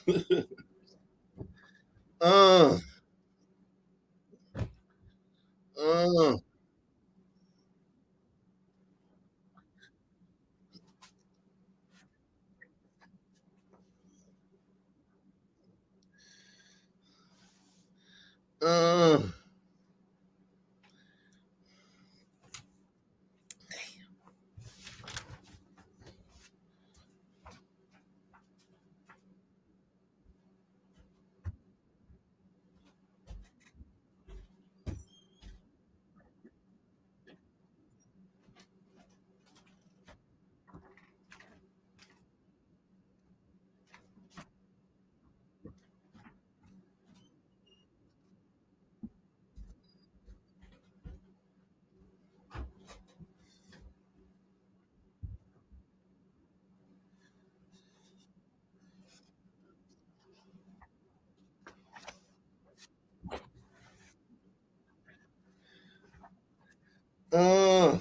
uh, uh, uh, uh, uh.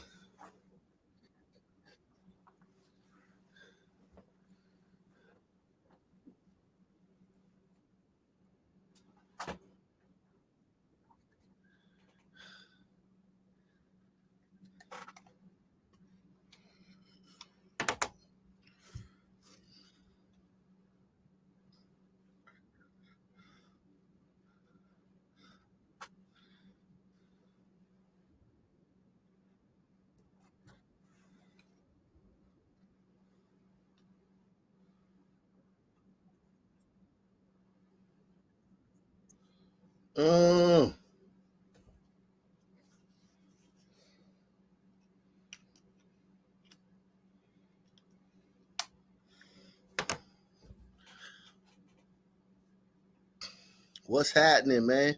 What's happening, man?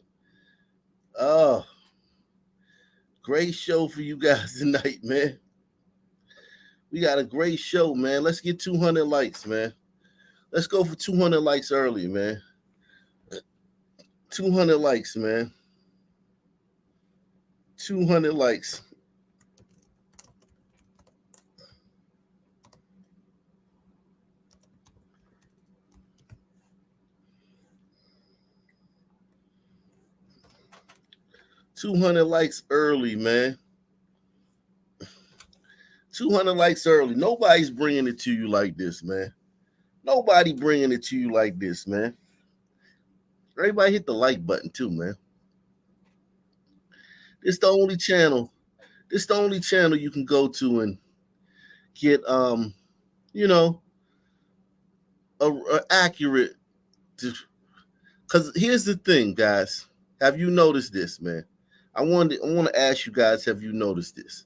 Oh, great show for you guys tonight, man. We got a great show, man. Let's get 200 likes, man. Let's go for 200 likes early, man. 200 likes, man. 200 likes. 200 likes early, man. 200 likes early. Nobody's bringing it to you like this, man. Nobody bringing it to you like this, man. Everybody hit the like button too, man. It's the only channel. It's the only channel you can go to and get you know, a accurate. Because here's the thing, guys. Have you noticed this, man? I want to ask you guys, have you noticed this?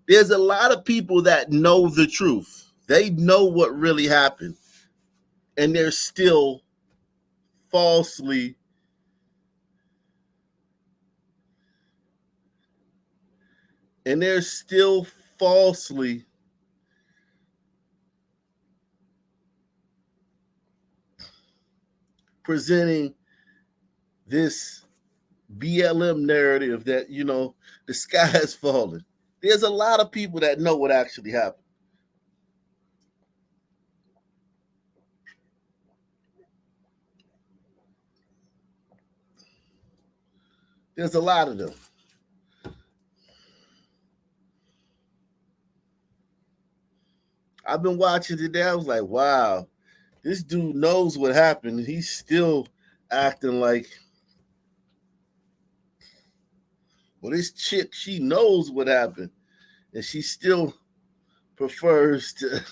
There's a lot of people that know the truth. They know what really happened, and they're still falsely and they're still falsely presenting this BLM narrative that the sky is falling. There's a lot of people that know what actually happened. There's a lot of them. I've been watching today. I was like, wow, this dude knows what happened. He's still acting like, well, this chick, she knows what happened, and she still prefers to.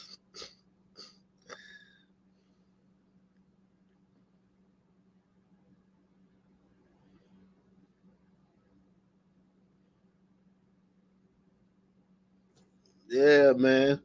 Yeah, man.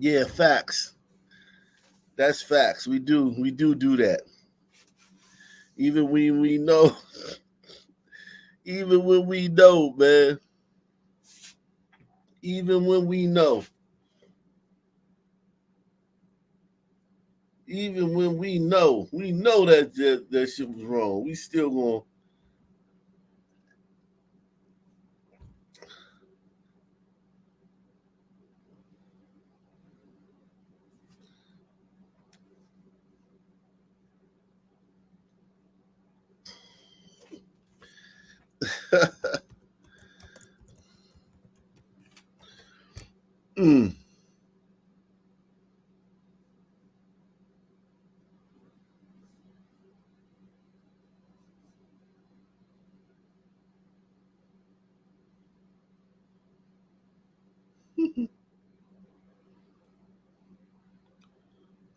Yeah, facts. That's facts. We do that. Even when we know, even when we know, man. Even when we know. Even when we know that shit was wrong. We still going. mm.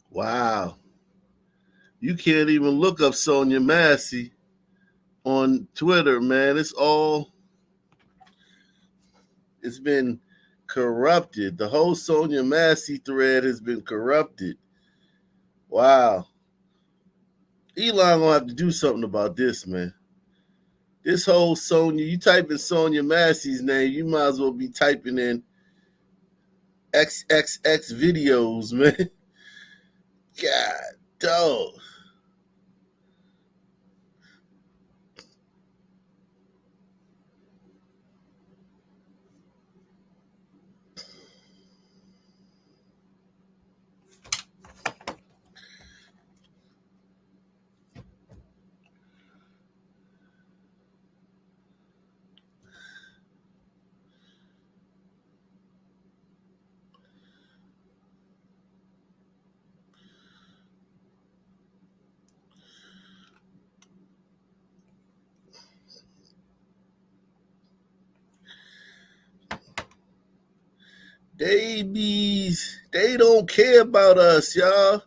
Wow. You can't even look up Sonya Massey on Twitter, man. It's been corrupted. The whole Sonya Massey thread has been corrupted. Wow. Elon gonna have to do something about this, man. This whole Sonya, you type in Sonya Massey's name, you might as well be typing in XXX videos, man. God, dog. They don't care about us, y'all.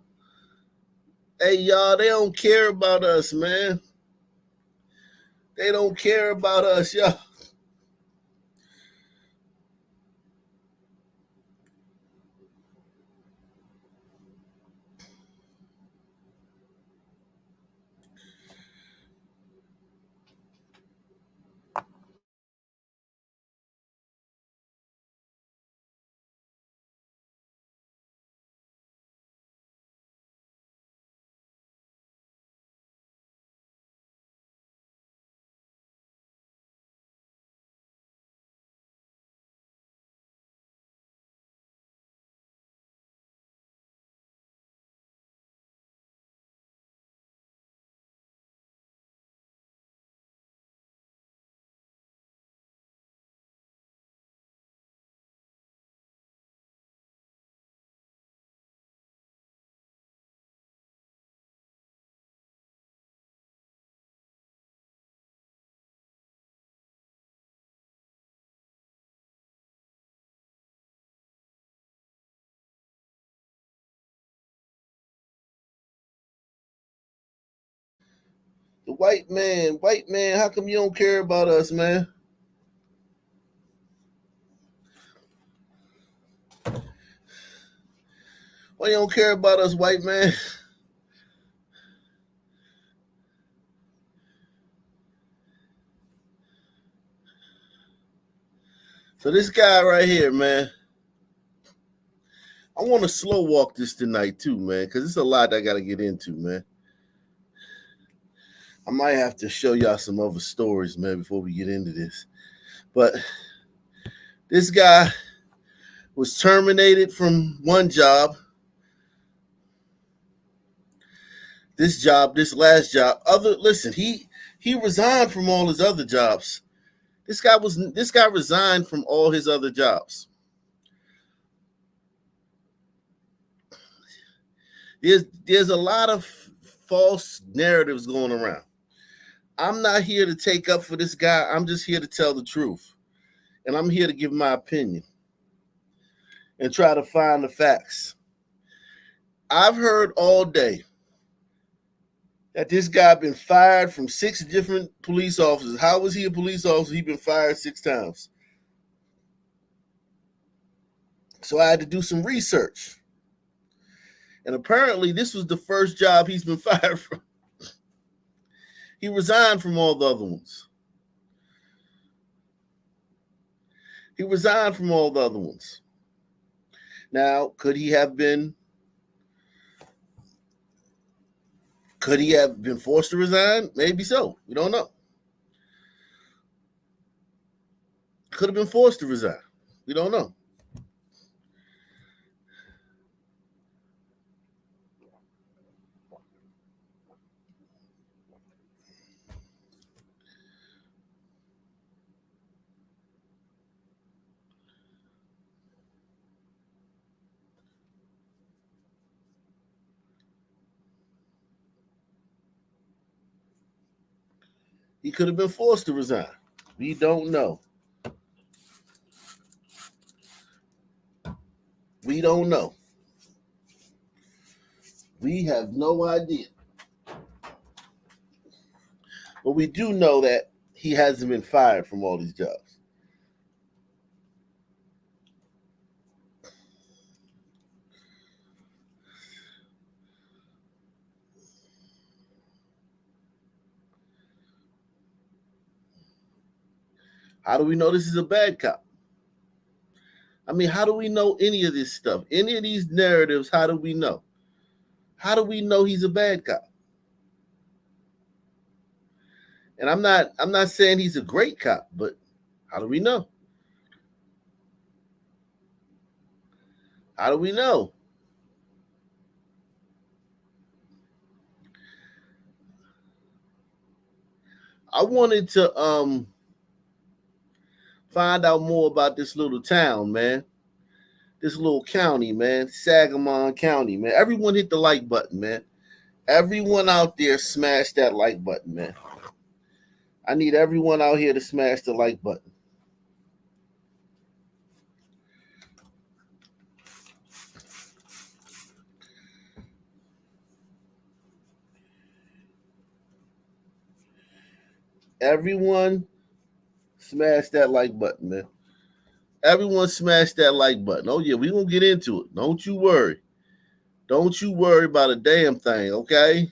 Hey, y'all, they don't care about us, man. They don't care about us, y'all. The white man, how come you don't care about us, man? Why you don't care about us, white man? So this guy right here, man, I want to slow walk this tonight too, man, because it's a lot I got to get into, man. I might have to show y'all some other stories, man, before we get into this. But this guy was terminated from one job. This last job. He resigned from all his other jobs. This guy resigned from all his other jobs. There's a lot of false narratives going around. I'm not here to take up for this guy. I'm just here to tell the truth. And I'm here to give my opinion and try to find the facts. I've heard all day that this guy been fired from 6 different police officers. How was he a police officer? He been fired 6 times. So I had to do some research. And apparently, this was the first job he's been fired from. He resigned from all the other ones. He resigned from all the other ones. Now, could he have been forced to resign? Maybe so. We don't know. Could have been forced to resign. We don't know. He could have been forced to resign. We don't know. We don't know. We have no idea. But we do know that he hasn't been fired from all these jobs. How do we know this is a bad cop? I mean, how do we know any of this stuff? Any of these narratives, how do we know? How do we know he's a bad cop? And I'm not saying he's a great cop, but how do we know? How do we know? I wanted to find out more about this little town, man. This little county, man. Sangamon County, man. Everyone hit the like button, man. Everyone out there smash that like button, man. I need everyone out here to smash the like button. Everyone smash that like button, man. Everyone smash that like button. Oh, yeah, we're going to get into it. Don't you worry. Don't you worry about a damn thing, okay?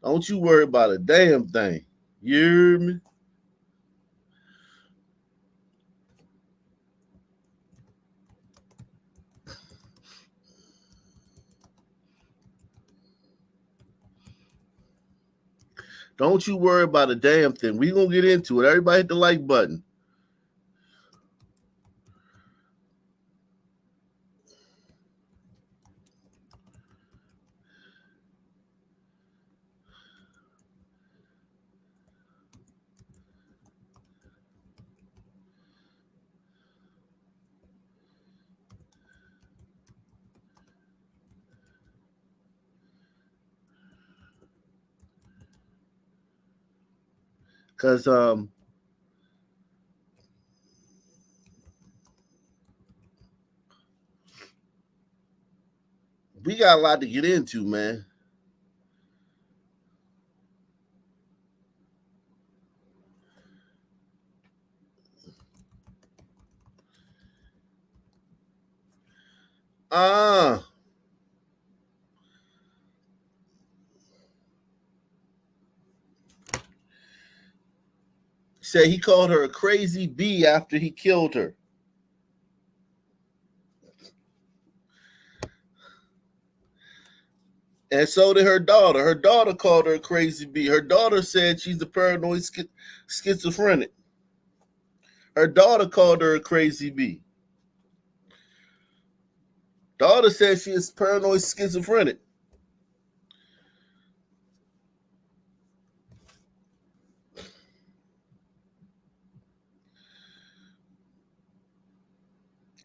Don't you worry about a damn thing. You hear me? Don't you worry about a damn thing. We're going to get into it. Everybody hit the like button. Because we got a lot to get into, man. Said he called her a crazy bee after he killed her. And so did her daughter. Her daughter called her a crazy bee. Her daughter said she's a paranoid schizophrenic. Her daughter called her a crazy bee. Daughter said she is paranoid schizophrenic.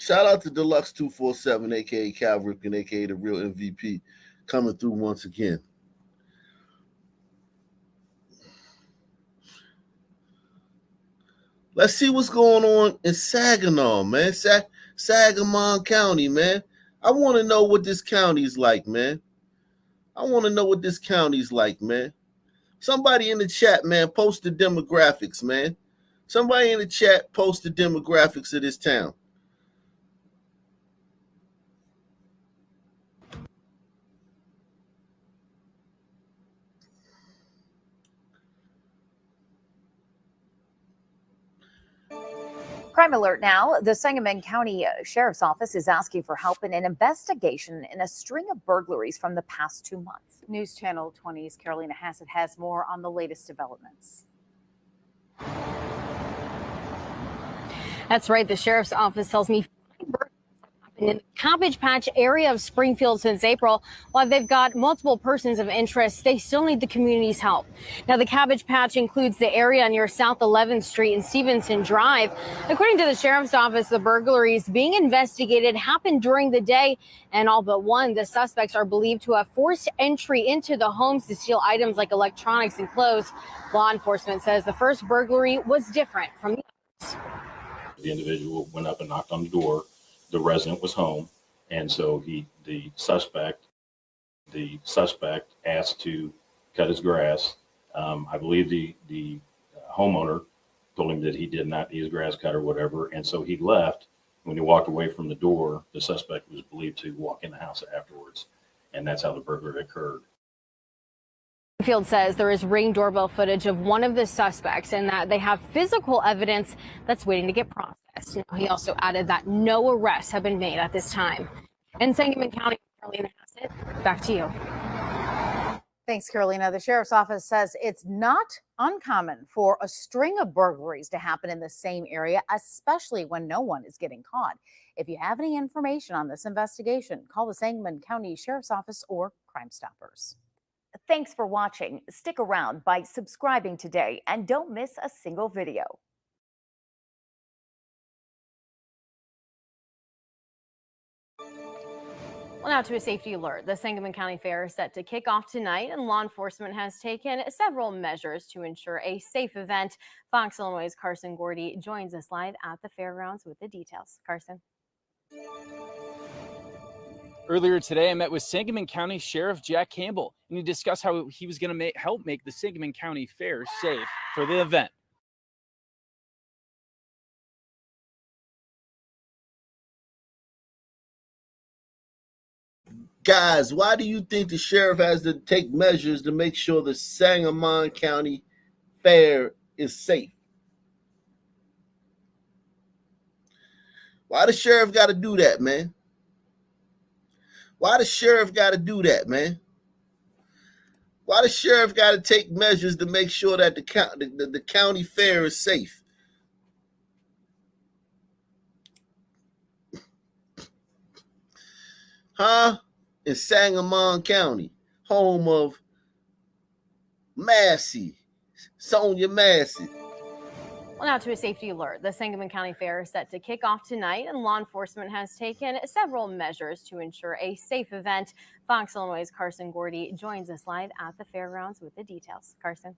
Shout out to Deluxe 247, aka Cal Ripken, aka the real MVP, coming through once again. Let's see what's going on in Saginaw, man. Sangamon County, man. I want to know what this county's like, man. I want to know what this county's like, man. Somebody in the chat, man, post the demographics, man. Somebody in the chat post the demographics of this town. Crime alert now. The Sangamon County Sheriff's Office is asking for help in an investigation in a string of burglaries from the past 2 months. News Channel 20's Carolina Hassett has more on the latest developments. That's right. The Sheriff's Office tells me in the Cabbage Patch area of Springfield since April. While they've got multiple persons of interest, they still need the community's help. Now, the Cabbage Patch includes the area near South 11th Street and Stevenson Drive. According to the Sheriff's Office, the burglaries being investigated happened during the day, and all but one, the suspects are believed to have forced entry into the homes to steal items like electronics and clothes. Law enforcement says the first burglary was different from the others. The individual went up and knocked on the door. The resident was home, and so the suspect asked to cut his grass. I believe the homeowner told him that he did not need his grass cut or whatever, and so he left. When he walked away from the door, the suspect was believed to walk in the house afterwards, and that's how the burglary occurred. Springfield says there is Ring doorbell footage of one of the suspects and that they have physical evidence that's waiting to get processed. He also added that no arrests have been made at this time. In Sangamon County, Carolina Hassett, back to you. Thanks, Carolina. The Sheriff's Office says it's not uncommon for a string of burglaries to happen in the same area, especially when no one is getting caught. If you have any information on this investigation, call the Sangamon County Sheriff's Office or Crime Stoppers. Thanks for watching. Stick around by subscribing today and don't miss a single video. Well, now to a safety alert. The Sangamon County Fair is set to kick off tonight, and law enforcement has taken several measures to ensure a safe event. Fox Illinois' Carson Gordy joins us live at the fairgrounds with the details. Carson. Earlier today, I met with Sangamon County Sheriff Jack Campbell, and he discussed how he was going to help make the Sangamon County Fair safe for the event. Guys, why do you think the sheriff has to take measures to make sure the Sangamon County Fair is safe? Why the sheriff got to do that, man? Why the sheriff got to do that, man? Why the sheriff got to take measures to make sure that the county fair is safe? Huh? In Sangamon County, home of Massey, Sonya Massey. Well, now to a safety alert. The Sangamon County Fair is set to kick off tonight, and law enforcement has taken several measures to ensure a safe event. Fox Illinois' Carson Gordy joins us live at the fairgrounds with the details. Carson.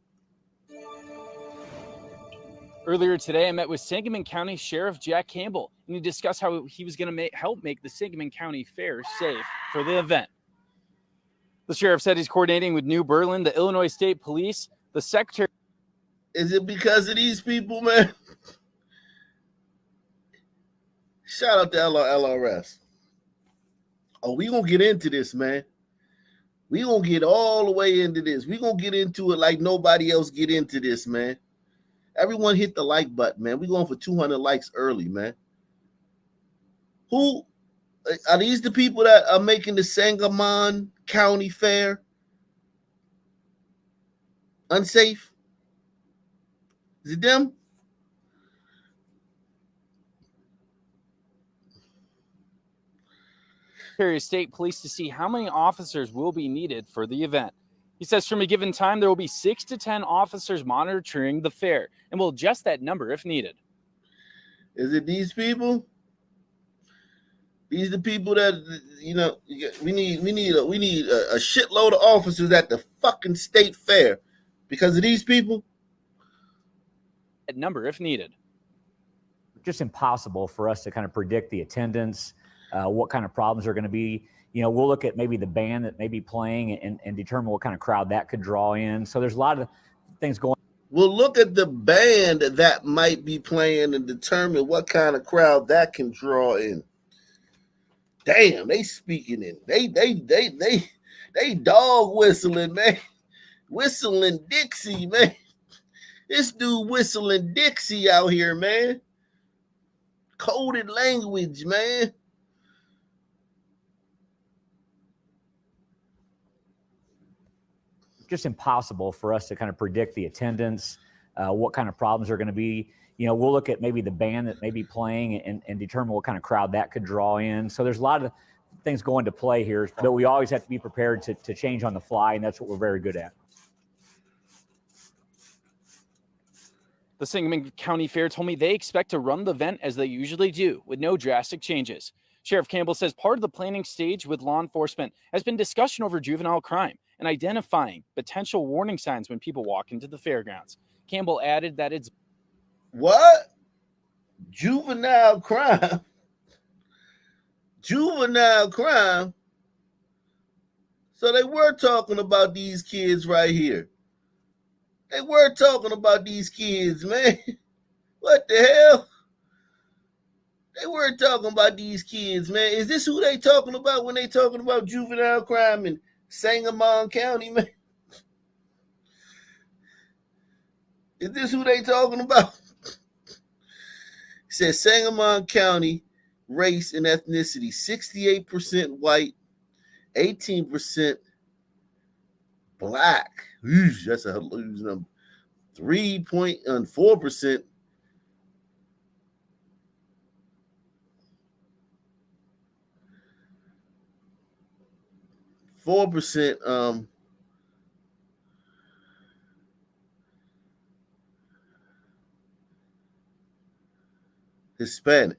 Earlier today, I met with Sangamon County Sheriff Jack Campbell, and he discussed how he was going to help make the Sangamon County Fair safe for the event. The sheriff said he's coordinating with New Berlin, the Illinois State Police, the Secretary. Is it because of these people, man? Shout out to LRS. Oh, we gonna get into this, man. We gonna get all the way into this. We gonna get into it like nobody else get into this, man. Everyone hit the like button, man. We going for 200 likes early, man. Who are these? The people that are making the Sangamon County Fair unsafe? Is it them? Secretary of State Police to see how many officers will be needed for the event. He says from a given time, there will be 6 to 10 officers monitoring the fair, and will adjust that number if needed. Is it these people? These are the people that, you know, we need a shitload of officers at the fucking state fair because of these people. That number if needed. Just impossible for us to kind of predict the attendance, what kind of problems are going to be. You know, we'll look at maybe the band that may be playing and determine what kind of crowd that could draw in. So there's a lot of things going. We'll look at the band that might be playing and determine what kind of crowd that can draw in. Damn, they speaking in. They dog whistling, man. Whistling Dixie, man. This dude whistling Dixie out here, man. coded language, man. Just impossible for us to kind of predict the attendance, what kind of problems are going to be. We'll look at maybe the band that may be playing and determine what kind of crowd that could draw in. So there's a lot of things going to play here, but we always have to be prepared to change on the fly, and that's what we're very good at. The Sangamon County Fair told me they expect to run the event as they usually do, with no drastic changes. Sheriff Campbell says part of the planning stage with law enforcement has been discussion over juvenile crime and identifying potential warning signs when people walk into the fairgrounds. Campbell added that it's what? Juvenile crime? Juvenile crime? So they were talking about these kids right here. They were talking about these kids, man. What the hell? They were talking about these kids, man. Is this who they talking about when they talking about juvenile crime in Sangamon County, man? Is this who they talking about? It says Sangamon County, race and ethnicity, 68% white, 18% black. Eesh, that's a huge number. 3.4%. Hispanic.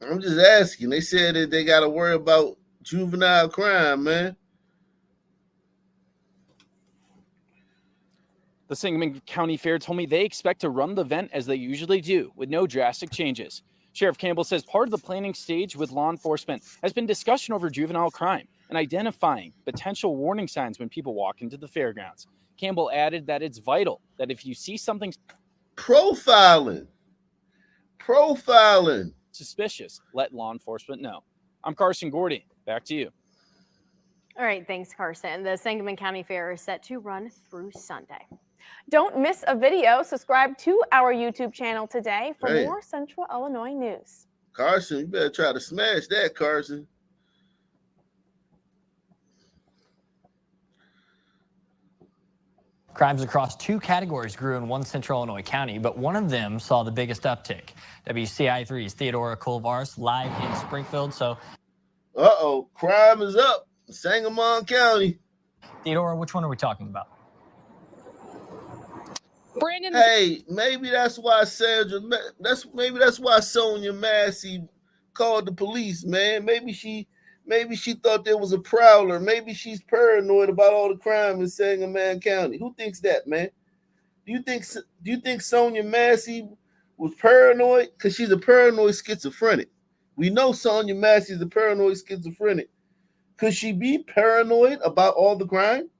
I'm just asking. They said that they got to worry about juvenile crime, man. The Sangamon County Fair told me they expect to run the event as they usually do, with no drastic changes. Sheriff Campbell says part of the planning stage with law enforcement has been discussion over juvenile crime and identifying potential warning signs when people walk into the fairgrounds. Campbell added that it's vital that if you see something profiling suspicious, let law enforcement know. I'm Carson Gordy. Back to you. All right, thanks, Carson. The Sangamon County Fair is set to run through Sunday. Don't miss a video. Subscribe to our YouTube channel today for more Central Illinois news. Carson, you better try to smash that, Carson. Crimes across two categories grew in one Central Illinois county, but one of them saw the biggest uptick. WCI3's Theodora Colvaris live in Springfield. So, crime is up in Sangamon County. Theodora, which one are we talking about? Brandon. Hey, maybe that's why Sonya Massey called the police, man. Maybe she thought there was a prowler. Maybe she's paranoid about all the crime in Sangamon County. Who thinks that, man? Do you think Sonya Massey was paranoid? Because she's a paranoid schizophrenic. We know Sonya Massey is a paranoid schizophrenic. Could she be paranoid about all the crime?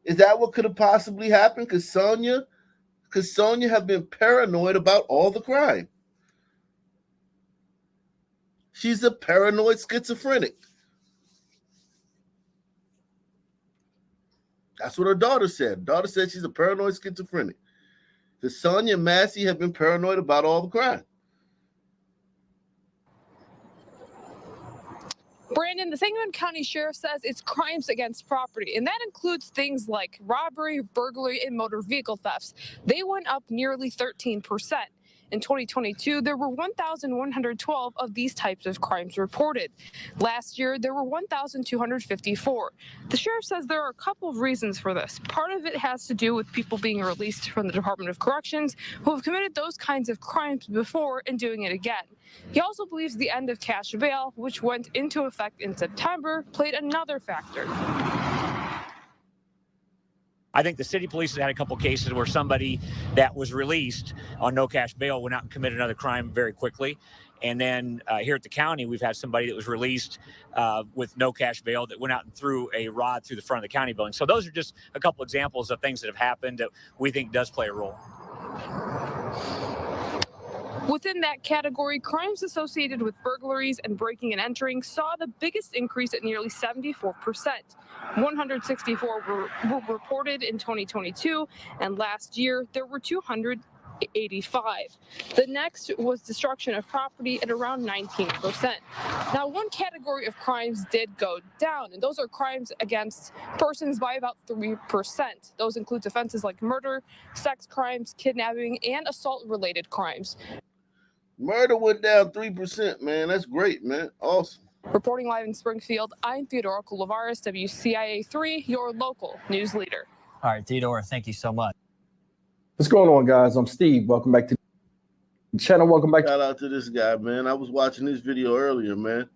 Is that what could have possibly happened? Could Sonya have been paranoid about all the crime? She's a paranoid schizophrenic. That's what her daughter said. Daughter said she's a paranoid schizophrenic. Could Sonya Massey have been paranoid about all the crime? Brandon, the Sangamon County Sheriff says it's crimes against property, and that includes things like robbery, burglary, and motor vehicle thefts. They went up nearly 13%. In 2022, there were 1,112 of these types of crimes reported. Last year, there were 1,254. The sheriff says there are a couple of reasons for this. Part of it has to do with people being released from the Department of Corrections who have committed those kinds of crimes before and doing it again. He also believes the end of cash bail, which went into effect in September, played another factor. I think the city police has had a couple cases where somebody that was released on no cash bail went out and committed another crime very quickly. And then here at the county, we've had somebody that was released with no cash bail that went out and threw a rod through the front of the county building. So those are just a couple examples of things that have happened that we think does play a role. Within that category, crimes associated with burglaries and breaking and entering saw the biggest increase at nearly 74%. 164 were reported in 2022, and last year there were 285. The next was destruction of property at around 19%. Now, one category of crimes did go down, and those are crimes against persons by about 3%. Those include offenses like murder, sex crimes, kidnapping, and assault-related crimes. Murder went down 3%, man. That's great, man. Awesome. Reporting live in Springfield, I'm Theodora Coulivares, WCIA3, your local news leader. All right, Theodora, thank you so much. What's going on, guys? I'm Steve. Welcome back to the channel. Welcome back. Shout out to this guy, man. I was watching this video earlier, man.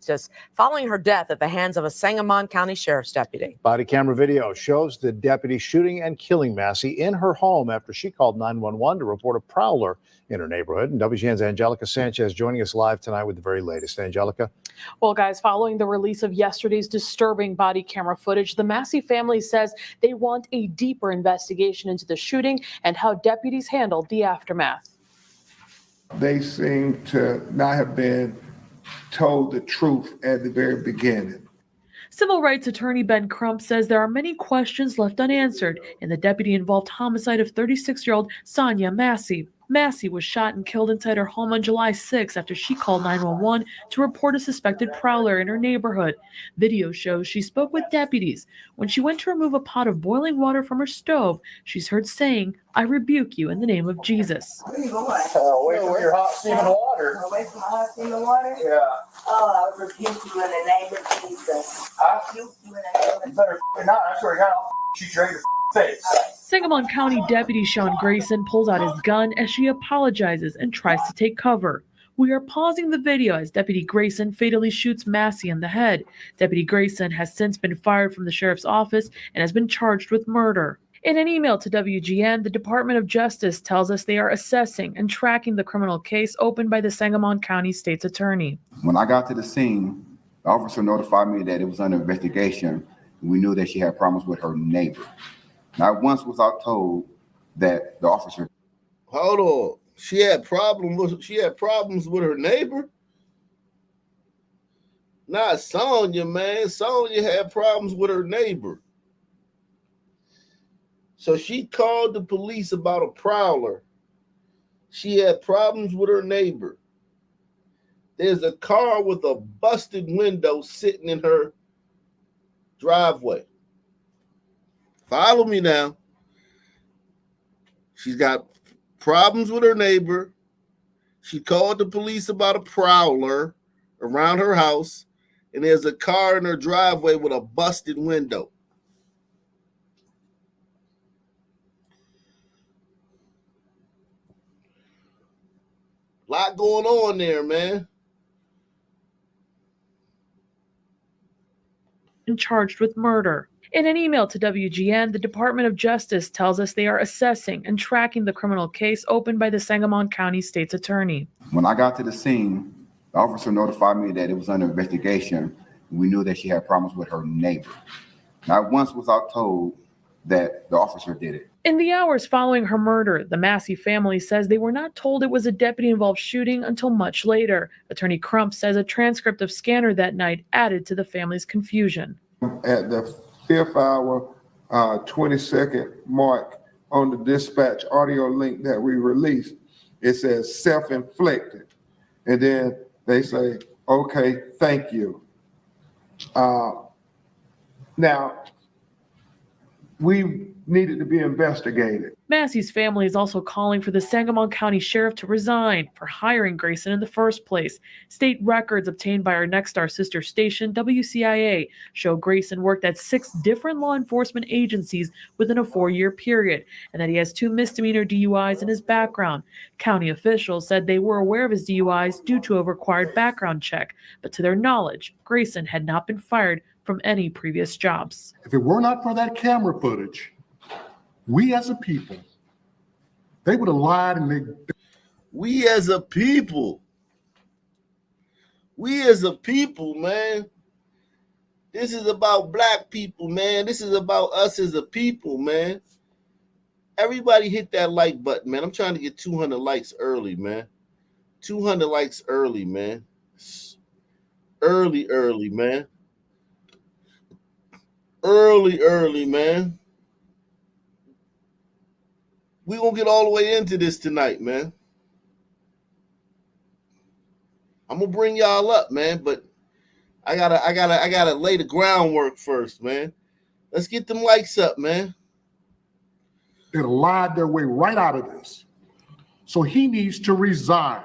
Just following her death at the hands of a Sangamon County Sheriff's deputy. Body camera video shows the deputy shooting and killing Massey in her home after she called 911 to report a prowler in her neighborhood. And WGN's Angelica Sanchez joining us live tonight with the very latest. Angelica. Well, guys, following the release of yesterday's disturbing body camera footage, the Massey family says they want a deeper investigation into the shooting and how deputies handled the aftermath. They seem to not have been told the truth at the very beginning. Civil rights attorney Ben Crump says there are many questions left unanswered in the deputy-involved homicide of 36-year-old Sonya Massey. Massey was shot and killed inside her home on July 6 after she called 911 to report a suspected prowler in her neighborhood. Video shows she spoke with deputies. When she went to remove a pot of boiling water from her stove, she's heard saying, "I rebuke you in the name of Jesus." Where are you going? Away from your hot steaming water. Away from hot steaming water? Yeah. Oh, I rebuke you in the name of Jesus. I rebuke you in the name of Jesus. Better not. I swear to God, I'll shoot you right in your face. Sangamon County Deputy Sean Grayson pulls out his gun as she apologizes and tries to take cover. We are pausing the video as Deputy Grayson fatally shoots Massey in the head. Deputy Grayson has since been fired from the sheriff's office and has been charged with murder. In an email to WGN, the Department of Justice tells us they are assessing and tracking the criminal case opened by the Sangamon County State's Attorney. When I got to the scene, the officer notified me that it was under investigation. We knew that she had problems with her neighbor. Not once was I told that the officer. Hold on. She had problems with her neighbor? Not Sonya, man. Sonya had problems with her neighbor. So she called the police about a prowler. She had problems with her neighbor. There's a car with a busted window sitting in her driveway. Follow me now. She's got problems with her neighbor. She called the police about a prowler around her house, and there's a car in her driveway with a busted window. Lot going on there, man. And charged with murder. In an email to WGN, the Department of Justice tells us they are assessing and tracking the criminal case opened by the Sangamon County State's Attorney. When I got to the scene, the officer notified me that it was under investigation. We knew that she had problems with her neighbor. Not once was I told that the officer did it. In the hours following her murder, the Massey family says they were not told it was a deputy-involved shooting until much later. Attorney Crump says a transcript of Scanner that night added to the family's confusion. At the 5th hour, 22nd mark on the dispatch audio link that we released, it says self-inflicted. And then they say, okay, thank you. Now, we needed to be investigated. Massey's family is also calling for the Sangamon County Sheriff to resign for hiring Grayson in the first place. State records obtained by our Nexstar sister station, WCIA, show Grayson worked at 6 different law enforcement agencies within a 4-year period, and that he has 2 misdemeanor DUIs in his background. County officials said they were aware of his DUIs due to a required background check, but to their knowledge, Grayson had not been fired from any previous jobs. If it were not for that camera footage, we as a people, they would have lied and they. We as a people, man. This is about black people, man. This is about us as a people, man. Everybody hit that like button, man. I'm trying to get 200 likes early, man. 200 likes early, man. Early, man. Early, man. We gonna get all the way into this tonight, man. I'm gonna bring y'all up, man, but I gotta lay the groundwork first, man. Let's get them likes up, man. They lied their way right out of this. So he needs to resign.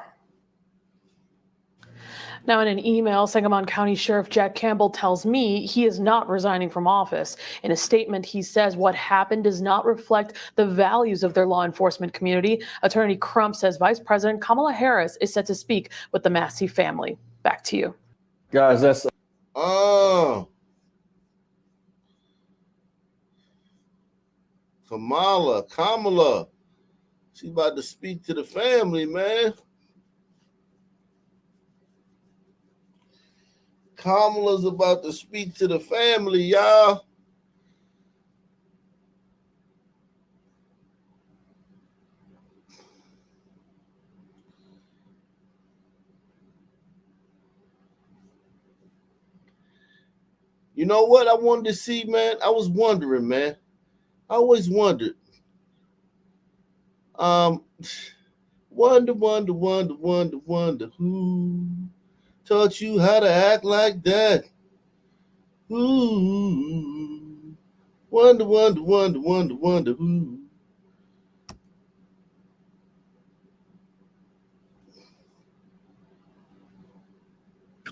Now, in an email, Sangamon County Sheriff Jack Campbell tells me he is not resigning from office. In a statement, he says what happened does not reflect the values of their law enforcement community. Attorney Crump says Vice President Kamala Harris is set to speak with the Massey family. Back to you. Guys, that's Kamala. She about to speak to the family, man. Kamala's about to speak to the family, y'all. You know what I wanted to see, man? I was wondering, man. I always wondered. Wonder who taught you how to act like that? Ooh. Wonder who.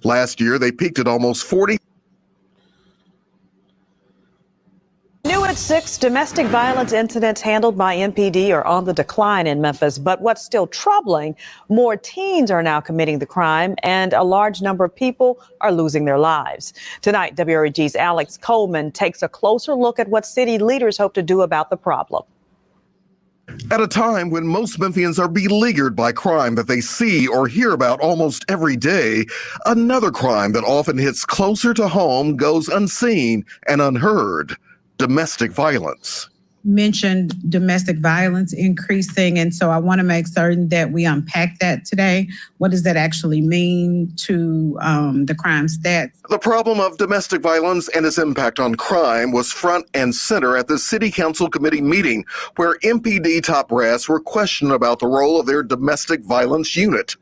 Last year, they peaked at almost 40. New at 6, domestic violence incidents handled by MPD are on the decline in Memphis. But what's still troubling, more teens are now committing the crime, and a large number of people are losing their lives. Tonight, WREG's Alex Coleman takes a closer look at what city leaders hope to do about the problem. At a time when most Memphians are beleaguered by crime that they see or hear about almost every day, another crime that often hits closer to home goes unseen and unheard: domestic violence. Mentioned domestic violence increasing, and so I want to make certain that we unpack that today. What does that actually mean to the crime stats? The problem of domestic violence and its impact on crime was front and center at the City Council Committee meeting, where MPD top brass were questioned about the role of their domestic violence unit.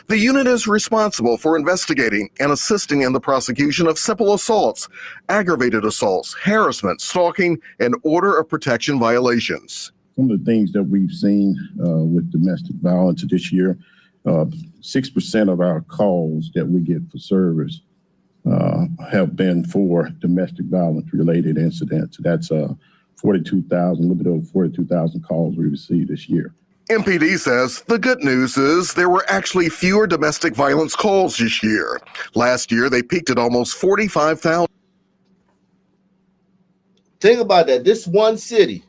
The unit is responsible for investigating and assisting in the prosecution of simple assaults, aggravated assaults, harassment, stalking, and order of protection violations. Some of the things that we've seen with domestic violence this year, 6% of our calls that we get for service have been for domestic violence related incidents. That's 42,000, a little bit over 42,000 calls we received this year. MPD says the good news is there were actually fewer domestic violence calls this year. Last year, they peaked at almost 45,000. Think about that. This one city.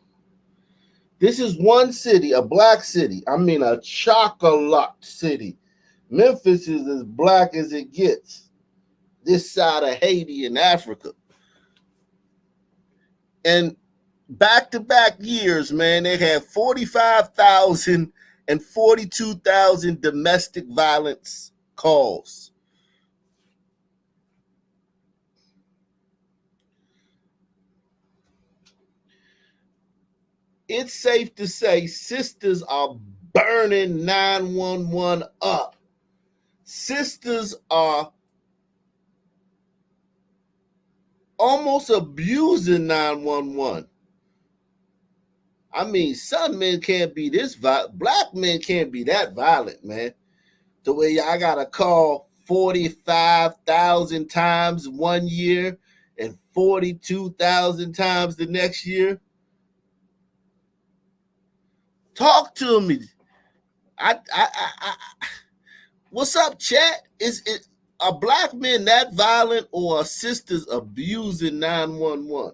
This is one city, a black city. I mean, a chocolate city. Memphis is as black as it gets. This side of Haiti in Africa. And back-to-back years, man, they had 45,000 and 42,000 domestic violence calls. It's safe to say sisters are burning 911 up. Sisters are almost abusing 911. I mean, some men can't be this violent. Black men can't be that violent, man. The way I got to call 45,000 times one year and 42,000 times the next year. Talk to me. What's up, chat? Is it a black men that violent, or are sisters abusing 911?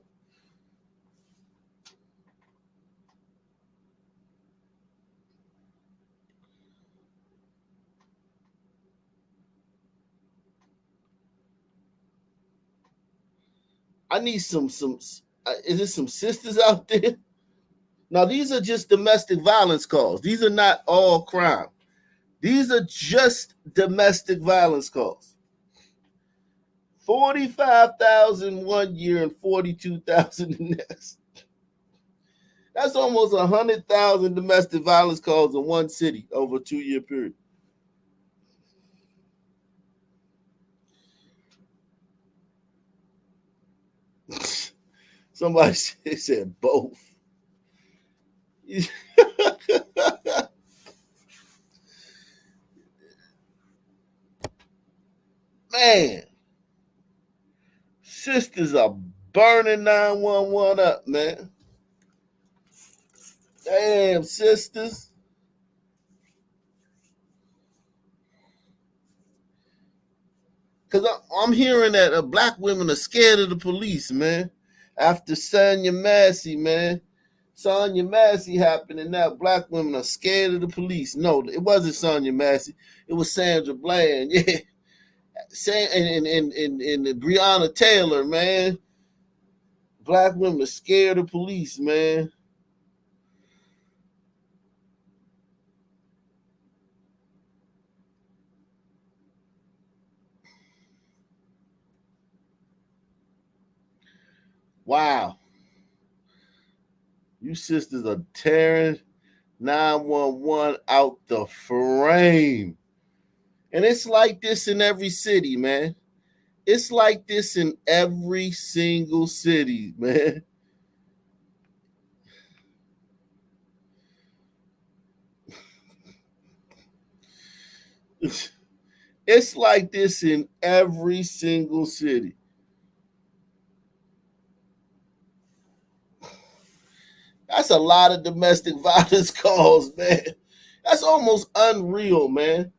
I need some. Is there some sisters out there? Now, these are just domestic violence calls. These are not all crime. These are just domestic violence calls. 45,000 one year and 42,000 the next. That's almost 100,000 domestic violence calls in one city over a 2-year period. Somebody said both. Man, sisters are burning 911 up, man. Damn, sisters. Because I'm hearing that black women are scared of the police, man. After Sonya Massey, man. Sonya Massey happened, and now black women are scared of the police. No, it wasn't Sonya Massey. It was Sandra Bland. Yeah. And Breonna Taylor, man. Black women are scared of police, man. Wow. You sisters are tearing 911 out the frame. And it's like this in every city, man. It's like this in every single city, man. It's like this in every single city. That's a lot of domestic violence calls, man. That's almost unreal, man,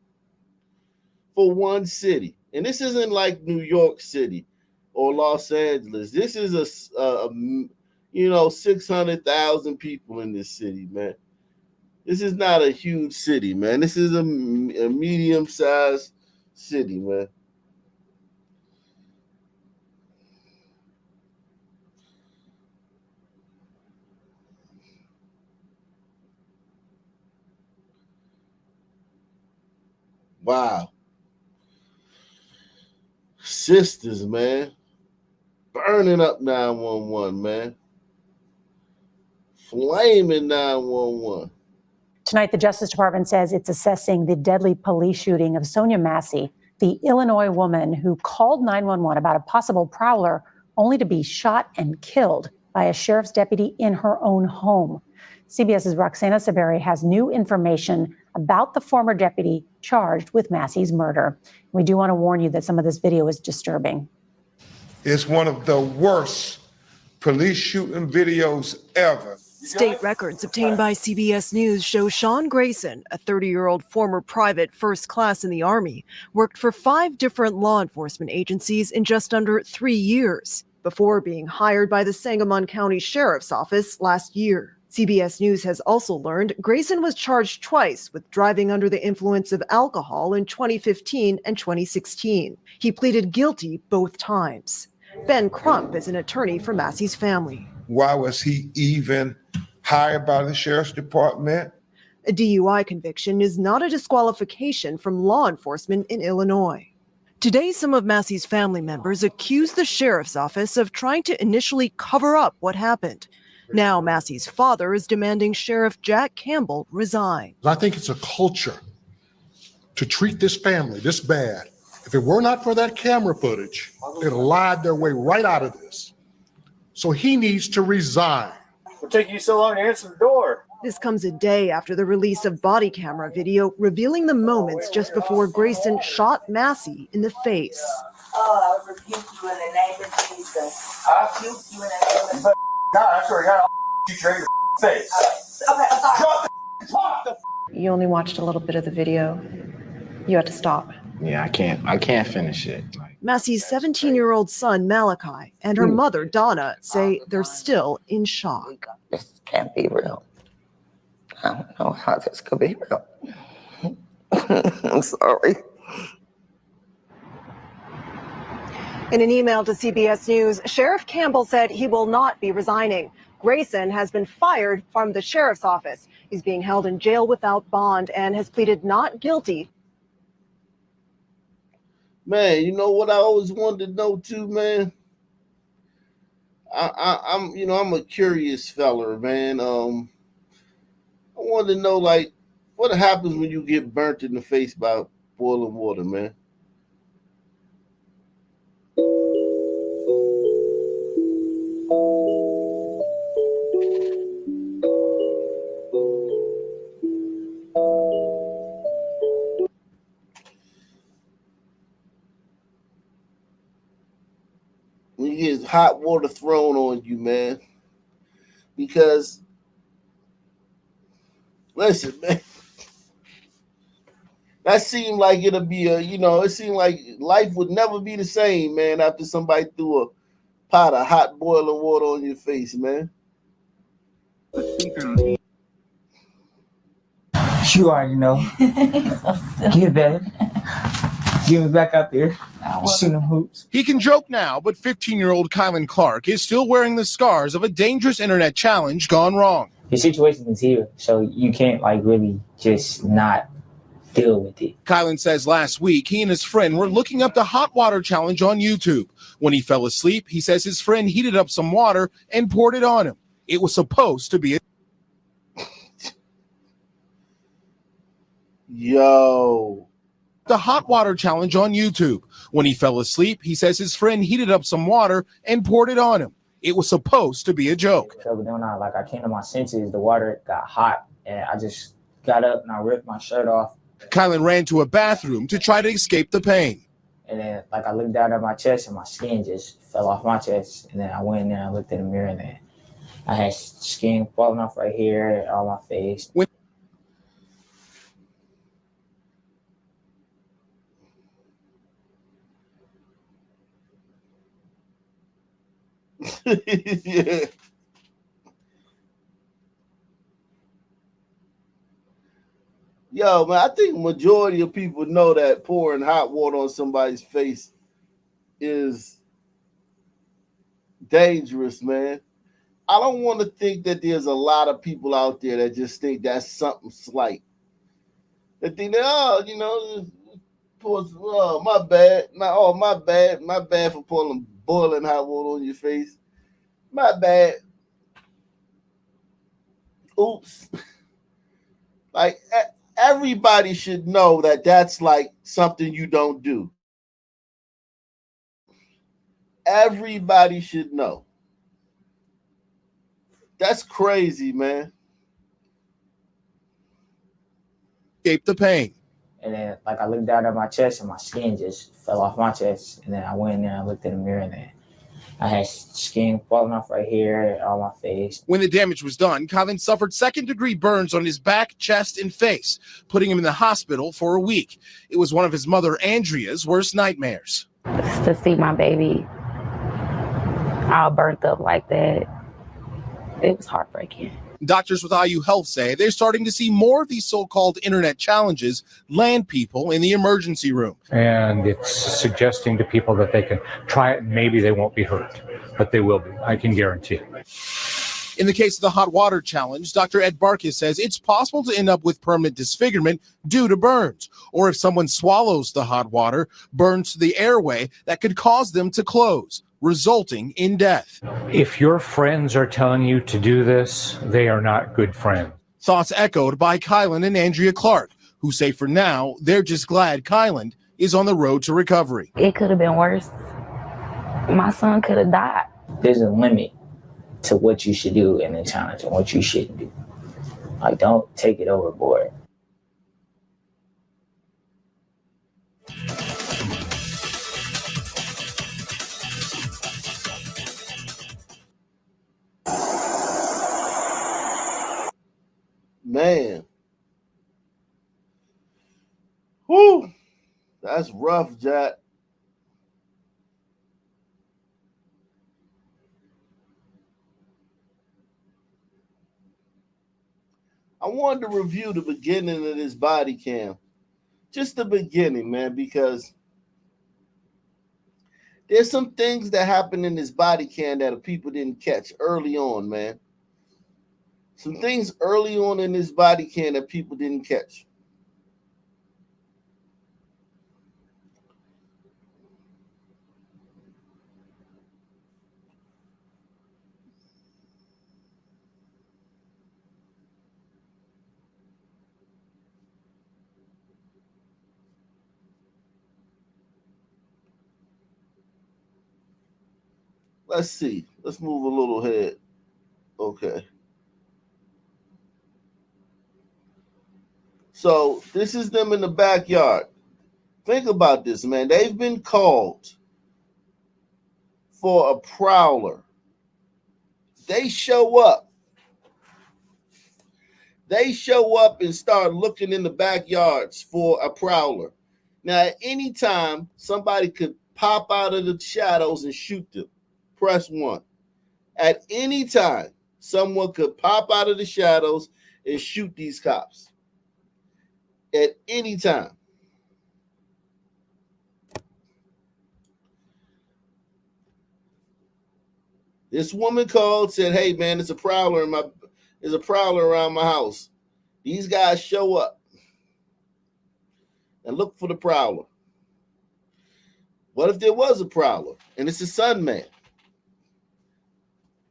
for one city. And this isn't like New York City or Los Angeles. This is 600,000 people in this city, man. This is not a huge city, man. This is a medium-sized city, man. Wow. Sisters, man. Burning up 911, man. Flaming 911. Tonight, the Justice Department says it's assessing the deadly police shooting of Sonya Massey, the Illinois woman who called 911 about a possible prowler only to be shot and killed by a sheriff's deputy in her own home. CBS's Roxana Saberi has new information about the former deputy charged with Massey's murder. We do want to warn you that some of this video is disturbing. It's one of the worst police shooting videos ever. State records obtained by CBS News show Sean Grayson, a 30-year-old former private first class in the Army, worked for 5 different law enforcement agencies in just under 3 years before being hired by the Sangamon County Sheriff's Office last year. CBS News has also learned Grayson was charged twice with driving under the influence of alcohol in 2015 and 2016. He pleaded guilty both times. Ben Crump is an attorney for Massey's family. Why was he even hired by the sheriff's department? A DUI conviction is not a disqualification from law enforcement in Illinois. Today, some of Massey's family members accuse the sheriff's office of trying to initially cover up what happened. Now, Massey's father is demanding Sheriff Jack Campbell resign. I think it's a culture to treat this family this bad. If it were not for that camera footage, they'd have lied their way right out of this. So he needs to resign. What took you so long to answer the door? This comes a day after the release of body camera video revealing the moments just before Grayson shot Massey in the face. Oh, I rebuke you in the name of Jesus. I rebuke you in the name of God, I swear to God, I'll shoot you right in your face. Okay, I'm sorry. Drop the You only watched a little bit of the video. You had to stop. Yeah, I can't finish it. Massey's 17-year-old son, Malachi, and her mother, Donna, say they're still in shock. This can't be real. I don't know how this could be real. I'm sorry. In an email to CBS News, Sheriff Campbell said he will not be resigning. Grayson has been fired from the sheriff's office. He's being held in jail without bond and has pleaded not guilty. Man, you know what I always wanted to know too, man? I'm a curious feller, man. I wanted to know, like, what happens when you get burnt in the face by boiling water, man? When you get hot water thrown on you, man. Because, listen, man, that seemed like it'll be it seemed like life would never be the same, man, after somebody threw a pot of hot boiling water on your face, man. You already know. Get better. Get me back out there. Shoot them hoops. He can joke now, but 15-year-old Kylan Clark is still wearing the scars of a dangerous internet challenge gone wrong. The situation is here, so you can't really just not deal with it. Kylan says last week he and his friend were looking up the hot water challenge on YouTube. When he fell asleep, he says his friend heated up some water and poured it on him. It was supposed to be a the hot water challenge on YouTube. When he fell asleep, he says his friend heated up some water and poured it on him. It was supposed to be a joke. So then I came to my senses, the water got hot, and I just got up and I ripped my shirt off. Kylan ran to a bathroom to try to escape the pain. And then I looked down at my chest and my skin just fell off my chest. And then I went in there and I looked in the mirror and then I had skin falling off right here, on my face. Yeah. Yo, man, I think majority of people know that pouring hot water on somebody's face is dangerous, man. I don't want to think that there's a lot of people out there that just think that's something slight. They think that, my bad, my bad for pouring boiling hot water on your face. My bad. Oops. Like, everybody should know that that's like something you don't do. Everybody should know. That's crazy, man. Escape the pain. And then I looked down at my chest and my skin just fell off my chest. And then I went in there and I looked in the mirror and then I had skin falling off right here, on my face. When the damage was done, Kylan suffered second-degree burns on his back, chest, and face, putting him in the hospital for a week. It was one of his mother, Andrea's, worst nightmares. To see my baby all burnt up like that, it was heartbreaking. Doctors with IU Health say they're starting to see more of these so-called internet challenges land people in the emergency room. And it's suggesting to people that they can try it and maybe they won't be hurt, but they will be. I can guarantee it. In the case of the hot water challenge, Dr. Ed Barkis says it's possible to end up with permanent disfigurement due to burns, or if someone swallows the hot water, burns to the airway that could cause them to close, resulting in death. If your friends are telling you to do this, they are not good friends. Thoughts echoed by Kylan and Andrea Clark, who say for now, they're just glad Kylan is on the road to recovery. It could have been worse. My son could have died. There's a limit to what you should do in a challenge and what you shouldn't do. Don't take it overboard. Man. Whew. That's rough, Jack. I wanted to review the beginning of this body cam. Just the beginning, man, because there's some things that happened in this body cam that people didn't catch early on, man. some things early on in this body cam that people didn't catch. Let's see. Let's move a little ahead. Okay. So this is them in the backyard. Think about this, man. They've been called for a prowler. They show up. They show up and start looking in the backyards for a prowler. Now, at any time, somebody could pop out of the shadows and shoot them. Press 1. At any time, someone could pop out of the shadows and shoot these cops. At any time. This woman called, said, "Hey man, there's a prowler around my house." These guys show up and look for the prowler. What if there was a prowler and it's a sun man?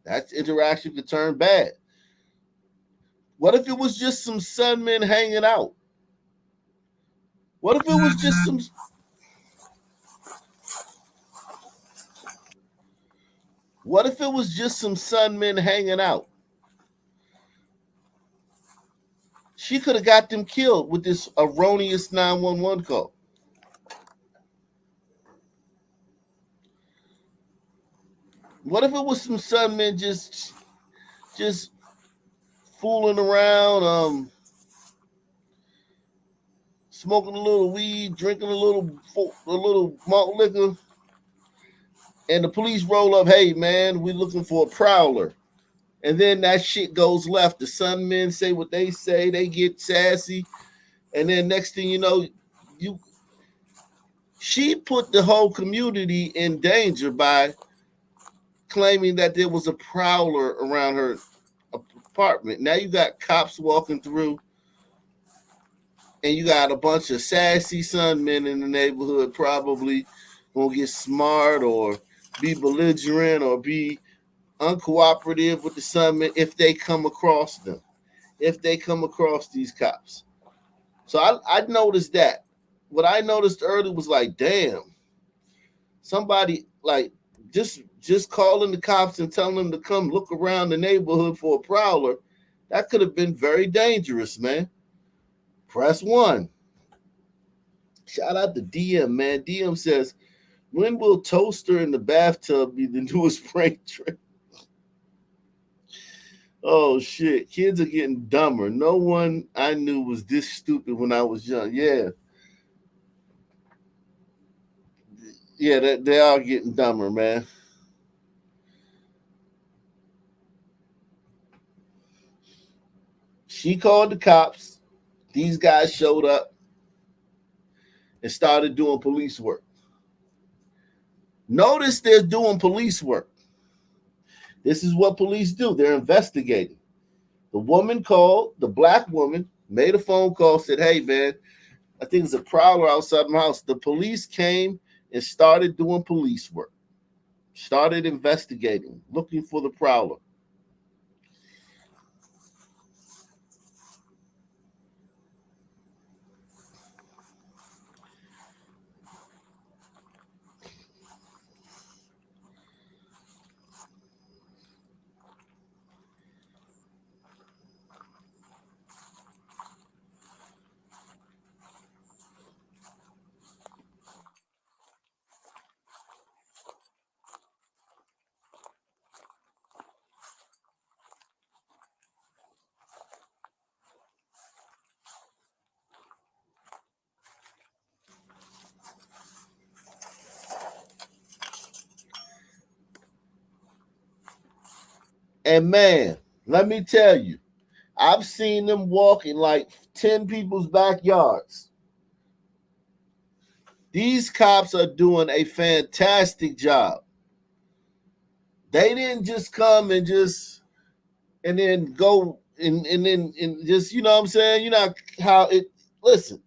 That interaction could turn bad. What if it was just some sun men hanging out? What if it was just some... What if it was just some sun men hanging out? She could have got them killed with this erroneous 911 call. What if it was some sun men just fooling around, smoking a little weed, drinking a little malt liquor, and the police roll up, "Hey man, we're looking for a prowler." And then that shit goes left. The sun men say what they say, they get sassy, and then next thing you know, she put the whole community in danger by claiming that there was a prowler around her apartment. Now you got cops walking through, and you got a bunch of sassy sun men in the neighborhood probably gonna get smart or be belligerent or be uncooperative with the sun men if they come across them, if they come across these cops. So I noticed that. What I noticed early was like, damn, somebody like just calling the cops and telling them to come look around the neighborhood for a prowler, that could have been very dangerous, man. Press 1. Shout out to DM, man. DM says, "When will toaster in the bathtub be the newest prank trick?" Oh shit, kids are getting dumber. No one I knew was this stupid when I was young. Yeah, they are getting dumber, man. She called the cops. These guys showed up and started doing police work. Notice they're doing police work. This is what police do. They're investigating. The woman called, the black woman made a phone call, said, "Hey, man, I think there's a prowler outside my house." The police came and started doing police work, started investigating, looking for the prowler. And man, let me tell you, I've seen them walk in like 10 people's backyards. These cops are doing a fantastic job. They didn't just come and then go and then just, you know what I'm saying? You know how it, listen,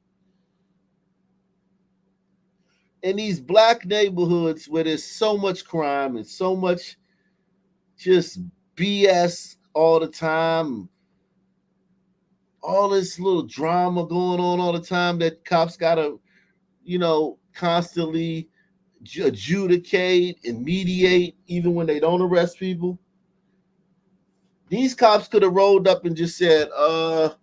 in these black neighborhoods where there's so much crime and so much just BS all the time, all this little drama going on all the time that cops gotta, you know, constantly adjudicate and mediate even when they don't arrest people. These cops could have rolled up and just said, oh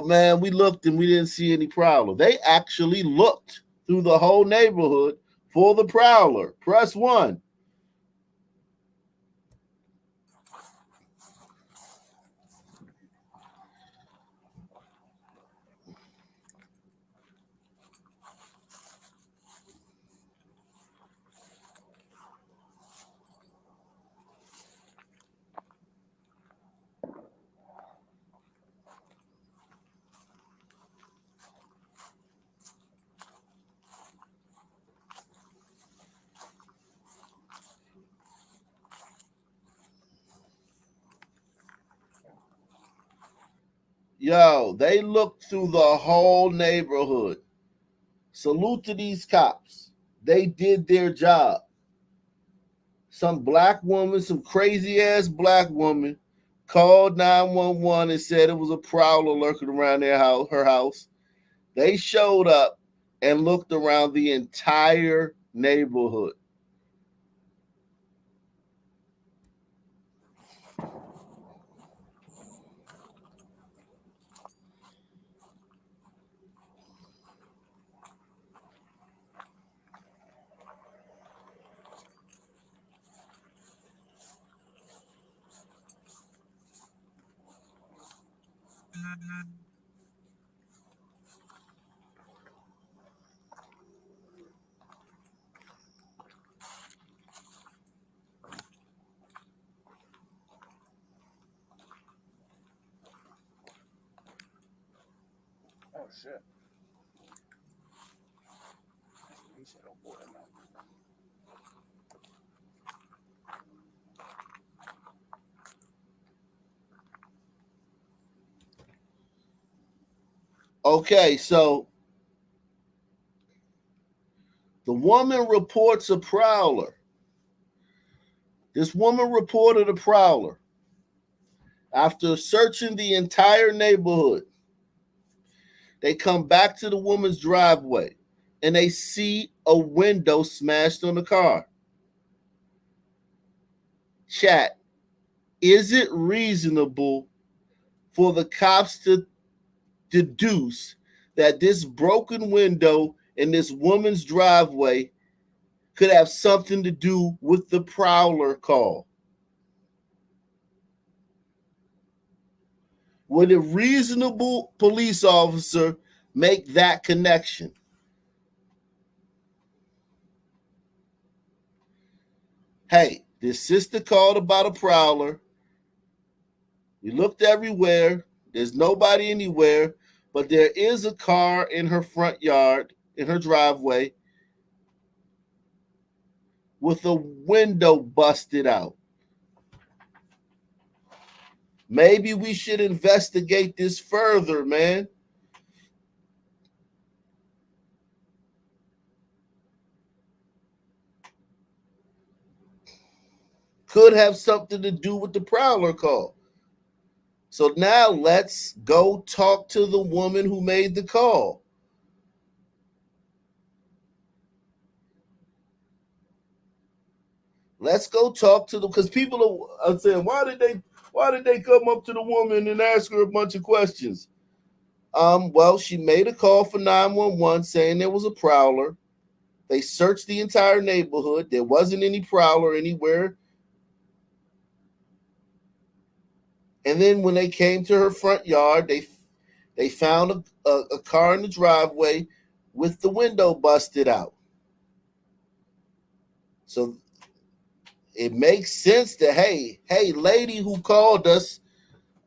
man, we looked and we didn't see any prowler. They actually looked through the whole neighborhood for the prowler. Press 1. Yo, they looked through the whole neighborhood. Salute to these cops. They did their job. Some black woman, some crazy ass black woman, called 911 and said it was a prowler lurking around her house. They showed up and looked around the entire neighborhood. Oh shit. Okay, so the woman reports a prowler. This woman reported a prowler. After searching the entire neighborhood, they come back to the woman's driveway and they see a window smashed on the car. Chat, is it reasonable for the cops to deduce that this broken window in this woman's driveway could have something to do with the prowler call? Would a reasonable police officer make that connection? Hey, this sister called about a prowler. We looked everywhere. There's nobody anywhere, but there is a car in her front yard, in her driveway, with a window busted out. Maybe we should investigate this further, man. Could have something to do with the prowler call. So now let's go talk to the woman who made the call. Let's go talk to them, because people are saying, why did they come up to the woman and ask her a bunch of questions? Well, she made a call for 911 saying there was a prowler. They searched the entire neighborhood. There wasn't any prowler anywhere. And then when they came to her front yard, they found a car in the driveway with the window busted out. So it makes sense that, hey, lady who called us,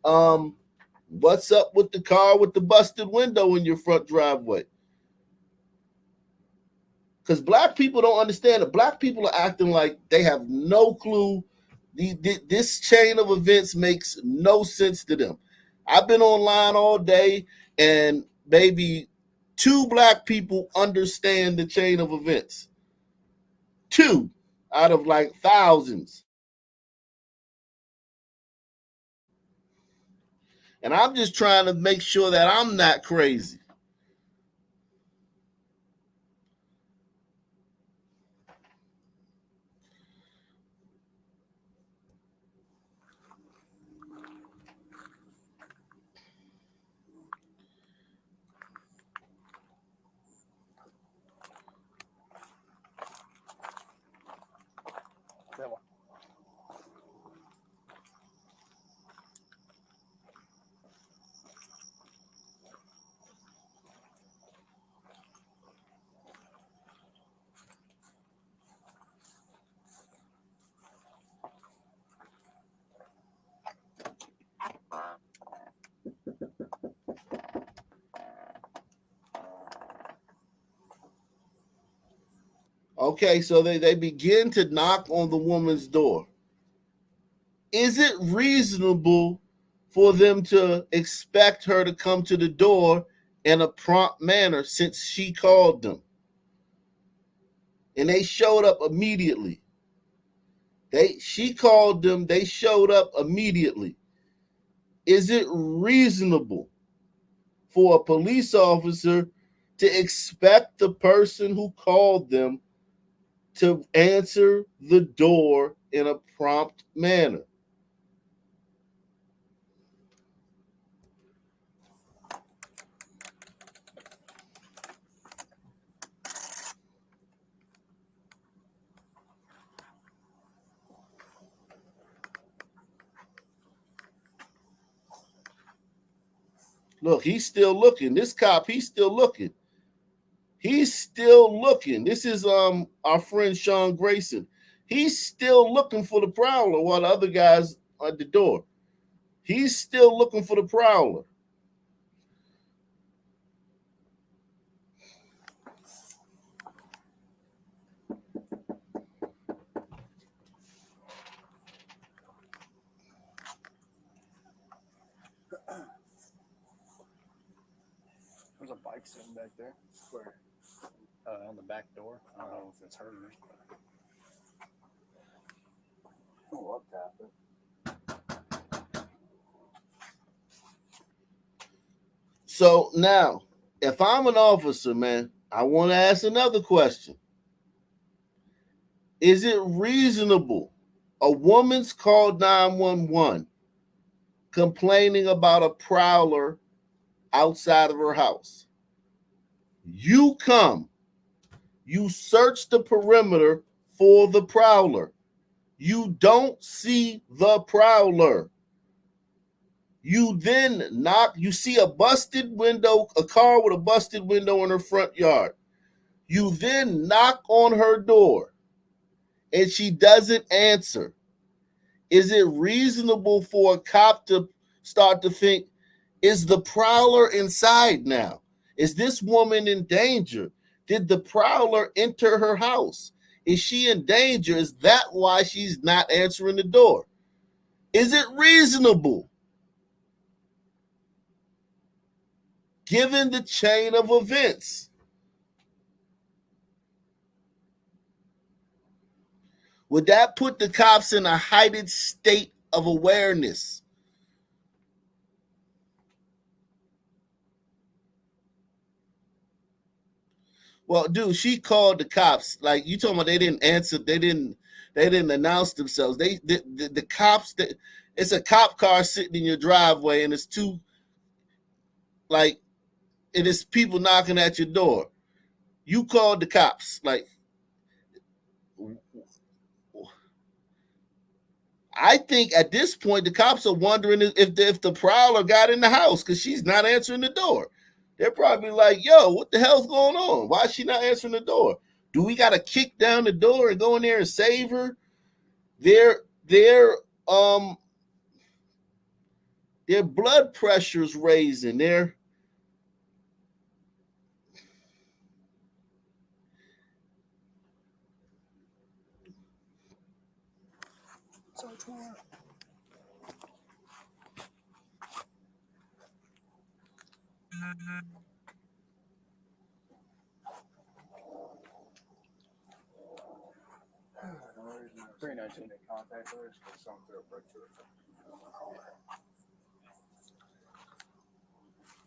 what's up with the car with the busted window in your front driveway? Because black people don't understand it. Black people are acting like they have no clue This chain of events makes no sense to them. I've been online all day, and maybe 2 black people understand the chain of events. 2 out of like thousands. And I'm just trying to make sure that I'm not crazy. Okay, so they begin to knock on the woman's door. Is it reasonable for them to expect her to come to the door in a prompt manner since she called them? And they showed up immediately. She called them, they showed up immediately. Is it reasonable for a police officer to expect the person who called them to answer the door in a prompt manner? Look, he's still looking. This cop, he's still looking. He's still looking. This is our friend Sean Grayson. He's still looking for the prowler while the other guy's at the door. He's still looking for the prowler. There's a bike sitting back there. Where? On the back door. I don't know if it's hers. Oh, I'll tap it. So now, if I'm an officer, man, I want to ask another question. Is it reasonable? A woman's called 911 complaining about a prowler outside of her house. You come, you search the perimeter for the prowler. You don't see the prowler. You then knock, you see a busted window, a car with a busted window in her front yard. You then knock on her door and she doesn't answer. Is it reasonable for a cop to start to think, is the prowler inside now? Is this woman in danger? Did the prowler enter her house? Is she in danger? Is that why she's not answering the door? Is it reasonable? Given the chain of events. Would that put the cops in a heightened state of awareness? Well, dude, she called the cops. Like you talking about, they didn't answer. They didn't announce themselves. The cops. It's a cop car sitting in your driveway, and it's it is people knocking at your door. You called the cops. Like, I think at this point the cops are wondering if the prowler got in the house because she's not answering the door. They're probably like, yo, what the hell's going on? Why is she not answering the door? Do we got to kick down the door and go in there and save her? Their blood pressure's raising. Pretty nice to make contact with her, because someone threw a brick to her.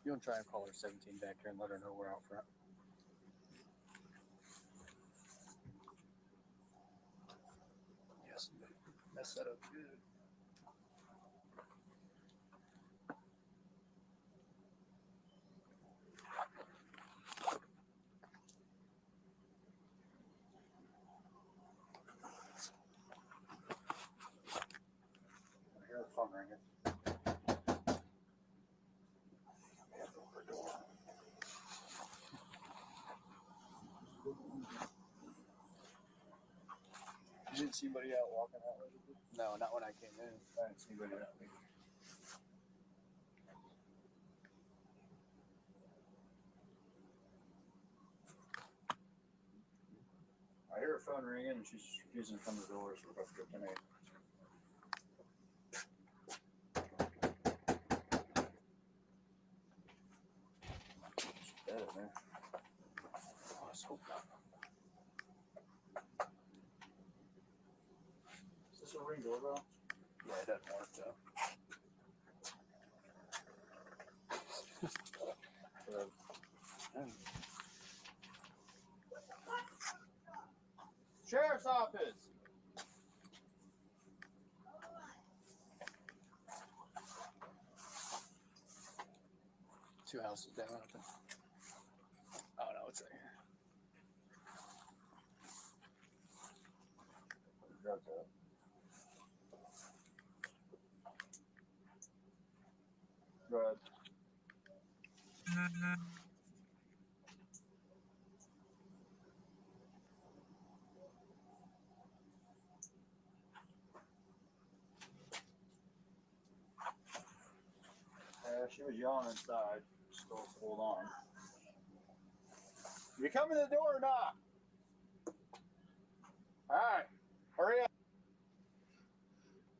You want to try and call her 17 back here and let her know we're out front. Yes, mess that up good. I hear the phone ringing. You didn't see anybody out walking out? No, not when I came in. I didn't see anybody out. I hear her phone ringing and she's refusing to come to the door, so we're about to go tonight. She's dead, man. Oh, let's hope not. Is this a ring doorbell? Yeah, it doesn't work though. Sheriff's office. Two houses down. I think. Oh no, it's right here. Drugs up. Go ahead. She was yelling inside. Still hold on. You coming to the door or not? All right, hurry up.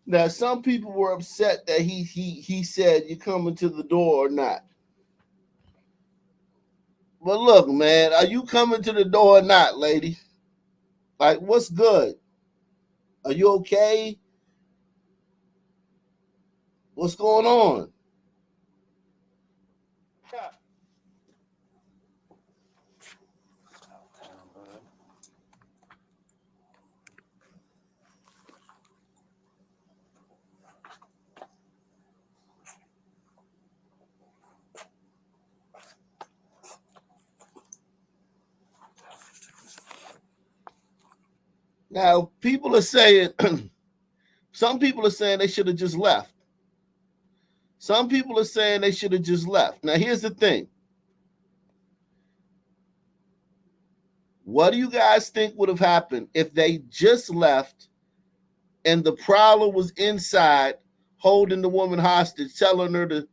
Now, some people were upset that he said, "You coming to the door or not?" But look, man, are you coming to the door or not, lady? Like, what's good? Are you okay? What's going on? Yeah. Now, people are saying, some people are saying they should have just left. Some people are saying they should have just left. Now, here's the thing. What do you guys think would have happened if they just left and the prowler was inside holding the woman hostage, telling her to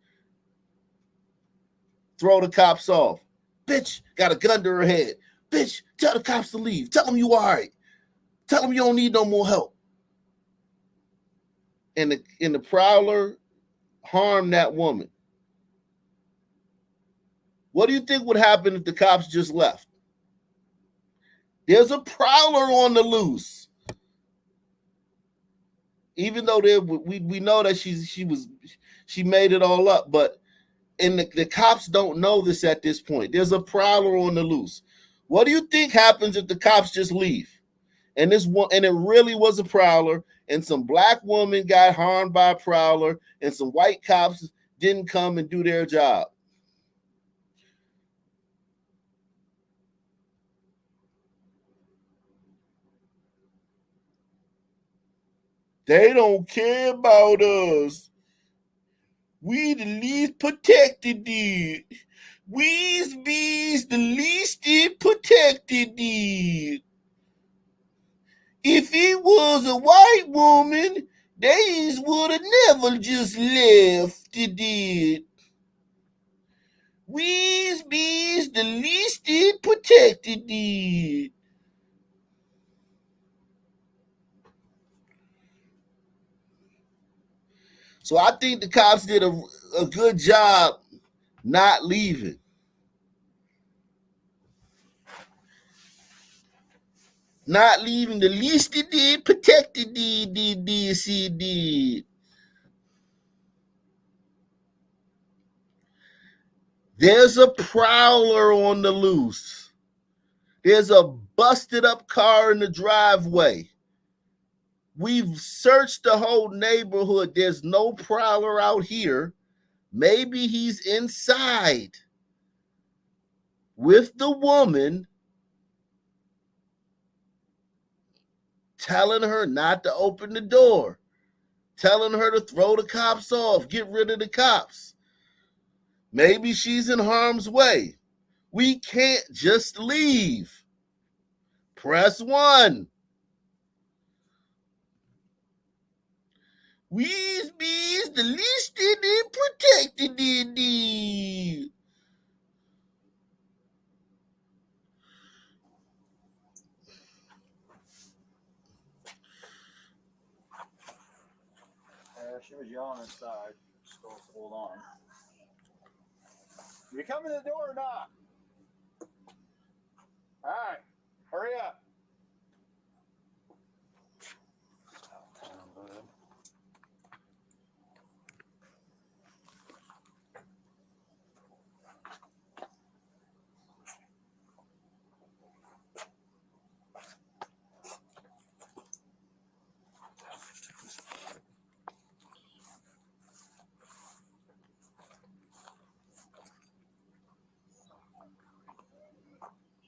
throw the cops off? Bitch, got a gun to her head. Bitch, tell the cops to leave. Tell them you all right. Tell them you don't need no more help. And the prowler harmed that woman. What do you think would happen if the cops just left? There's a prowler on the loose. Even though we know that she made it all up, but the cops don't know this at this point. There's a prowler on the loose. What do you think happens if the cops just leave? And it really was a prowler, and some black woman got harmed by a prowler, and some white cops didn't come and do their job. They don't care about us. We the least protected did. We's bees the least protected did. If it was a white woman, they would have never just left it did. We's bees the least protected did. So I think the cops did a good job not leaving. Not leaving. The least he did, protected did. There's a prowler on the loose. There's a busted up car in the driveway. We've searched the whole neighborhood. There's no prowler out here. Maybe he's inside with the woman, telling her not to open the door, telling her to throw the cops off, get rid of the cops. Maybe she's in harm's way. We can't just leave. Press 1. We's bees, the least it protected it. She was yelling inside. Supposed to hold on. You come in the door or not? All right, hurry up.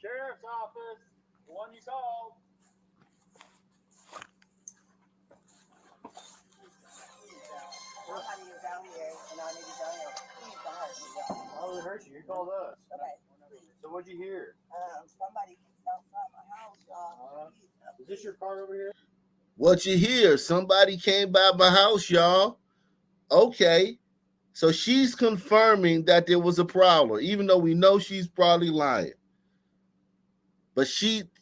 Sheriff's office, the one you called. Somebody is down here, and I need to down here. Please don't hurt me, y'all. Oh, it hurt you. You called us. Okay, please. So what'd you hear? Somebody outside my house, y'all. Is this your car over here? What you hear? Somebody came by my house, y'all. Okay. So she's confirming that there was a prowler, even though we know she's probably lying. But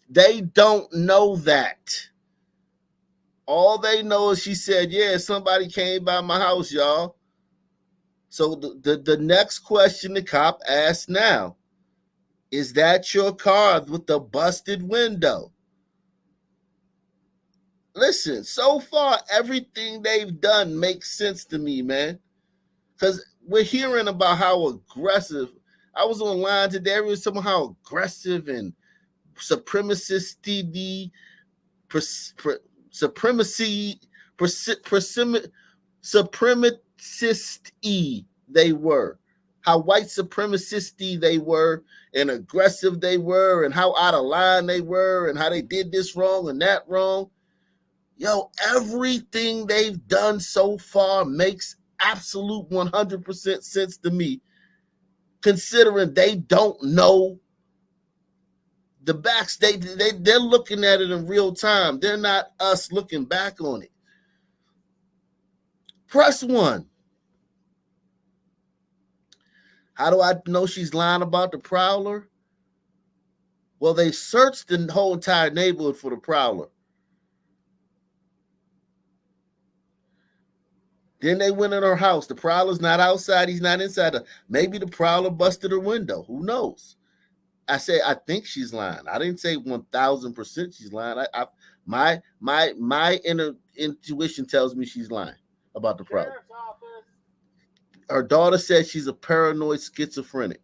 they don't know that. All they know is she said, yeah, somebody came by my house, y'all. So the next question the cop asked now, is that your car with the busted window? Listen, so far, everything they've done makes sense to me, man. Because we're hearing about how aggressive. I was online today, it was talking about how aggressive and supremacist they were, how white supremacist they were, and aggressive they were, and how out of line they were, and how they did this wrong and that wrong. Yo, everything they've done so far makes absolute 100% sense to me, considering they don't know the backstage. They're looking at it in real time. They're not us looking back on it. Press 1. How do I know she's lying about the prowler? Well, they searched the whole entire neighborhood for the prowler. Then they went in her house. The prowler's not outside. He's not inside. Maybe the prowler busted her window. Who knows? I think she's lying. I didn't say 1,000% she's lying. My inner intuition tells me she's lying about the prowler. Her daughter said she's a paranoid schizophrenic.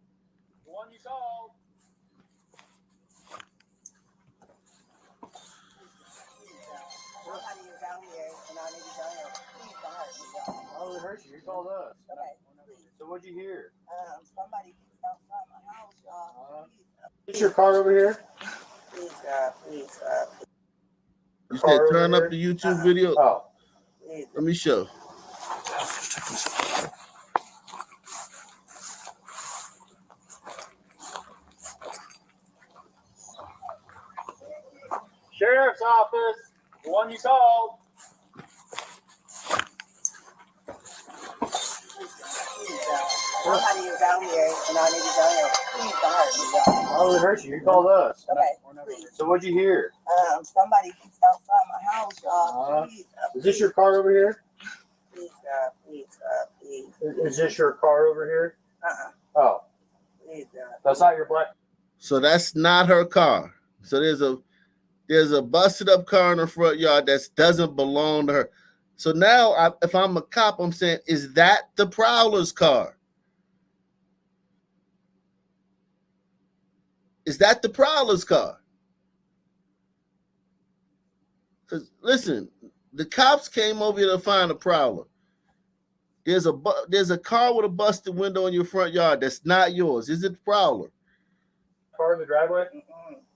The one you called. Somebody is down here, and I need to down here. Please don't hurt me, y'all. Oh, it hurt you. You called us. Okay, please. So what'd you hear? Somebody outside my house, y'all. Is this your car over here? Please, God, please, God. You said turn up the YouTube video. Oh. Let me show. Sheriff's office, the one you called. Somebody is down here, and I need to down here. Please don't hurt me, y'all. Oh, it hurt you. You called us. Okay, please. So what'd you hear? Somebody outside my house, y'all. Please, Is this your car over here? please, God, please, God, please. Is this your car over here? Uh-uh. Oh. That's not your black. So that's not her car. So there's a busted up car in her front yard that doesn't belong to her. So now, if I'm a cop, I'm saying, is that the Prowler's car? Is that the Prowler's car? Because listen, the cops came over here to find a Prowler. There's a car with a busted window in your front yard that's not yours. Is it the Prowler? Car in the driveway?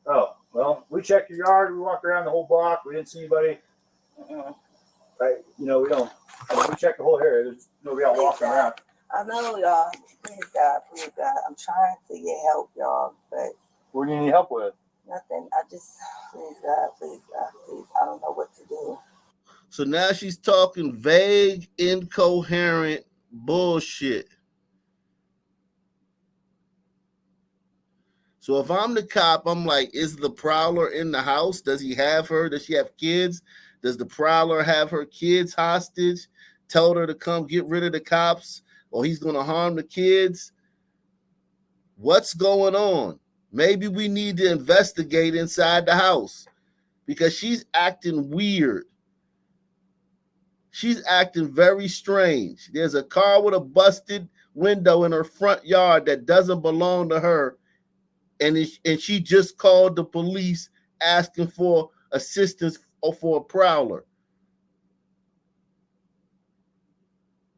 Oh, well, we checked your yard. We walked around the whole block. We didn't see anybody. Right, we don't. We checked the whole area. There's nobody out walking around. I know, y'all. Please, God. I'm trying to get help, y'all, but What do you need help with? nothing. Please, God. I don't know what to do. So now she's talking vague, incoherent bullshit. So if I'm the cop, I'm like, is the Prowler in the house? Does he have her? Does she have kids? Does the Prowler have her kids hostage? Told her to come get rid of the cops, or he's going to harm the kids? What's going on? Maybe we need to investigate inside the house because she's acting weird. She's acting very strange. There's a car with a busted window in her front yard that doesn't belong to her. And she just called the police asking for assistance or for a Prowler.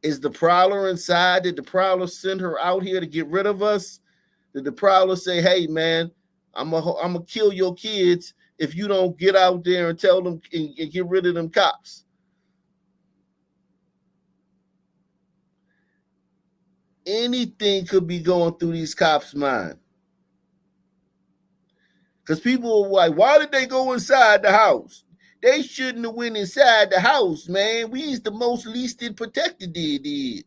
Is the Prowler inside? Did the Prowler send her out here to get rid of us? Did the Prowler say, hey, man, I'm gonna kill your kids if you don't get out there and tell them and get rid of them cops? Anything could be going through these cops' mind. Because people are like, why did they go inside the house? They shouldn't have went inside the house, man. We's the most least protected they did.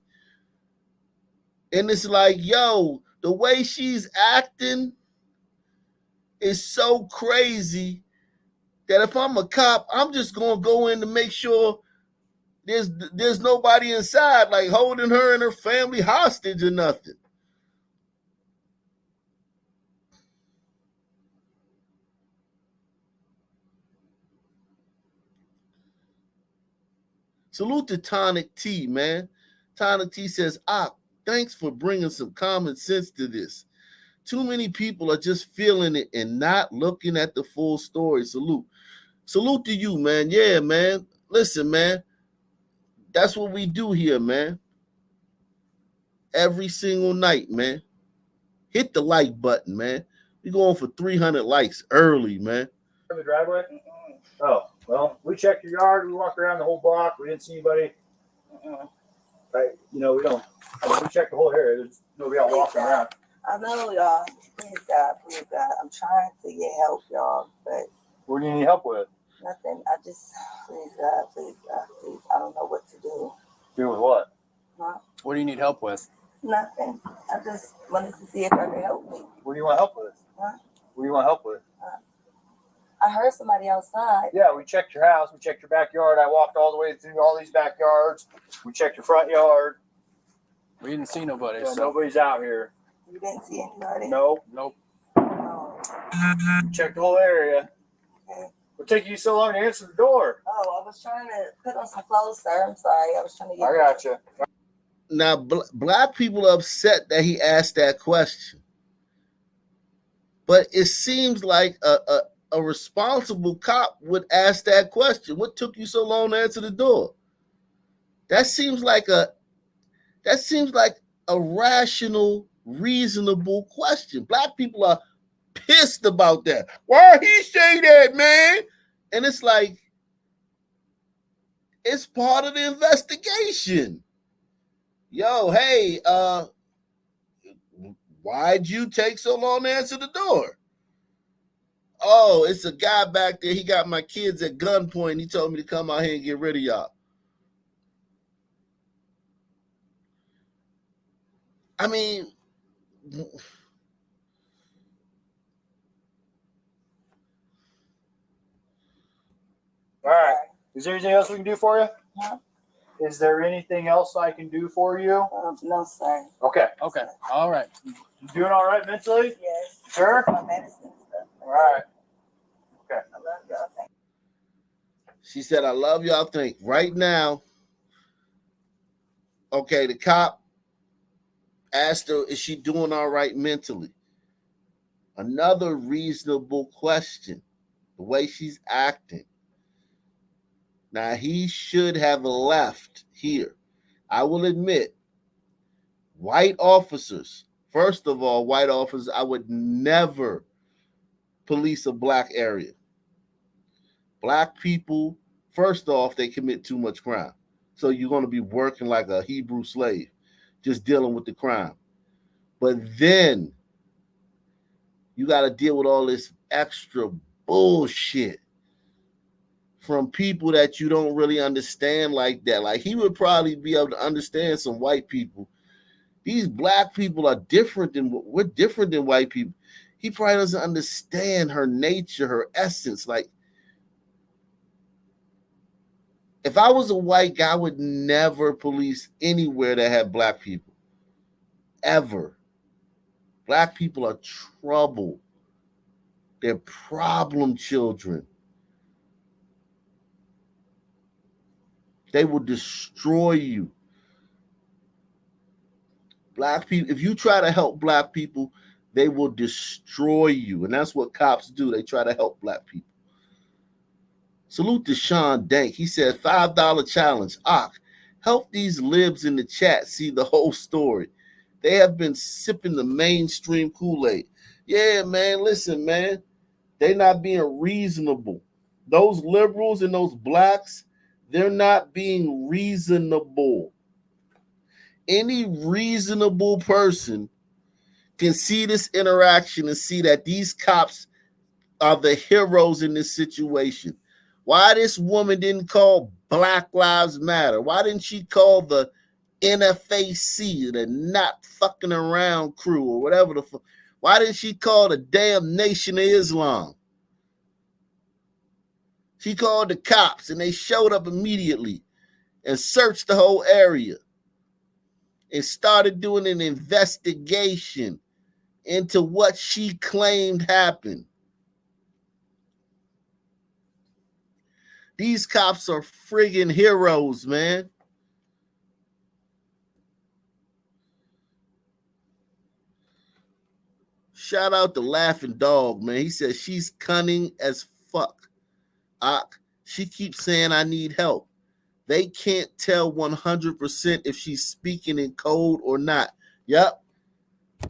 And it's like, yo, the way she's acting is so crazy that if I'm a cop, I'm just going to go in to make sure there's nobody inside, like holding her and her family hostage or nothing. Salute to Tonic T, man. Tonic T says, thanks for bringing some common sense to this. Too many people are just feeling it and not looking at the full story. Salute. Salute to you, man. Yeah, man. Listen, man. That's what we do here, man. Every single night, man. Hit the like button, man. We're going for 300 likes early, man. In the driveway? Oh, well, we checked your yard. We walked around the whole block. We didn't see anybody. Right, we don't. We checked the whole area. There's nobody out walking around. I know, y'all. Please, God. I'm trying to get help, y'all, but What do you need help with? nothing. Please, God. I don't know what to do. Do with what? Huh? What do you need help with? Nothing. I just wanted to see if I could help me. What do you want help with? Huh? What do you want help with? I heard somebody outside. Yeah, we checked your house. We checked your backyard. I walked all the way through all these backyards. We checked your front yard. We didn't see nobody. Yeah, So nobody's out here. You didn't see anybody? Nope. Oh. We checked the whole area. Okay. What took you so long to answer the door? Oh, I was trying to put on some clothes, sir. I'm sorry. I was trying to get. I got you. Now, black people are upset that he asked that question. But it seems like a responsible cop would ask that question. What took you so long to answer the door? That seems like a rational, reasonable question. Black people are pissed about that. Why he say that, man? And it's like, it's part of the investigation. Yo, hey, why'd you take so long to answer the door? Oh, it's a guy back there. He got my kids at gunpoint. He told me to come out here and get rid of y'all. I mean, All right. Is there anything else we can do for you? Huh? Is there anything else I can do for you? No, sir. Okay. okay, all right. You doing all right mentally? Yes. Sure? My medicine and stuff. All right. Okay. I love y'all. Thank She said, I love y'all. Think right now. Okay, the cop asked her, is she doing all right mentally? Another reasonable question, the way she's acting. Now, he should have left here. I will admit, white officers, first of all, white officers, I would never police a black area. Black people, first off, they commit too much crime. So you're going to be working like a Hebrew slave, just dealing with the crime. But then you got to deal with all this extra bullshit from people that you don't really understand like that. Like, he would probably be able to understand some white people. These black people are different than, we're different than white people. He probably doesn't understand her nature, her essence. Like, if I was a white guy, I would never police anywhere that had black people. Ever. Black people are trouble. They're problem children. They will destroy you. Black people, if you try to help black people, they will destroy you. And that's what cops do. They try to help black people. Salute to Sean Dank. He said, $5 challenge. Help these libs in the chat see the whole story. They have been sipping the mainstream Kool-Aid. Yeah, man, listen, man. They're not being reasonable. Those liberals and those blacks, they're not being reasonable. Any reasonable person can see this interaction and see that these cops are the heroes in this situation. Why this woman didn't call Black Lives Matter? Why didn't she call the NFAC, the Not Fucking Around crew, or whatever the fuck? Why didn't she call the damn Nation of Islam? She called the cops, and they showed up immediately and searched the whole area and started doing an investigation into what she claimed happened. These cops are friggin' heroes, man. Shout out to Laughing Dog, man. He says she's cunning as fuck. She keeps saying I need help. They can't tell 100% if she's speaking in code or not. Yep.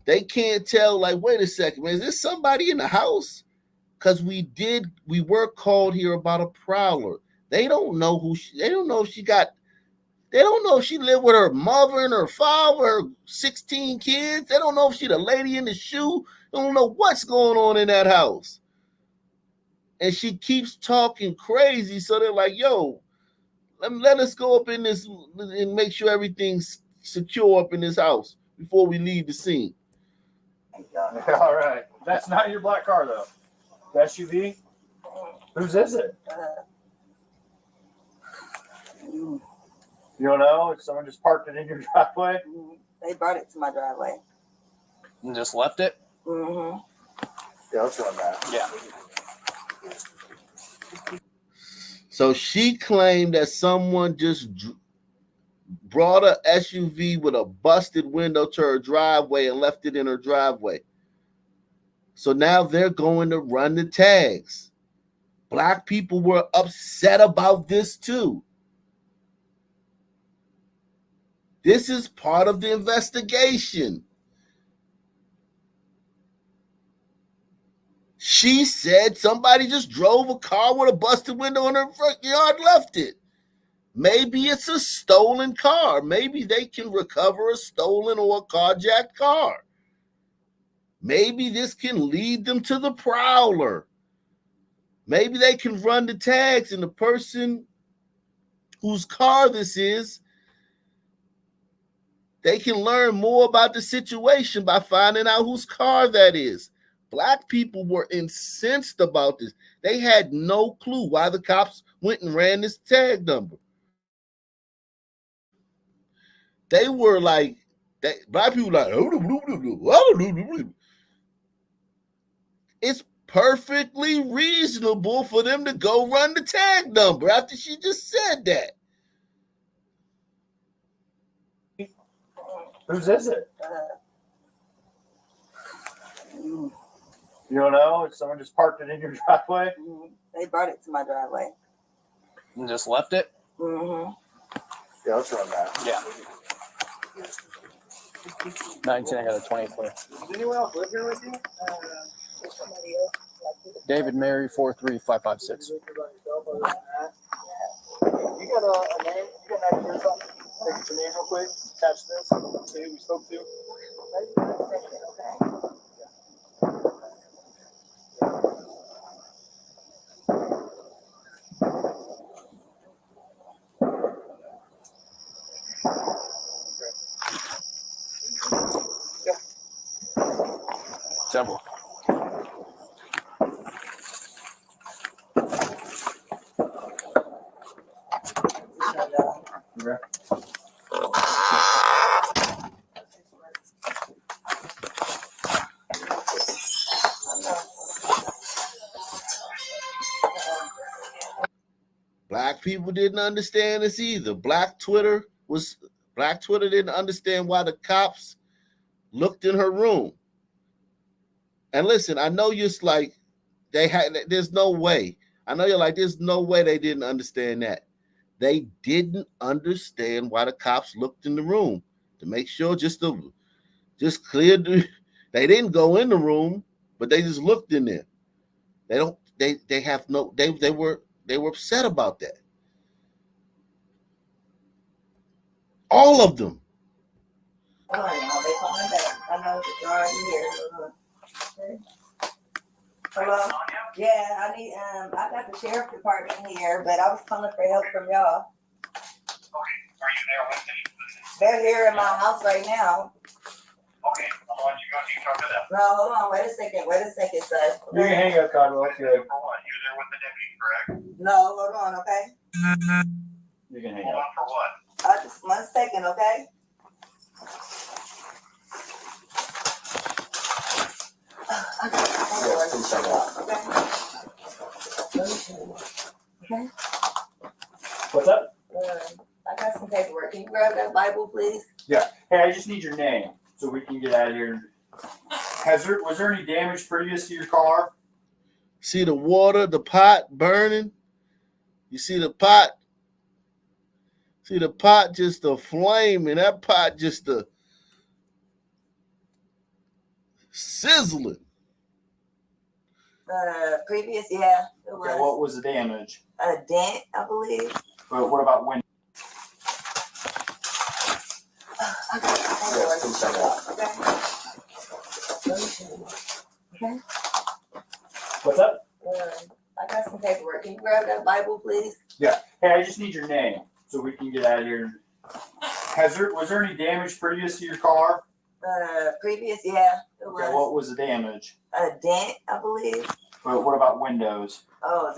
They can't tell, like, wait a second, man. Is there somebody in the house? Because we were called here about a prowler. They don't know they don't know if she lived with her mother and her father, her 16 kids. They don't know if she the lady in the shoe. They don't know what's going on in that house. And she keeps talking crazy. So they're like, yo, let us go up in this and make sure everything's secure up in this house before we leave the scene. All right. That's not your black car, though. The SUV? Whose is it? You don't know? If someone just parked it in your driveway? They brought it to my driveway. And just left it? Mm-hmm. Yeah, let's run that. Yeah. So she claimed that someone just brought a SUV with a busted window to her driveway and left it in her driveway. So now they're going to run the tags. Black people were upset about this too. This is part of the investigation. She said somebody just drove a car with a busted window in her front yard, left it. Maybe it's a stolen car. Maybe they can recover a stolen or a carjacked car. Maybe this can lead them to the prowler. Maybe they can run the tags and the person whose car this is, they can learn more about the situation by finding out whose car that is. Black people were incensed about this. They had no clue why the cops went and ran this tag number. They were like, Black people like, it's perfectly reasonable for them to go run the tag number after she just said that. Whose is it? You don't know? Someone just parked it in your driveway? They brought it to my driveway. And just left it? Mm-hmm. Yeah, let's run that. Yeah. 19, I got a 24. Does anyone else live here with you? Somebody else. David Mary 43556. You got a name? You got an idea or something? Take your name real quick. Attach this. See who we spoke to. Several. Okay. Black people didn't understand this either. Black Twitter didn't understand why the cops looked in her room. And listen, I know you're like, there's no way. I know you're like, there's no way they didn't understand that. They didn't understand why the cops looked in the room to make sure just clear. They didn't go in the room, but they just looked in there. They were upset about that. All of them. Oh, no, they call me back. I know it's already here. Okay. Hello? Yeah, I need, I got the sheriff department here, but I was calling for help from y'all. Okay, are you there with me? They're here in my house right now. Okay, I'll let you go and you talk to them. No, hold on, wait a second, son. You can hang up, Codwell. It's good. For what? You're there with the deputy, correct? No, hold on, okay? You can hang Hold up. on for what? Just 1 second, okay? Okay. What's up? I got some paperwork. Can you grab that Bible, please? Yeah. Hey, I just need your name so we can get out of here. Was there any damage previous to your car? See the water, the pot burning? You see the pot? See the pot just a flame, and that pot just a sizzling. Previous, yeah, it was. Okay, what was the damage? A dent, I believe. But what about window? Okay. What's up? I got some paperwork. Can you grab that Bible, please? Yeah. Hey, I just need your name so we can get out of here. Was there any damage previous to your car? Previous, yeah, it was. Okay, what was the damage? A dent, I believe. But what about windows? Oh,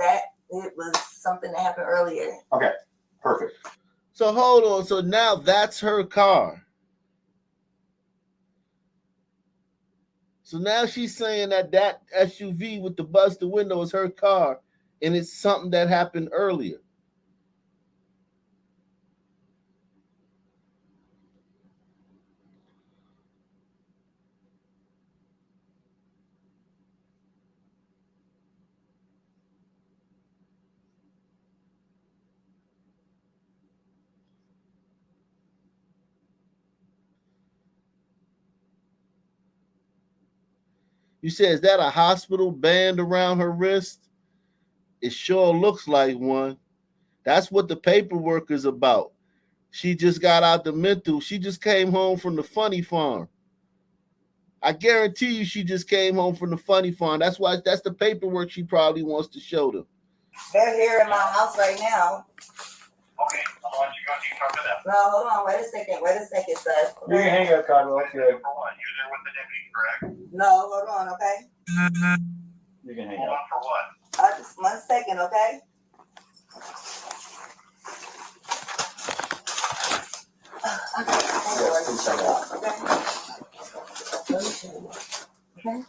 it was something that happened earlier. Okay, perfect. So hold on. So now that's her car. So now she's saying that SUV with the busted window is her car, and it's something that happened earlier. You say, is that a hospital band around her wrist? It sure looks like one. That's what the paperwork is about. She just got out the mental. She just came home from the funny farm. I guarantee you she just came home from the funny farm. That's the paperwork she probably wants to show them. They're here in my house right now. Okay, I'll let you go and you talk to them. No, hold on, wait a second, son. You can hang up, Codwell. It's good. For what? You're there with the deputy, correct? No, hold on, okay? You can hang Hold up. on for what? Just 1 second, okay? Okay. Okay.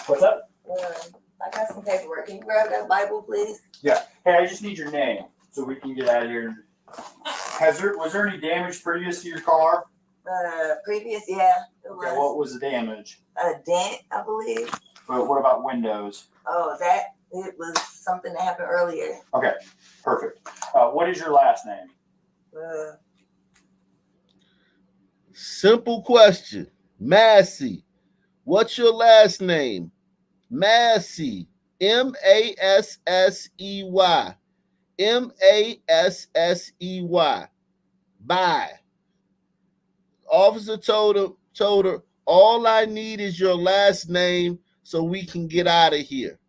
What's up? I got some paperwork. Can you grab that Bible, please? Yeah. Hey, I just need your name so we can get out of here. Was there any damage previous to your car? Previous, yeah, it was. Okay, what was the damage? A dent, I believe. But what about windows? Oh, it was something that happened earlier. Okay, perfect. What is your last name? Simple question. Massey. What's your last name? Massey. Massey. Massey. Bye. Officer told her, all I need is your last name so we can get out of here.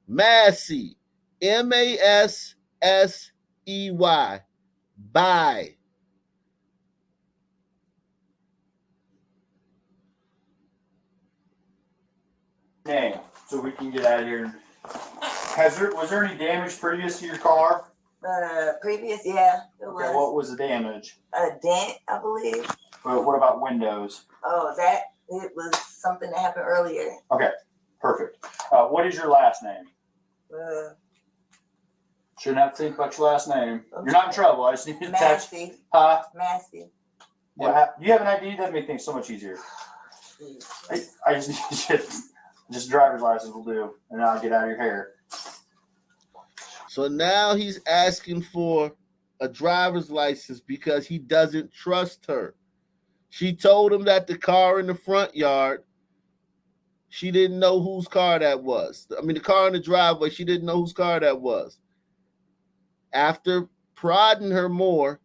Massey. Massey. Bye. Name so we can get out of here. Was there any damage previous to your car? Previous, yeah, it was. Okay, what was the damage? A dent, I believe. But what about windows? Oh, it was something that happened earlier. Okay, perfect. What is your last name? Shouldn't have to think about your last name. Okay. You're not in trouble. I just need to text. Massey. Huh? Massey. Yeah. You have an ID? That'd make things so much easier. I just need just driver's license will do, and then I'll get out of your hair. So now he's asking for a driver's license because he doesn't trust her. She told him that the car in the front yard, she didn't know whose car that was. I mean, the car in the driveway, she didn't know whose car that was. After prodding her more,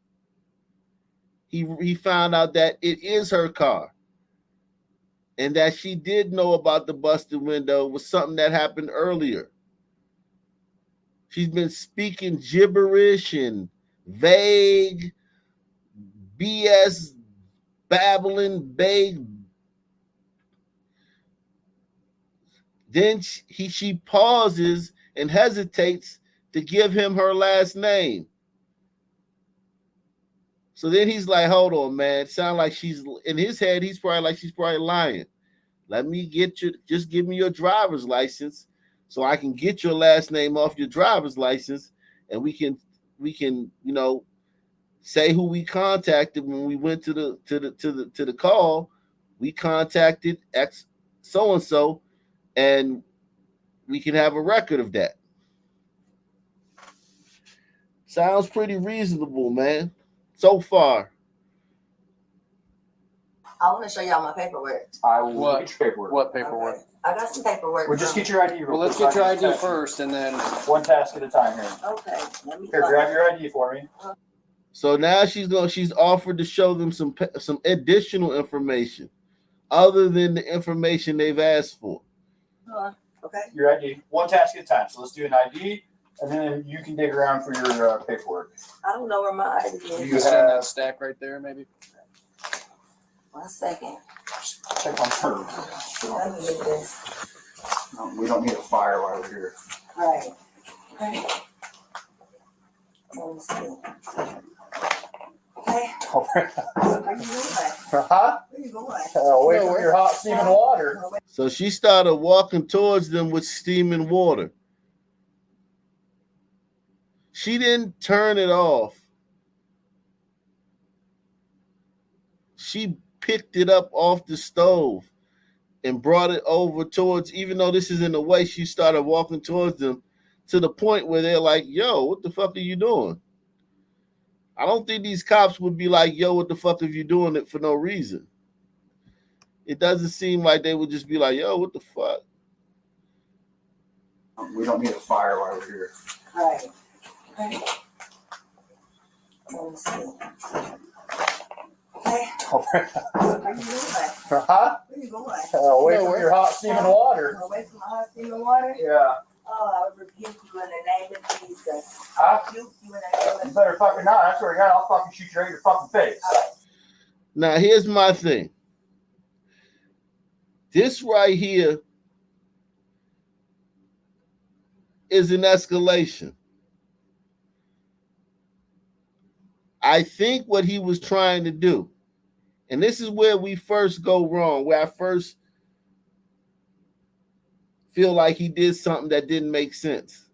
he found out that it is her car. And that she did know about the busted window was something that happened earlier. She's been speaking gibberish and vague, BS, babbling, vague. Then she pauses and hesitates to give him her last name. So then he's like, hold on, man. It sounds like she's, in his head, she's probably lying. Let me just give me your driver's license so I can get your last name off your driver's license, and we can, say who we contacted when we went to the call. We contacted X so and so, and we can have a record of that. Sounds pretty reasonable, man. So far. I want to show y'all my paperwork. I will get your paperwork. What paperwork? Okay. I got some paperwork. Well, just get your ID. Well, let's get your ID first, and then one task at a time here. Okay. Let me here, grab your ID for me. So now she's offered to show them some additional information other than the information they've asked for. Okay. Your ID. One task at a time. So let's do an ID, and then you can dig around for your paperwork. I don't know where my ID is. You have that stack right there, maybe. 1 second. Check on her. Let me get this. No, we don't need a fire while we're here. Right. Okay. Let me see. Okay. Where you going? Huh? Where you going? Away from your hot steaming water. So she started walking towards them with steaming water. She didn't turn it off. She picked it up off the stove and brought it over towards, even though this is in the way, she started walking towards them to the point where they're like, yo, what the fuck are you doing? I don't think these cops would be like, yo, what the fuck are you doing it for no reason? It doesn't seem like they would just be like, yo, what the fuck? We don't need a fire while we're here. Right. Okay. Let me see. Okay. Where you going? Huh? Where you going? Away from your hot steaming water. Away from my hot steaming water? Yeah. Oh, I rebuke you in the name of Jesus. Huh? Rebuke you in the name of You better fucking not. I swear to God, I'll fucking shoot you right in your fucking face. Now, here's my thing. This right here is an escalation. I think what he was trying to do And this is where we first go wrong, where I first feel like he did something that didn't make sense.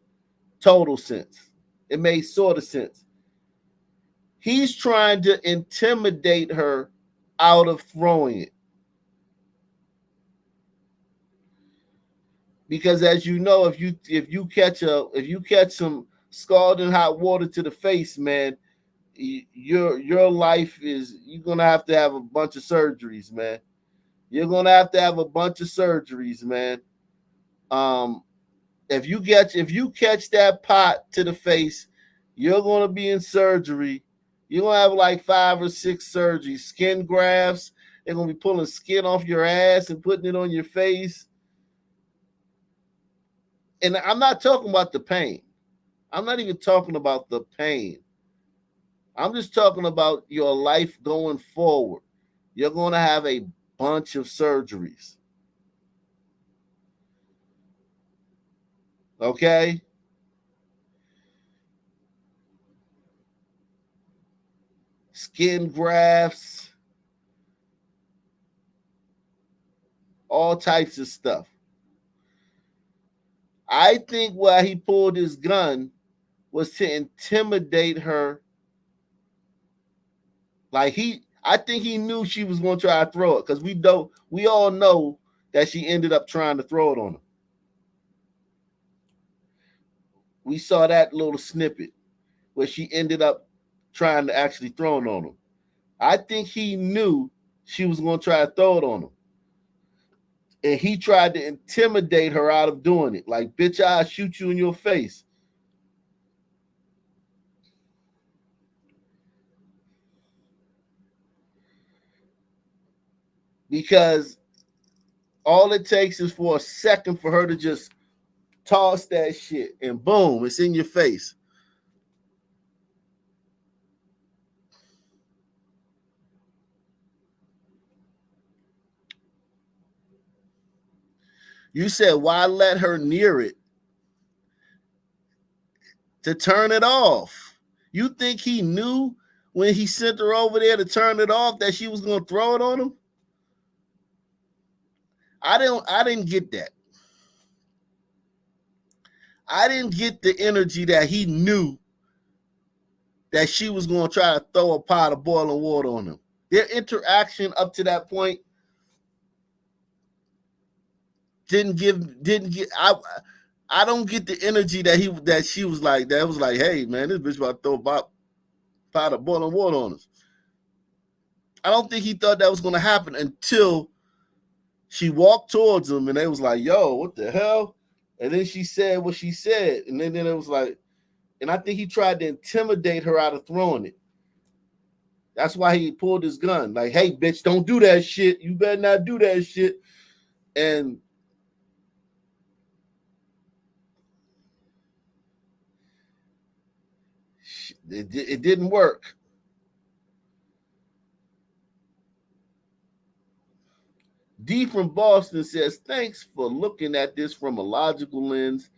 Total sense. It made sort of sense. He's trying to intimidate her out of throwing it. Because as you know, if you catch some scalding hot water to the face, man, your life is, you're gonna have to have a bunch of surgeries, man. You're gonna have to have a bunch of surgeries, man. If you catch that pot to the face, you're gonna be in surgery. You're gonna have like 5 or 6 surgeries, skin grafts. They're gonna be pulling skin off your ass and putting it on your face. And I'm not talking about the pain. I'm not even talking about the pain. I'm just talking about your life going forward. You're going to have a bunch of surgeries. Okay? Skin grafts, all types of stuff. I think why he pulled his gun was to intimidate her. I think he knew she was going to try to throw it, because we all know that she ended up trying to throw it on him. We saw that little snippet where she ended up trying to actually throw it on him. I think he knew she was going to try to throw it on him. And he tried to intimidate her out of doing it. Like, bitch, I'll shoot you in your face. Because all it takes is for a second for her to just toss that shit, and boom, it's in your face. You said, why let her near it? To turn it off. You think he knew when he sent her over there to turn it off that she was going to throw it on him? I didn't get that. I didn't get the energy that he knew that she was going to try to throw a pot of boiling water on him. Their interaction up to that point didn't get. I don't get the energy that she was like. That was like, hey man, this bitch about to throw a pot of boiling water on us. I don't think he thought that was going to happen until she walked towards him, and they was like, yo, what the hell? And then she said what she said, and then it was like, and I think he tried to intimidate her out of throwing it. That's why he pulled his gun. Like, hey, bitch, don't do that shit. You better not do that shit. And it didn't work. D from Boston says, thanks for looking at this from a logical lens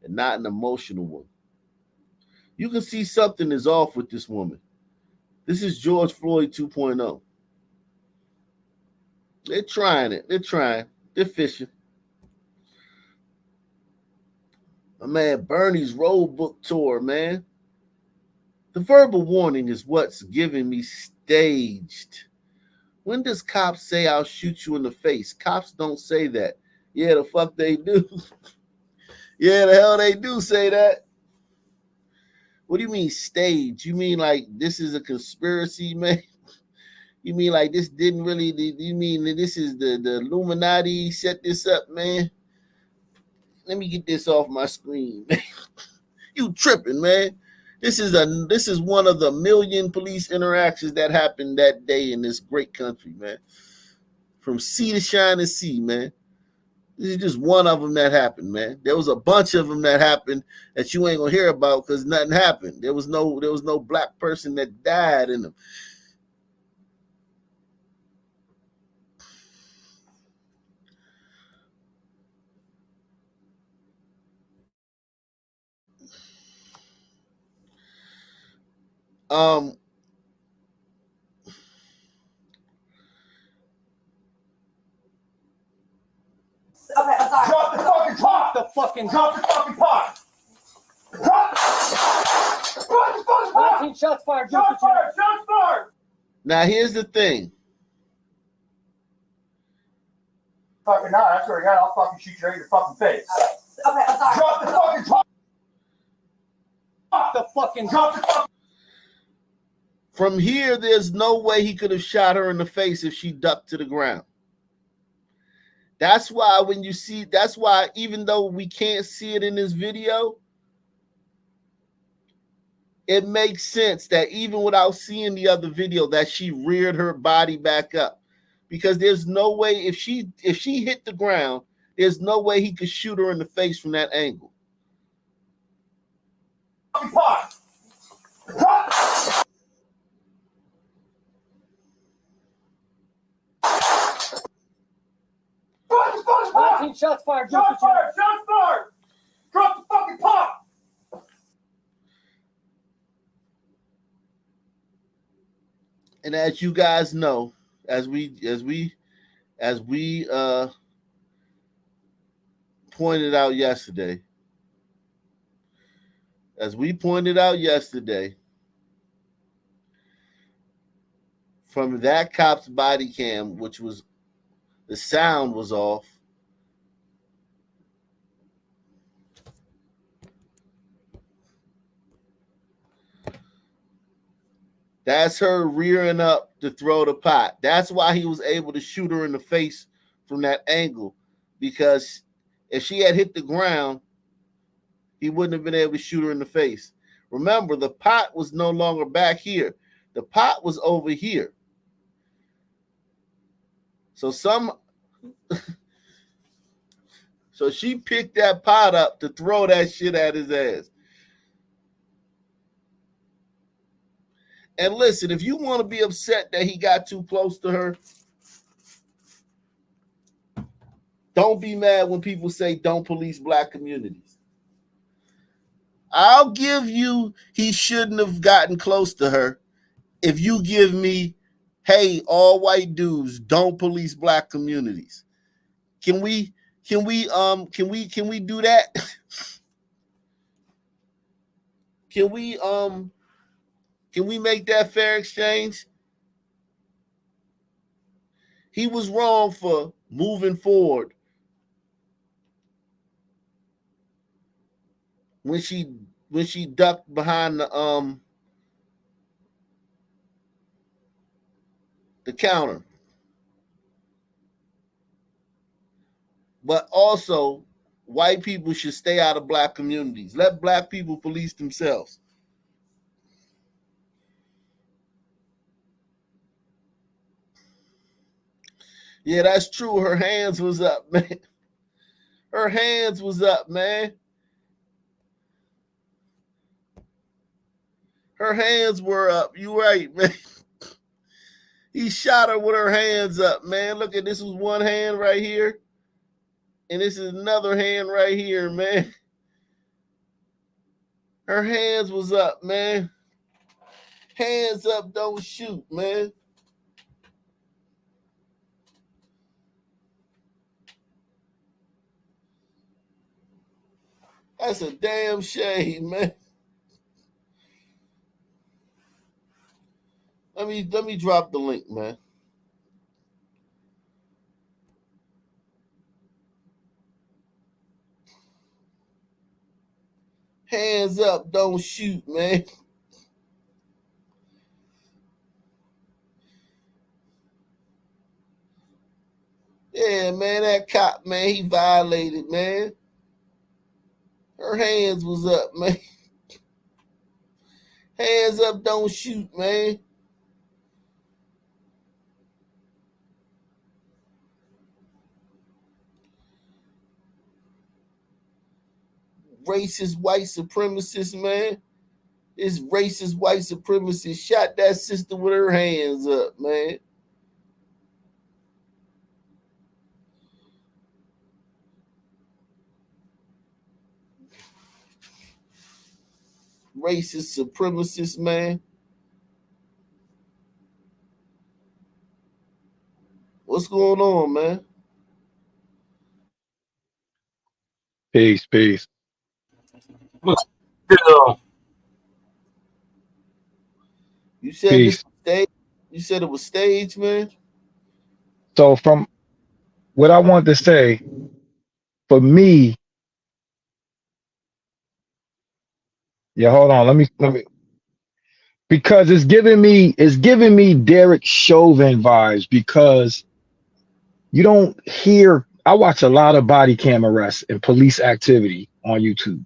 and not an emotional one. You can see something is off with this woman. This is George Floyd 2.0. They're trying it. They're trying. They're fishing. My man, Bernie's road book tour, man. The verbal warning is what's giving me staged. When does cops say I'll shoot you in the face? Cops don't say that. Yeah, the fuck they do. Yeah, the hell they do say that. What do you mean stage? You mean like this is a conspiracy, man? You mean like this didn't really, you mean that this is the Illuminati set this up, man? Let me get this off my screen. You tripping, man. This is one of the million police interactions that happened that day in this great country, man. From sea to shining sea, man. This is just one of them that happened, man. There was a bunch of them that happened that you ain't gonna hear about because nothing happened. There was no black person that died in them. fucking drop the fucking pot. Drop the fucking pot. 19 shots fired. Shots fired. Shots fired. Now here's the thing. Fucking not. I swear to God, I'll fucking shoot you right in your fucking face. Okay, I'm sorry. Drop the fucking pot. Drop the fucking. Drop the fucking. From here, there's no way he could have shot her in the face if she ducked to the ground. That's why when you see, that's why even though we can't see it in this video, it makes sense that even without seeing the other video that she reared her body back up. Because there's no way if she hit the ground, there's no way he could shoot her in the face from that angle. Pot. 19 shots fired. Shots fired. Shots fired. Drop the fucking pot. And as you guys know, as we pointed out yesterday, from that cop's body cam, which was the sound was off. That's her rearing up to throw the pot. That's why he was able to shoot her in the face from that angle, because if she had hit the ground, he wouldn't have been able to shoot her in the face. Remember, the pot was no longer back here. The pot was over here. So she picked that pot up to throw that shit at his ass. And listen, if you want to be upset that he got too close to her, don't be mad when people say don't police black communities. I'll give you he shouldn't have gotten close to her if you give me, hey, all white dudes, don't police black communities. Can we do that? Can we make that fair exchange? He was wrong for moving forward when she ducked behind the counter. But also, white people should stay out of black communities. Let black people police themselves. Yeah, that's true. Her hands was up, man. Her hands was up, man. Her hands were up. You right, man. He shot her with her hands up, man. Look at this was one hand right here. And this is another hand right here, man. Her hands was up, man. Hands up, don't shoot, man. That's a damn shame, man. Let me drop the link, man. Hands up, don't shoot, man. Yeah, man, that cop, man, he violated, man. Her hands was up, man. Hands up, don't shoot, man. Racist white supremacist, man. This racist white supremacist shot that sister with her hands up, man. Racist supremacist, man. What's going on, man? Peace, peace. You said this Peace. was stage. You said it was staged, man. So from what I want to say, for me, yeah, hold on. Let me because it's giving me Derek Chauvin vibes because you don't hear I watch a lot of body cam arrests and police activity on YouTube.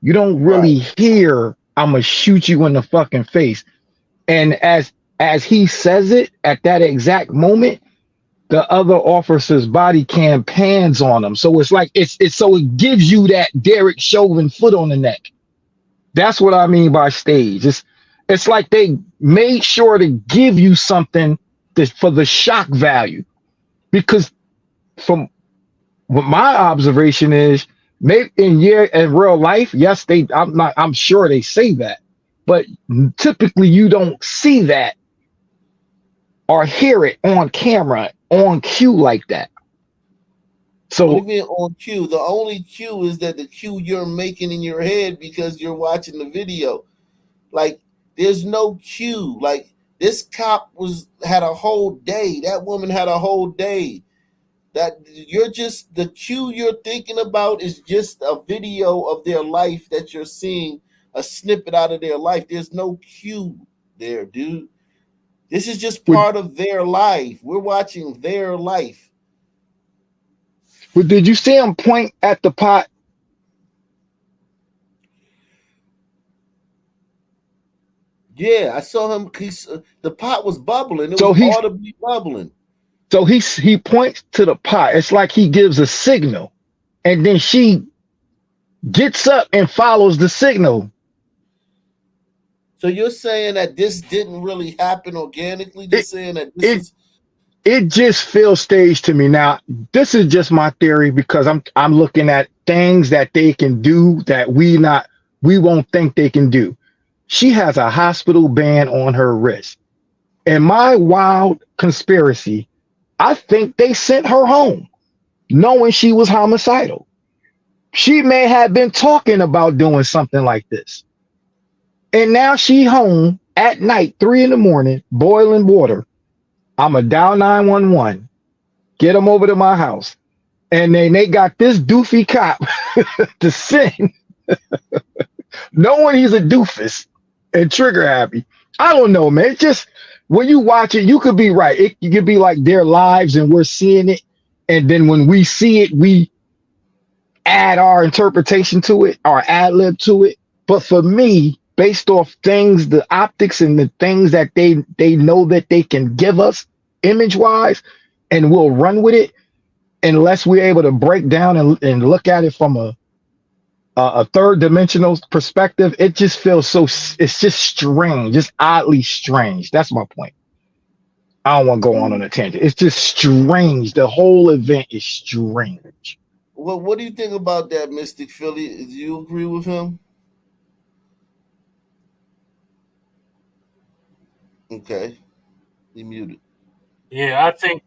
You don't Right. really hear I'ma shoot you in the fucking face. And as he says it at that exact moment, the other officer's body cam pans on him. So it's like it's so it gives you that Derek Chauvin foot on the neck. That's what I mean by stage. It's like they made sure to give you something for the shock value. Because from what my observation is, maybe in real life, yes, I'm sure they say that, but typically you don't see that or hear it on camera on cue like that. What do you So mean on cue? The only cue is that the cue you're making in your head because you're watching the video. Like, there's no cue. Like, this cop had a whole day. That woman had a whole day. That you're just the cue you're thinking about is just a video of their life that you're seeing a snippet out of their life. There's no cue there, dude. This is just part of their life. We're watching their life. but did you see him point at the pot? Yeah, I saw him. The pot was bubbling. It So was audibly bubbling. So he points to the pot. It's like he gives a signal, and then she gets up and follows the signal. So you're saying that this didn't really happen organically? Just saying that It just feels staged to me. Now, this is just my theory because I'm looking at things that they can do that we won't think they can do. She has a hospital band on her wrist. In my wild conspiracy, I think they sent her home knowing she was homicidal. She may have been talking about doing something like this. And now she home at night, 3 a.m, boiling water. I'ma dial 911, get them over to my house. And then they got this doofy cop to send, knowing he's a doofus and trigger happy. I don't know, man. It's just when you watch it, you could be right. It could be like their lives and we're seeing it. And then when we see it, we add our interpretation to it, our ad lib to it. But for me, based off things, the optics and the things that they know that they can give us image wise, and we'll run with it unless we're able to break down and look at it from a third dimensional perspective. It just feels it's just strange, just oddly strange. That's my point. I don't want to go on a tangent. It's just strange. The whole event is strange. Well, what do you think about that, Mystic Philly? Do you agree with him? Okay, he muted. Yeah, I think.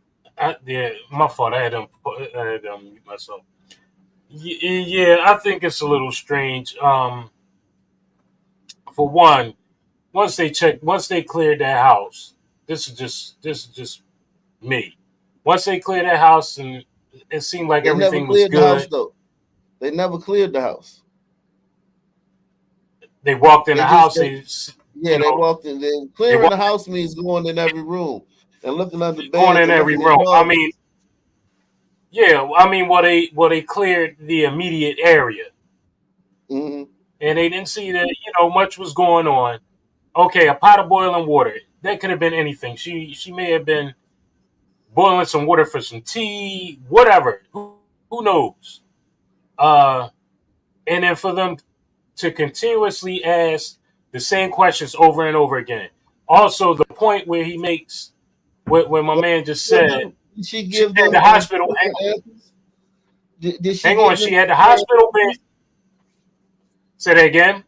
My fault. I had to mute myself. Yeah, I think it's a little strange. For one, once they cleared that house, this is just me. Once they cleared that house, and it seemed like They never everything was cleared the house, good. though. They never cleared the house. They walked in They the just house. they walked in. Clearing the house means going in every room and looking under beds. Going in and every looking at room. I clothes. mean, yeah. I mean, they cleared the immediate area, Mm-hmm. and they didn't see that much was going on. Okay, a pot of boiling water. That could have been anything. She may have been boiling some water for some tea, whatever. Who knows? And then for them to continuously ask the same questions over and over again. Also, the point where he makes, where my man just said, Did she she give had them the hospital. answers? Did she Hang give on, them she had the hospital bed. Say that again.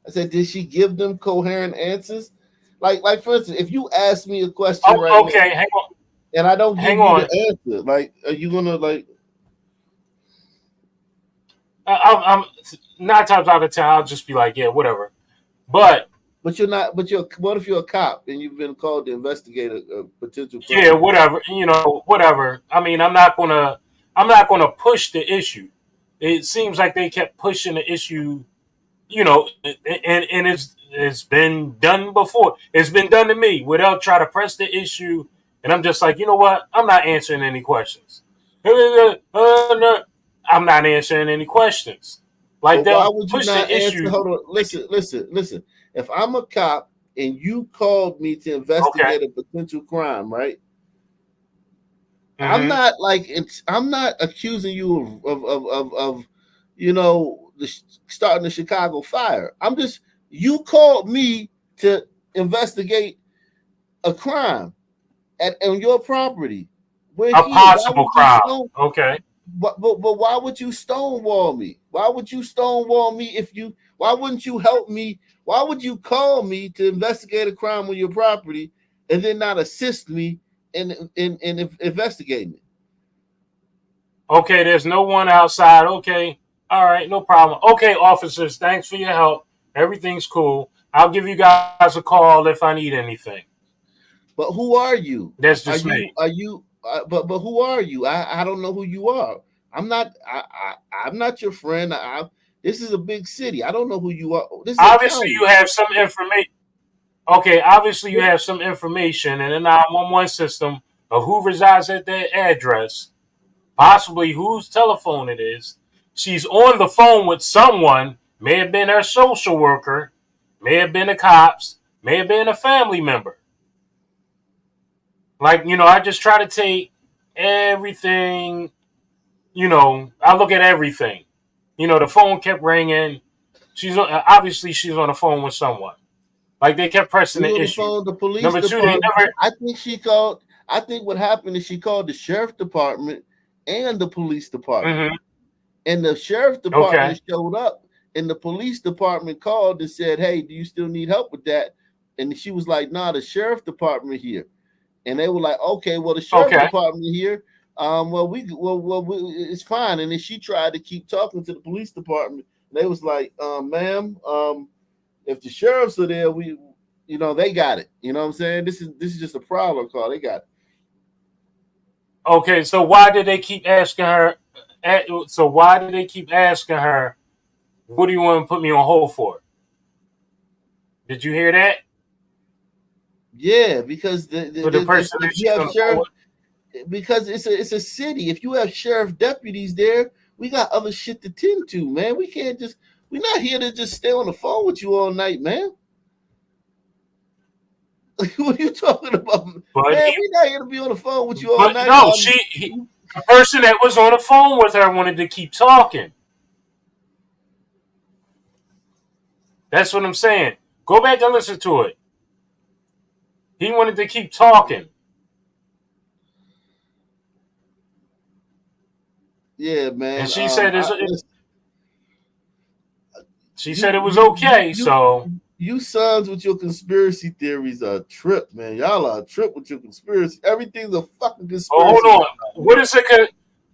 I said, did she give them coherent answers? Like for instance, if you ask me a question right now, Okay, hang on. And I don't give Hang you on. the answer, like, are you gonna like? I'm 9 times out of 10, I'll just be like, yeah, whatever. But you're not. But what if you're a cop and you've been called to investigate a potential crime? yeah, whatever. Whatever. I mean, I'm not gonna push the issue. It seems like they kept pushing the issue, and it's been done before. It's been done to me where they'll try to press the issue, and I'm just like, you know what? I'm not answering any questions. I'm not answering any questions. Like But why they'll would you push not the answer? issue. Hold on. Listen. If I'm a cop and you called me to investigate a potential crime, right? I'm not I'm not accusing you of starting the Chicago fire. You called me to investigate a crime on your property. We're A here. Why possible would crime. you Okay. But why would you stonewall me? Why would you stonewall me why wouldn't you help me? Why would you call me to investigate a crime on your property and then not assist me in investigating it? Okay, there's no one outside. Okay. All right, no problem. Okay, officers, thanks for your help. Everything's cool. I'll give you guys a call if I need anything. But who are you? That's just me. But who are you? I don't know who you are. I'm not your friend. This is a big city. I don't know who you are. Obviously, you have some information. Okay, obviously you have some information in the 911 system of who resides at their address, possibly whose telephone it is. She's on the phone with someone, may have been her social worker, may have been the cops, may have been a family member. Like, I just try to take everything, I look at everything. The phone kept ringing. Obviously she's on the phone with someone. Like they kept pressing the issue. The police Number 2, department, they never. I think what happened is she called the sheriff department and the police department. And the sheriff department showed up, and the police department called and said, "Hey, do you still need help with that?" And she was like, "Nah, the sheriff department here." And they were like, "Okay, well, the sheriff department here. It's fine." And then she tried to keep talking to the police department. They was like, "Ma'am, if the sheriffs are there, they got it. You know what I'm saying? This is just a problem call. They got it." Okay, so why did they keep asking her? What do you want to put me on hold for? Did you hear that? Yeah, because the person if you have sheriff, because it's a city. If you have sheriff deputies there, we got other shit to tend to, man. We're not here to just stay on the phone with you all night, man. What are you talking about? Man, we're not here to be on the phone with you all night. No, the person that was on the phone with her wanted to keep talking. That's what I'm saying. Go back and listen to it. He wanted to keep talking. Yeah, man. And she said it was okay. So you sons with your conspiracy theories are a trip, man. Y'all are a trip with your conspiracy. Everything's a fucking conspiracy. Oh, hold on.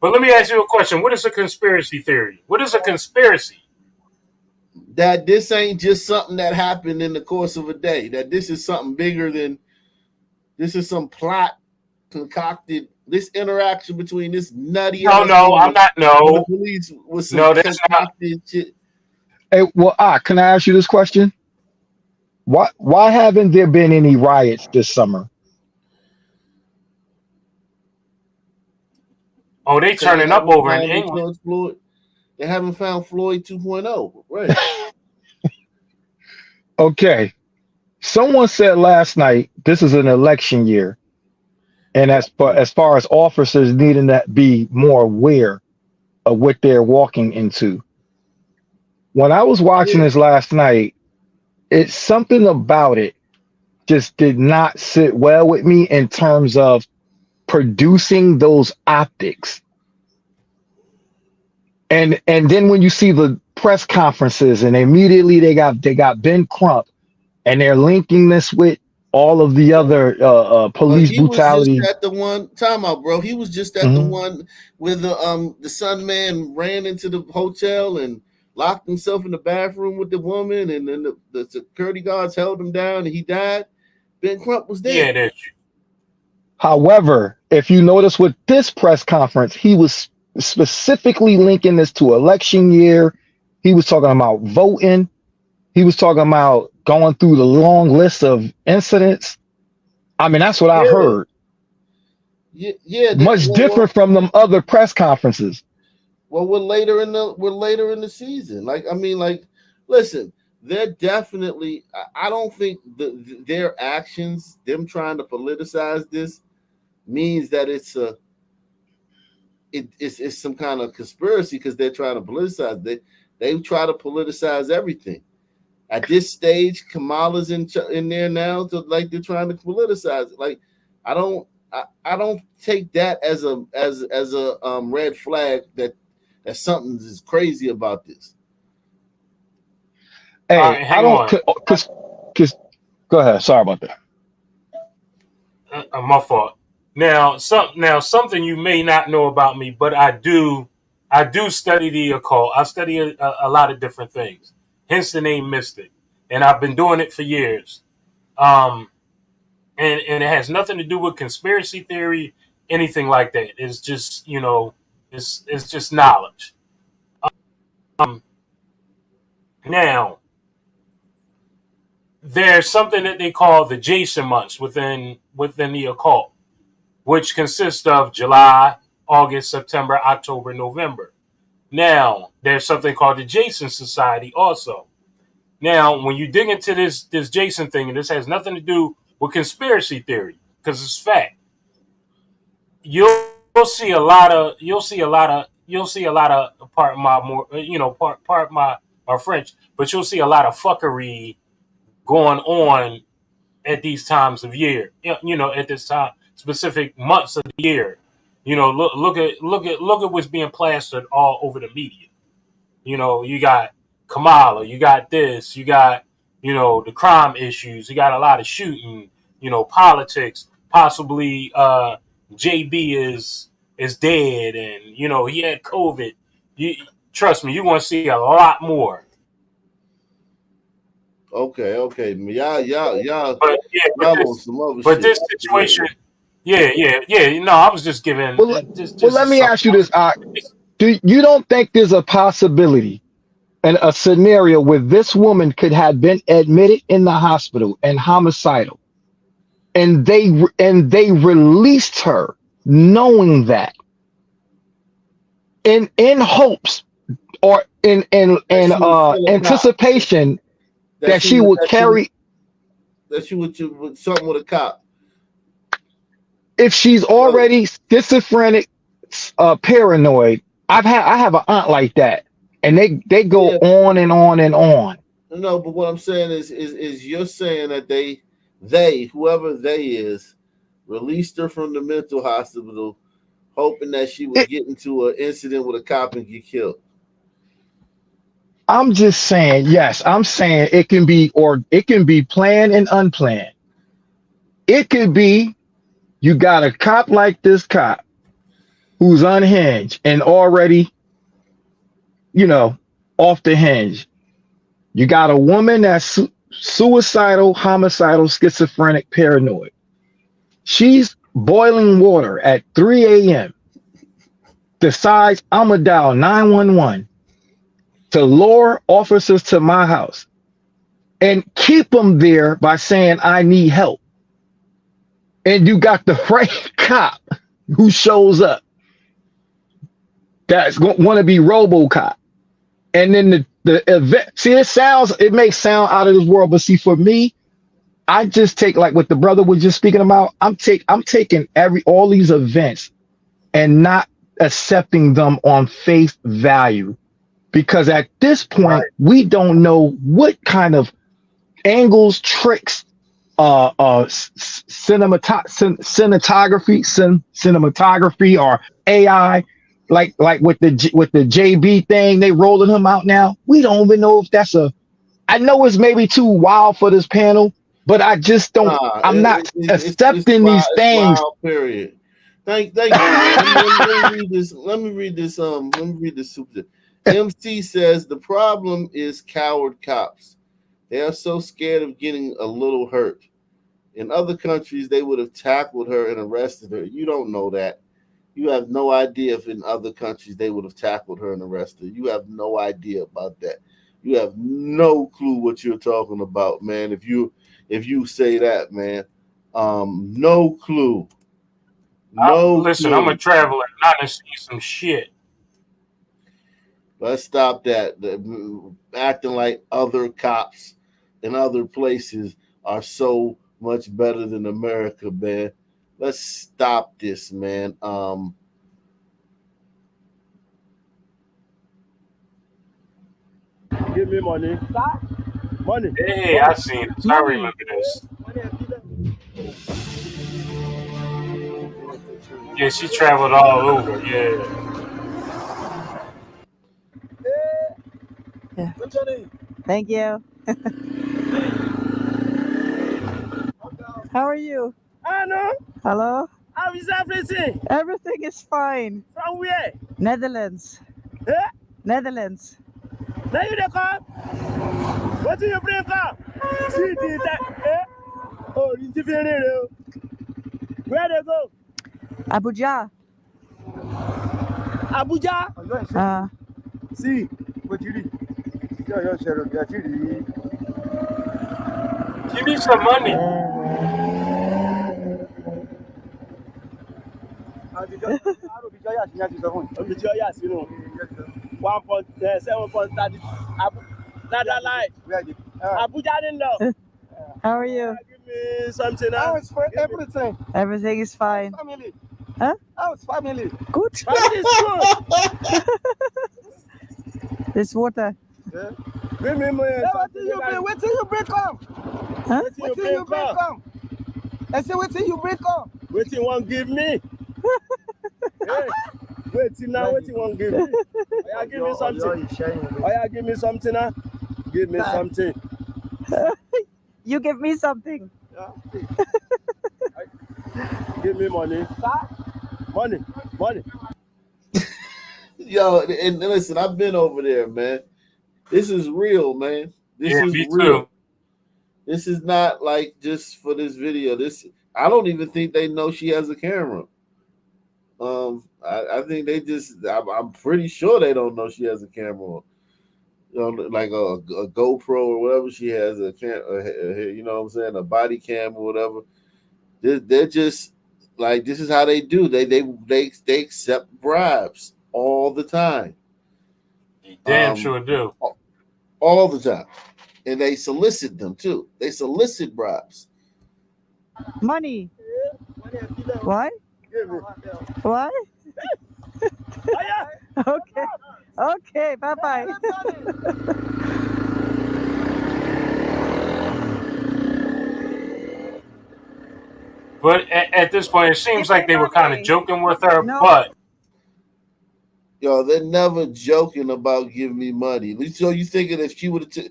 But let me ask you a question. What is a conspiracy theory? What is a conspiracy? That this ain't just something that happened in the course of a day. That this is something bigger than. This is some plot concocted. This interaction between this nutty. I'm not. No. The police was some that's not. Shit. Hey, well, can I ask you this question? Why haven't there been any riots this summer? Oh, they turning up over in England. They haven't found Floyd 2.0. Right. Okay. Someone said last night this is an election year, and as far as officers needing to be more aware of what they're walking into. When I was watching this last night, it's something about it just did not sit well with me in terms of producing those optics. And then when you see the press conferences and immediately they got Ben Crump and they're linking this with all of the other police He was just brutality. at the one. Time out, bro. He was just at the Mhm. one where the son man ran into the hotel and locked himself in the bathroom with the woman, and then the security guards held him down, and he died. Ben Crump was there. Yeah, that's However, if you notice with this press conference, he was specifically linking this to election year. He was talking about voting. He was talking about going through the long list of incidents. I mean, that's what I heard. Yeah. Much different from them other press conferences. Well, we're later in the season. Like, I mean, like, listen, they're definitely. I don't think their actions, them trying to politicize this, means that it's some kind of conspiracy because they're trying to politicize. They try to politicize everything. At this stage, Kamala's in there now, to like they're trying to politicize it. Like, I don't take that as a red flag that something is crazy about this. Hey, All right, I hang don't on. because go ahead. Sorry about that. My fault. Now, something you may not know about me, but I do study the occult. I study a lot of different things. Hence the name Mystic, and I've been doing it for years. And it has nothing to do with conspiracy theory, anything like that. It's just it's just knowledge. Now, there's something that they call the Jason months within the occult, which consists of July, August, September, October, November. Now, there's something called the Jason Society also. Now, when you dig into this Jason thing, and this has nothing to do with conspiracy theory, because it's fact, you'll see a lot of part my more part my French, but you'll see a lot of fuckery going on at these times of year. At this time, specific months of the year. Look at what's being plastered all over the media. You got Kamala, you got this, you got the crime issues, you got a lot of shooting, politics, possibly JB is dead, and he had COVID. Trust me, you're going to see a lot more. Okay. Y'all. But this situation, yeah. I was just giving. Well, let me ask you this: you don't think there's a possibility and a scenario where this woman could have been admitted in the hospital and homicidal, and they released her knowing that, in hopes or in anticipation that she would carry something with a cop. If she's already schizophrenic, paranoid. I have an aunt like that, and they go on and on and on. No, but what I'm saying is you're saying that they whoever they is released her from the mental hospital, hoping that she would get into an incident with a cop and get killed. I'm just saying, yes, I'm saying it can be planned and unplanned. It could be you got a cop like this cop who's unhinged and already, off the hinge. You got a woman that's suicidal, homicidal, schizophrenic, paranoid. She's boiling water at 3 a.m. Decides I'm going to dial 911 to lure officers to my house and keep them there by saying, I need help. And you got the right cop who shows up that's going to want to be RoboCop. And then the event, see, it makes sound out of this world, but see, for me, I just take, like what the brother was just speaking about, I'm taking all these events and not accepting them on face value. Because at this point, we don't know what kind of angles, tricks, cinematography or AI, like with the JB thing, they rolling him out now. We don't even know if that's I know it's maybe too wild for this panel, but I just don't. Nah, I'm not it's accepting wild. these It's things. wild. Period. Thank you, man. Let me read this. Let me read this. Let me read this. Super. MC says the problem is coward cops. They are so scared of getting a little hurt. In other countries, they would have tackled her and arrested her. You don't know that. You have no idea if in other countries they would have tackled her and arrested her. You have no idea about that. You have no clue what you're talking about, man. If you say that, man, no clue, no Listen, I'm a clue. traveler and I done see some shit. Let's stop that. Acting like other cops in other places are so much better than America, man. Let's stop this, man. Give me money. Money. Hey, I seen this. I remember this. Yeah, she traveled all over. Yeah. Yeah. Thank you. How are you? Hello. Hello? How is everything? Everything is fine. From where? Netherlands. Eh? Netherlands. Now you dey come? What do you bring come? See the eh? Oh, you different. Where they go? Abuja. Abuja? See. What you do? Yo, Sheriff, Give me some money. 1.7.30. Abuja didn't know. How are you? Give me something else. Everything. Everything is fine. Family. Huh? How's family? Good. Family is good. This water. Yeah. Bring me money. What do you bring come? Huh? What do you bring come? I say, what do you bring come? What you want give me? Hey, wait now, what you want give me? Oh, give me something. Oh, give me something now. Give me something. You give me something. Yeah. Give me money. Money. Yo, and listen, I've been over there, man. This is real, man. This Yeah, is me real. too. This is not like just for this video. I don't even think they know she has a camera. I think they just. I'm pretty sure they don't know she has a camera. You know, like a GoPro or whatever she has, you know what I'm saying, a body cam or whatever. They're just like, this is how they do. They accept bribes all the time. Damn sure do. All the time. And they solicit them too. They solicit bribes. Money. Why? Why? Okay. Okay, bye-bye. But at this point, it seems like they were kind of joking with her. No. But Yo, they're never joking about giving me money. So you thinking if she would have took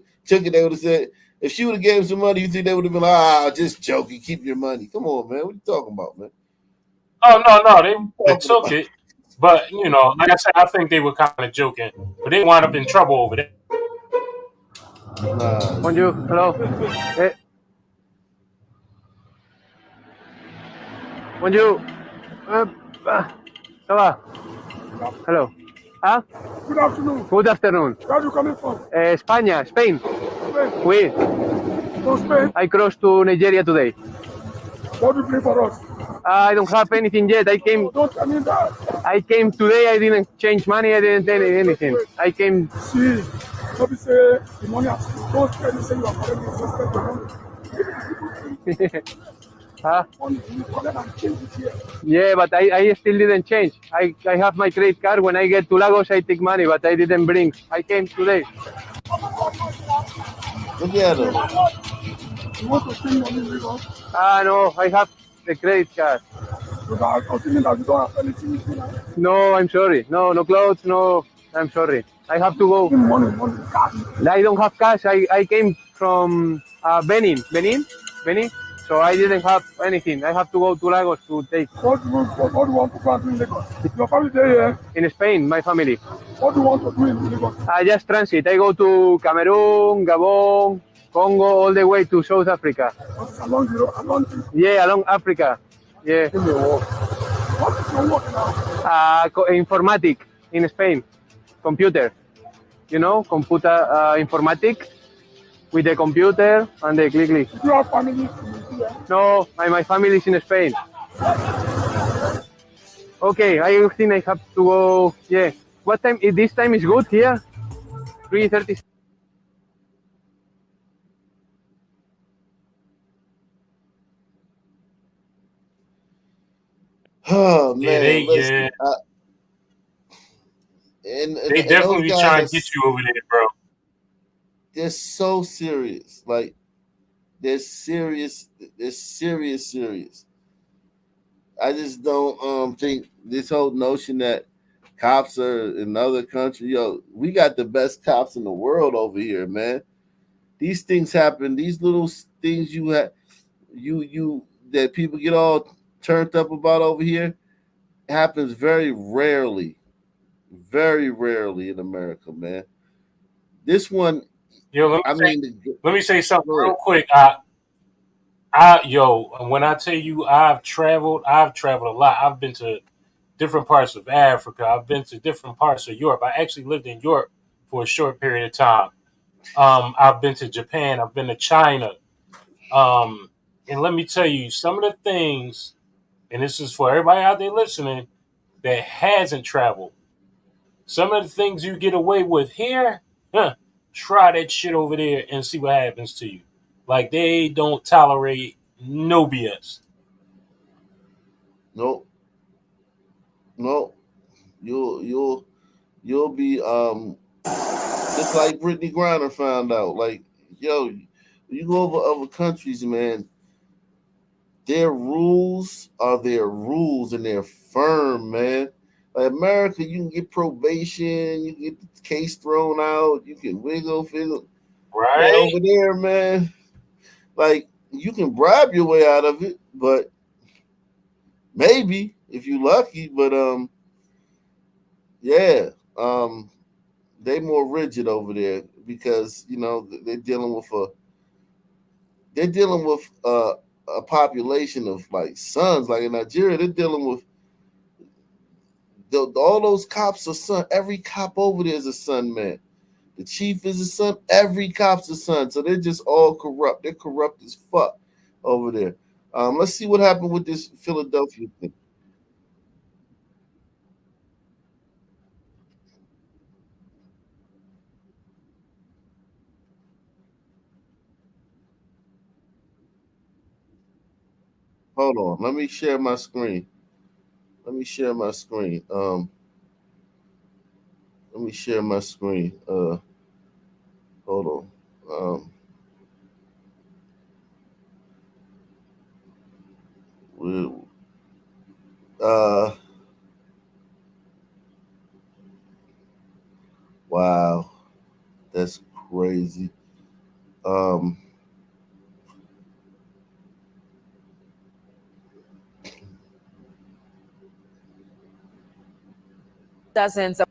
it, they would have said, if she would have gave him some money, you think they would have been like, just joking, keep your money. Come on, man. What you talking about, man? oh no, they took it. But you know, like I said, I think they were kind of joking. But they wound up in trouble over there. Bonjour. Hello. Hey. Bonjour. Ça va? Hello. Huh? Good afternoon. Good afternoon. Where are you coming from? España, Spain. Spain. Oui. From Spain. I crossed to Nigeria today. What do you bring for us? I don't have anything yet. I came. Don't tell me that. I came today. I didn't change money. I didn't tell anything. I came. See, let me say the money. Don't tell me say you are collecting. Just take the money. Huh? Money you collect and change it here. Yeah, but I still didn't change. I have my credit card. When I get to Lagos, I take money, but I didn't bring. I came today. Look at him. You want to spend money in Lagos? No, I have the credit card. I'm assuming that you don't have anything with you now. No, I'm sorry. No clothes. No, I'm sorry. I have to go. Money, cash. I don't have cash. I came from Benin. Benin? many. So I didn't have anything. I have to go to Lagos to take. What do you want to go in Lagos? Your family there? In Spain, my family. What do you want to do in Lagos? I just transit. I go to Cameroon, Gabon, Congo, all the way to South Africa. Along Yeah, along Africa. Yeah. What is your work now? Informatic in Spain. Computer. You know, computer informatic with the computer and the click. Do you have family here? No, my family is in Spain. Okay, I think I have to go. Yeah. What time? This time is good here. 3:30. Oh Yeah, man, listen. They And those definitely be guys trying to get you over there, bro. they're so serious. Like they're serious. They're serious. I just don't think this whole notion that cops are in other countries. Yo, we got the best cops in the world over here, man. These things happen. These little things you have, you that people get all turned up about over here happens very rarely in America, man. This one, Yo, I mean, let me say something go ahead. real quick. When I tell you I've traveled a lot. I've been to different parts of Africa. I've been to different parts of Europe. I actually lived in Europe for a short period of time. I've been to Japan. I've been to China. And let me tell you, some of the things, and this is for everybody out there listening that hasn't traveled. Some of the things you get away with here, try that shit over there and see what happens to you. Like they don't tolerate no BS. No, you'll be just like Brittany Griner found out. Like, yo, you go over other countries, man. Their rules are their rules and they're firm, man. Like America, you can get probation, you can get the case thrown out, you can wiggle. Right? Man, over there, man, like you can bribe your way out of it, but maybe if you're lucky. But yeah, they more rigid over there because they're dealing with a population of like sons. Like in Nigeria, they're dealing with all those cops are son. Every cop over there is a son, man. The chief is a son. Every cop's a son. So they're just all corrupt. They're corrupt as fuck over there. Let's see what happened with this Philadelphia thing. Hold on. Let me share my screen. Let me share my screen. Hold on. Wow, that's crazy. Dozens of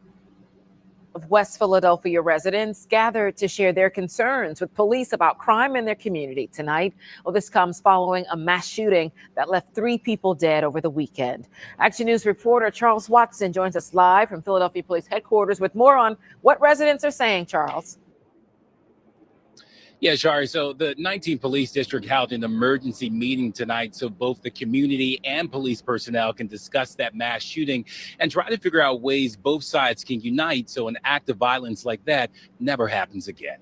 West Philadelphia residents gathered to share their concerns with police about crime in their community tonight. Well, this comes following a mass shooting that left 3 people dead over the weekend. Action News reporter Charles Watson joins us live from Philadelphia Police Headquarters with more on what residents are saying. Charles. Yeah, Shari. So the 19th Police District held an emergency meeting tonight so both the community and police personnel can discuss that mass shooting and try to figure out ways both sides can unite so an act of violence like that never happens again.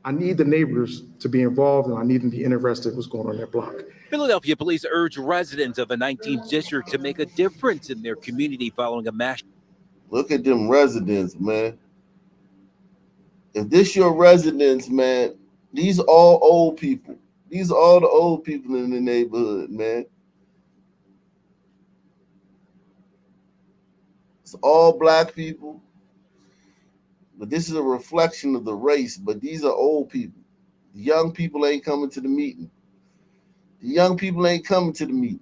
I need the neighbors to be involved and I need them to be interested in what's going on in their block. Philadelphia police urge residents of the 19th District to make a difference in their community following a mass. Look at them residents, man. If this your residents, man, these all old people. These are all the old people in the neighborhood, man. It's all black people. But this is a reflection of the race. But these are old people. The young people ain't coming to the meeting. The young people ain't coming to the meeting.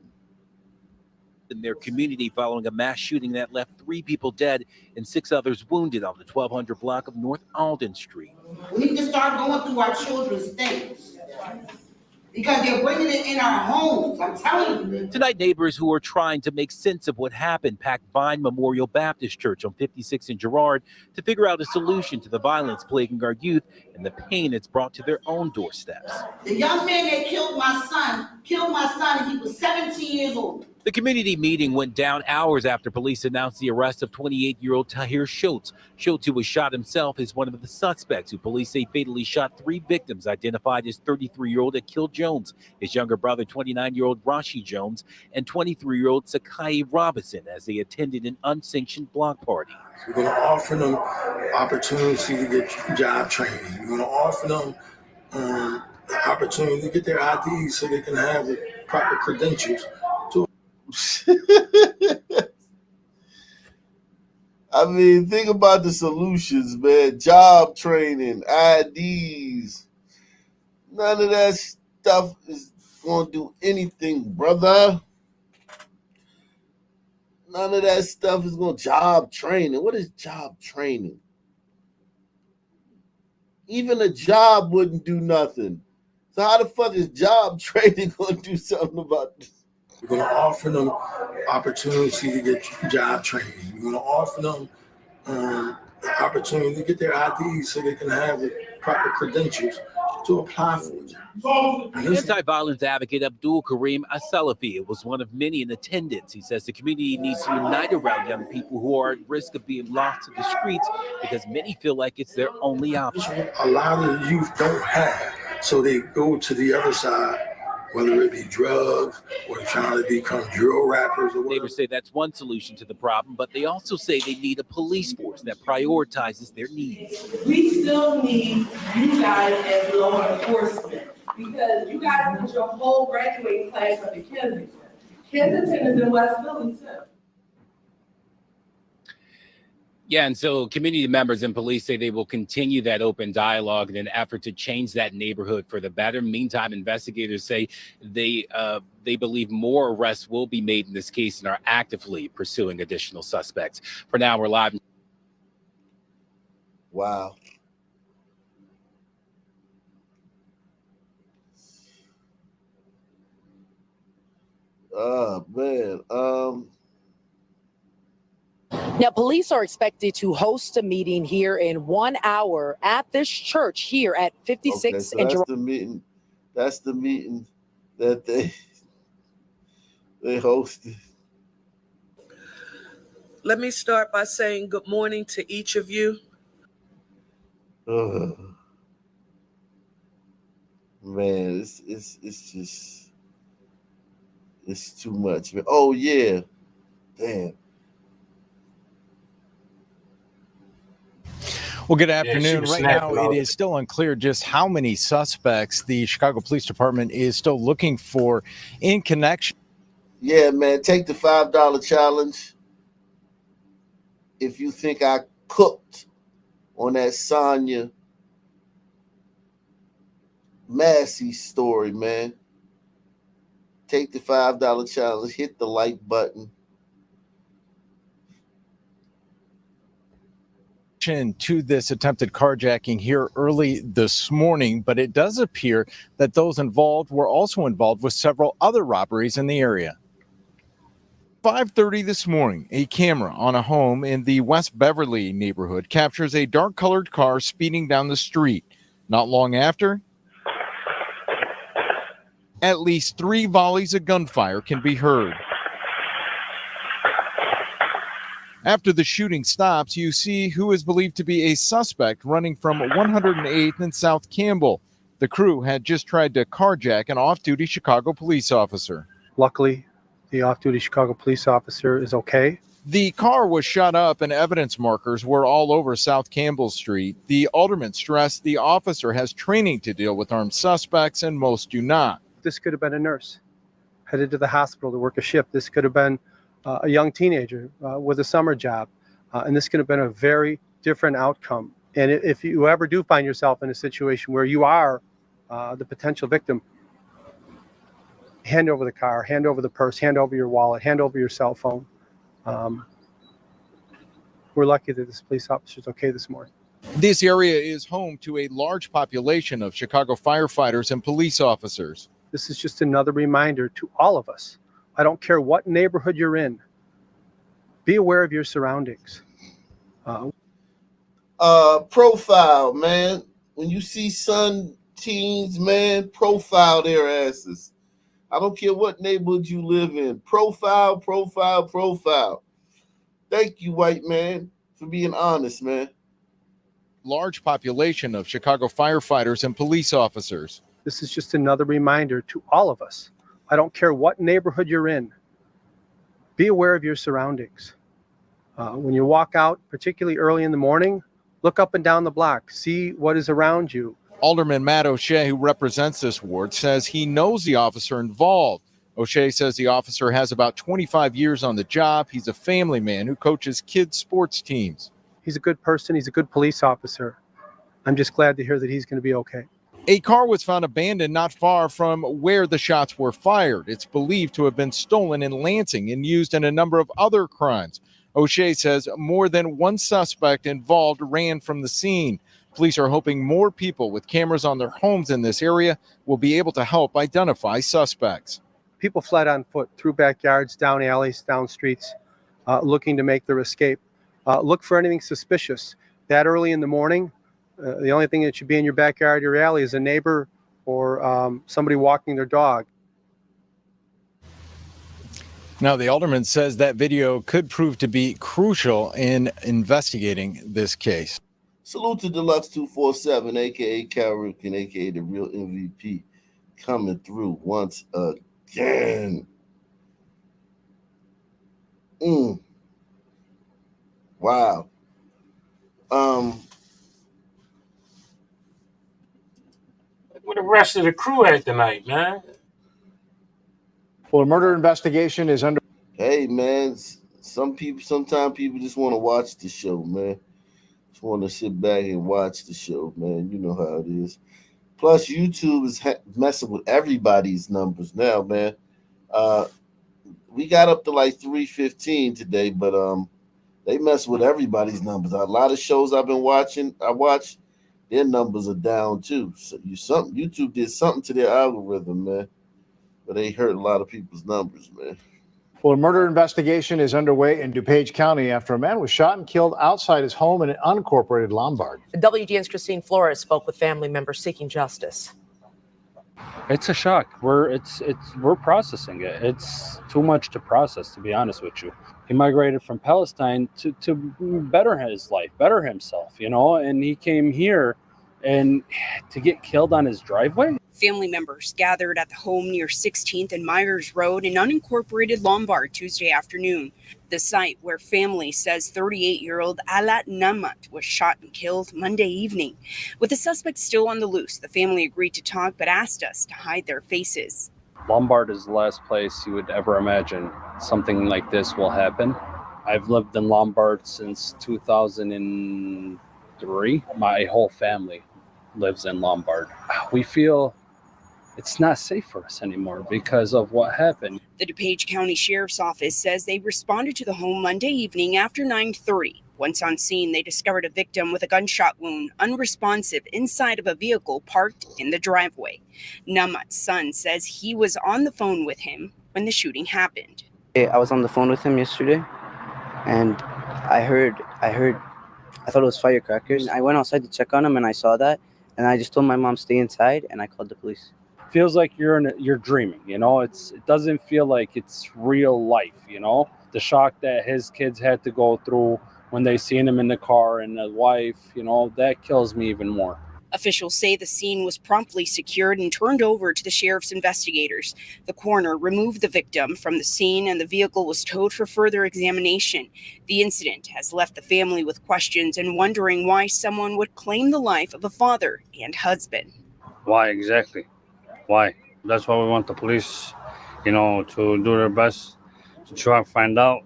In their community following a mass shooting that left 3 people dead and 6 others wounded on the 1200 block of North Alden Street. We need to start going through our children's things because they're bringing it in our homes. I'm telling you. Tonight, neighbors who are trying to make sense of what happened packed Vine Memorial Baptist Church on 56 in Girard to figure out a solution to the violence plaguing our youth and the pain it's brought to their own doorsteps. The young man that killed my son, and he was 17 years old. The community meeting went down hours after police announced the arrest of 28-year-old Tahir Schultz. Schultz, who was shot himself, is one of the suspects who police say fatally shot 3 victims identified as 33-year-old Akil Jones, his younger brother 29-year-old Rashi Jones, and 23-year-old Sakai Robinson as they attended an unsanctioned block party. We're going to offer them opportunity to get job training. We're going to offer them the opportunity to get their IDs so they can have the proper credentials. I mean, think about the solutions, man. Job training, IDs. None of that stuff is going to do anything, brother. None of that stuff is going to job training. What is job training? Even a job wouldn't do nothing. So how the fuck is job training going to do something about this? We're going to offer them opportunity to get job training. We're going to offer them the opportunity to get their IDs so they can have the proper credentials to apply for it. Anti-violence advocate Abdul Karim As-Salafi was one of many in attendance. He says the community needs to unite around young people who are at risk of being lost to the streets because many feel like it's their only option. A lot of the youth don't have, so they go to the other side, whether it be drugs or trying to become drill rappers or whatever. Neighbors say that's one solution to the problem, but they also say they need a police force that prioritizes their needs. We still need you guys as law enforcement because you guys put your whole graduating class up in Kensington. Kensington is in West Philly too. Yeah, and so community members and police say they will continue that open dialogue in an effort to change that neighborhood for the better. Meantime, investigators say they believe more arrests will be made in this case and are actively pursuing additional suspects. For now, we're live. Wow. Oh, man. Now, police are expected to host a meeting here in 1 hour at this church here at 56 Okay, so and that's the meeting. That's the meeting that they hosted. Let me start by saying good morning to each of you. Man, it's just it's too much. Man. Oh yeah, damn. Well, good afternoon. was Right snapping now, out. it is still unclear just how many suspects the Chicago Police Department is still looking for in connection. Yeah, man, take the $5 challenge. If you think I cooked on that Sonya Massey story, man, take the $5 challenge, hit the like button. To this attempted carjacking here early this morning, but it does appear that those involved were also involved with several other robberies in the area. 5:30 this morning, a camera on a home in the West Beverly neighborhood captures a dark-colored car speeding down the street. Not long after, at least 3 volleys of gunfire can be heard. After the shooting stops, you see who is believed to be a suspect running from 108th and South Campbell. The crew had just tried to carjack an off-duty Chicago police officer. Luckily, the off-duty Chicago police officer is okay. The car was shot up and evidence markers were all over South Campbell Street. The alderman stressed the officer has training to deal with armed suspects and most do not. This could have been a nurse headed to the hospital to work a shift. This could have been a young teenager with a summer job. And this could have been a very different outcome. And if you ever do find yourself in a situation where you are the potential victim, hand over the car, hand over the purse, hand over your wallet, hand over your cell phone. We're lucky that this police officer's okay this morning. This area is home to a large population of Chicago firefighters and police officers. This is just another reminder to all of us. I don't care what neighborhood you're in. Be aware of your surroundings. Profile, man. When you see son teens, man, profile their asses. I don't care what neighborhood you live in. Profile, profile, profile. Thank you, white man, for being honest, man. Large population of Chicago firefighters and police officers. This is just another reminder to all of us. I don't care what neighborhood you're in. Be aware of your surroundings. When you walk out, particularly early in the morning, look up and down the block. See what is around you. Alderman Matt O'Shea, who represents this ward, says he knows the officer involved. O'Shea says the officer has about 25 years on the job. He's a family man who coaches kids' sports teams. He's a good person. He's a good police officer. I'm just glad to hear that he's going to be okay. A car was found abandoned not far from where the shots were fired. It's believed to have been stolen in Lansing and used in a number of other crimes. O'Shea says more than one suspect involved ran from the scene. Police are hoping more people with cameras on their homes in this area will be able to help identify suspects. People fled on foot through backyards, down alleys, down streets, looking to make their escape. Look for anything suspicious. That early in the morning, the only thing that should be in your backyard, your alley, is a neighbor or somebody walking their dog. Now, the alderman says that video could prove to be crucial in investigating this case. Salute to Deluxe 247, a.k.a. Cal Ripken, a.k.a. the real MVP, coming through once again. Wow. Where the rest of the crew at tonight, man? Well, a murder investigation is under. Hey, man, sometimes people just want to watch the show, man. Just want to sit back and watch the show, man. You know how it is. Plus, YouTube is messing with everybody's numbers now, man. We got up to like 315 today, but they mess with everybody's numbers. A lot of shows I've been watching, their numbers are down too. So YouTube did something to their algorithm, man. But they hurt a lot of people's numbers, man. Well, a murder investigation is underway in DuPage County after a man was shot and killed outside his home in an unincorporated Lombard. WGN's Christine Flores spoke with family members seeking justice. It's a shock. We're processing it. It's too much to process, to be honest with you. He migrated from Palestine to better his life, better himself, and he came here and to get killed on his driveway. Family members gathered at the home near 16th and Myers Road in unincorporated Lombard Tuesday afternoon, the site where family says 38-year-old Alat Namat was shot and killed Monday evening. With the suspect still on the loose, the family agreed to talk but asked us to hide their faces. Lombard is the last place you would ever imagine something like this will happen. I've lived in Lombard since 2003. My whole family lives in Lombard. We feel it's not safe for us anymore because of what happened. The DuPage County Sheriff's Office says they responded to the home Monday evening after 9:30. Once on scene, they discovered a victim with a gunshot wound, unresponsive inside of a vehicle parked in the driveway. Namat's son says he was on the phone with him when the shooting happened. I was on the phone with him yesterday, and I thought it was firecrackers. I went outside to check on him, and I saw that, and I just told my mom stay inside, and I called the police. Feels like you're dreaming, it doesn't feel like it's real life, the shock that his kids had to go through when they seen him in the car and the wife, that kills me even more. Officials say the scene was promptly secured and turned over to the sheriff's investigators. The coroner removed the victim from the scene and the vehicle was towed for further examination. The incident has left the family with questions and wondering why someone would claim the life of a father and husband. Why exactly? Why? That's why we want the police, to do their best to try and find out.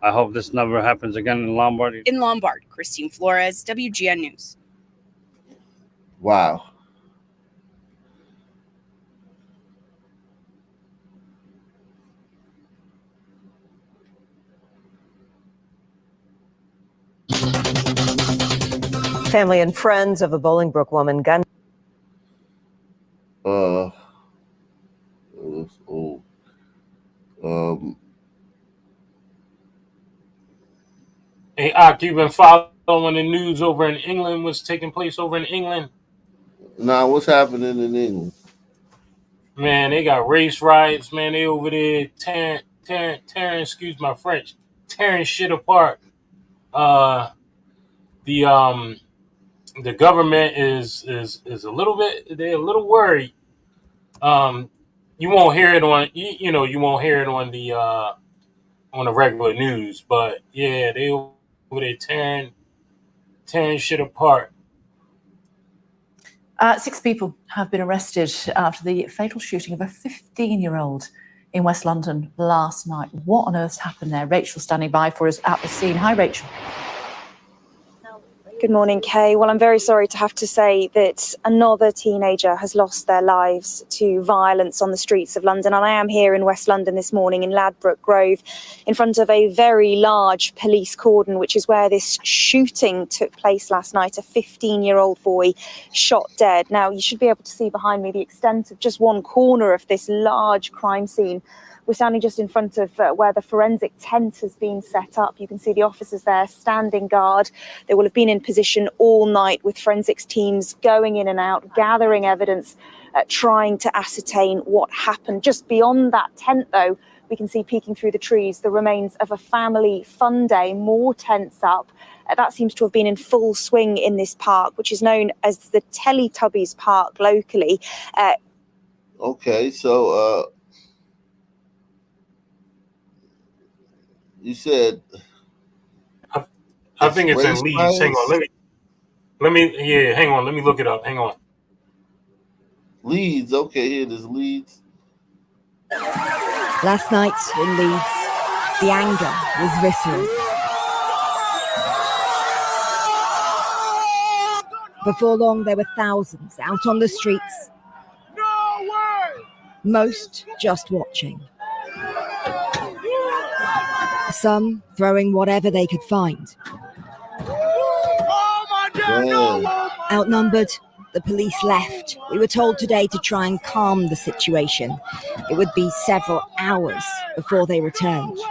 I hope this never happens again in Lombard. In Lombard, Christine Flores, WGN News. Wow. Family and friends of the Bolingbrook woman gunned. Oh. Hey, Ak, you been following the news over in England? What's taking place over in England? Nah, what's happening in England? Man, they got race riots. Man, they over there tearing, excuse my French, tearing shit apart. The government is a little bit. They're a little worried. You won't hear it on you won't hear it on the regular news, but yeah, they over there tearing shit apart. 6 people have been arrested after the fatal shooting of a 15-year-old in West London last night. What on earth happened there? Rachel standing by for us at the scene. Hi, Rachel. Good morning, Kay. Well, I'm very sorry to have to say that another teenager has lost their lives to violence on the streets of London. And I am here in West London this morning in Ladbroke Grove in front of a very large police cordon, which is where this shooting took place last night. A 15-year-old boy shot dead. Now, you should be able to see behind me the extent of just one corner of this large crime scene. We're standing just in front of where the forensic tent has been set up. You can see the officers there standing guard. They will have been in position all night with forensics teams going in and out, gathering evidence, trying to ascertain what happened. Just beyond that tent, though, we can see peeking through the trees the remains of a family fun day, more tents up. That seems to have been in full swing in this park, which is known as the Teletubbies Park locally. Okay, so you said I think it's in Leeds. Hang on, hang on, let me look it up. Hang on. Leeds, okay, here it is, Leeds. Last night in Leeds, the anger was visceral. Before long, there were thousands out on the streets. Most just watching. Some throwing whatever they could find. Outnumbered, the police left. We were told today to try and calm the situation. It would be several hours before they returned. You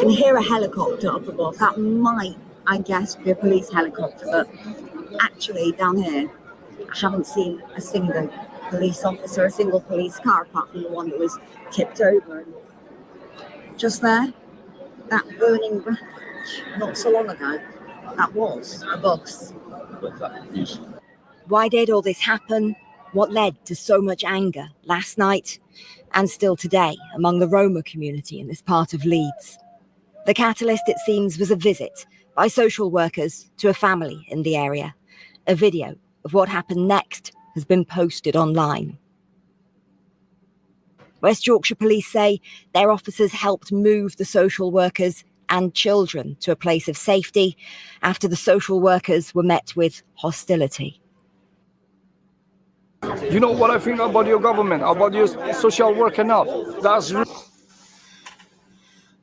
can hear a helicopter up above. That might, I guess, be a police helicopter, but actually down here, I haven't seen a single police officer, a single police car, apart from the one that was tipped over. Just there, that burning wreckage, not so long ago, that was a bus. Why did all this happen? What led to so much anger last night and still today among the Roma community in this part of Leeds? The catalyst, it seems, was a visit by social workers to a family in the area. A video of what happened next has been posted online. West Yorkshire Police say their officers helped move the social workers and children to a place of safety after the social workers were met with hostility. You know what I think about your government, about your social worker now? That's So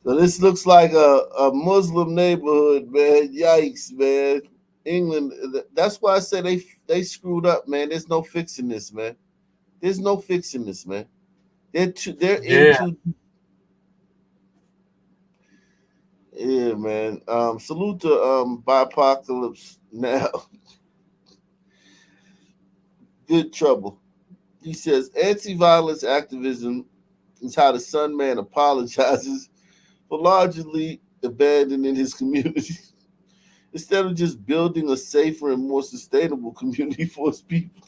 this looks like a Muslim neighborhood, man. Yikes, man. England, that's why I say they screwed up, man. There's no fixing this, man. There's no fixing this, man. They're into. Yeah, man. Salute to Bipocalypse now. Good trouble. He says anti-violence activism is how the Sun Man apologizes for largely abandoning his community instead of just building a safer and more sustainable community for his people.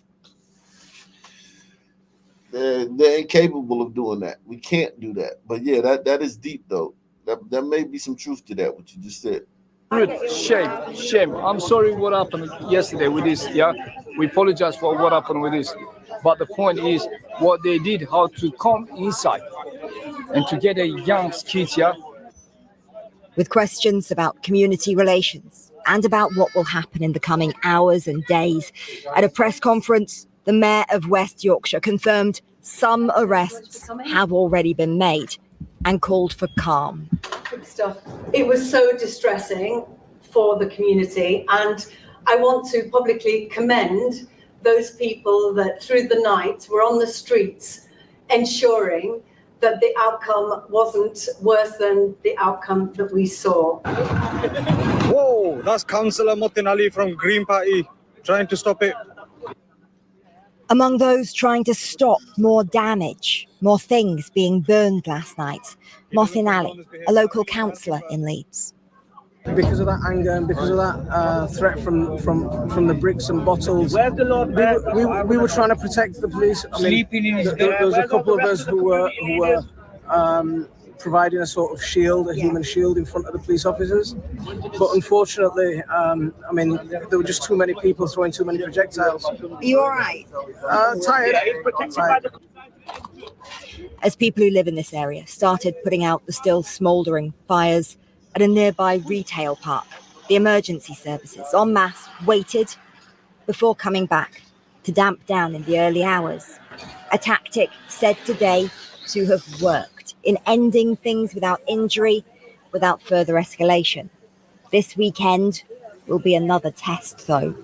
They're incapable of doing that. We can't do that. But yeah, that is deep though. There may be some truth to that, what you just said. Shame. I'm sorry what happened yesterday with this, yeah? We apologize for what happened with this. But the point is what they did, how to come inside and to get a young kid, yeah? With questions about community relations and about what will happen in the coming hours and days. At a press conference, the Mayor of West Yorkshire confirmed some arrests have already been made and called for calm. Good stuff. It was so distressing. for the community, and I want to publicly commend those people that through the night were on the streets ensuring that the outcome wasn't worse than the outcome that we saw. Whoa, that's Councillor Motin Ali from Green Party trying to stop it. Among those trying to stop more damage, more things being burned last night, Motin Ali, a local councillor in Leeds. Because of that anger and because of that threat from the bricks and bottles, we were trying to protect the police. I mean, there was a couple of us who were providing a sort of shield, a human shield in front of the police officers. But unfortunately, I mean, there were just too many people throwing too many projectiles. Are you all right? Tired. As people who live in this area started putting out the still smouldering fires at a nearby retail park, the emergency services en masse waited before coming back to damp down in the early hours. A tactic said today to have worked in ending things without injury, without further escalation. This weekend will be another test, though.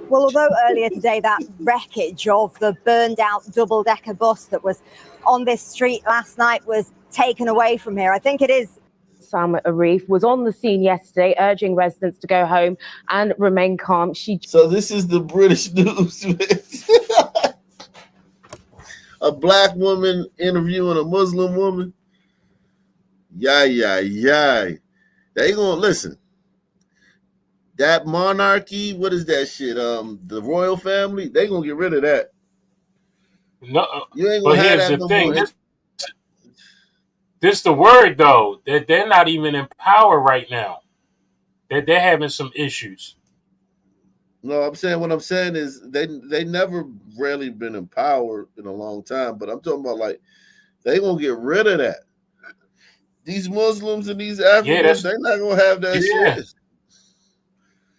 Well, although earlier today that wreckage of the burned out double-decker bus that was on this street last night was taken away from here, I think it is. Salma Arif was on the scene yesterday, urging residents to go home and remain calm. So this is the British news. A black woman interviewing a Muslim woman. They gonna listen. That monarchy, what is that shit? The royal family, they gonna get rid of that. No, you ain't gonna but have here's that the no thing. more. This the word though, that they're not even in power right now. That they're having some issues. No, I'm saying what I'm saying is they never really been in power in a long time, but I'm talking about like they gonna get rid of that. These Muslims and these Africans, they're not gonna have that shit.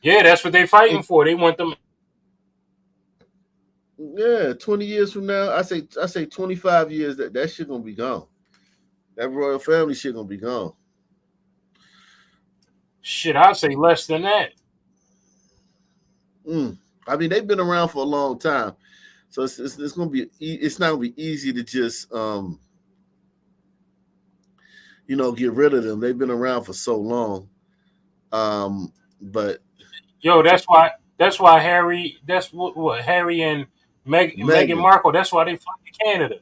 Yeah, that's what they're fighting for. They want them. Yeah, 20 years from now, I say 25 years that shit gonna be gone. That royal family shit gonna be gone. Shit, I'd say less than that. I mean, they've been around for a long time, so it's gonna be it's not gonna be easy to just get rid of them. They've been around for so long, but yo, that's why Harry. That's what Harry and Meghan Markle. That's why they fly to Canada.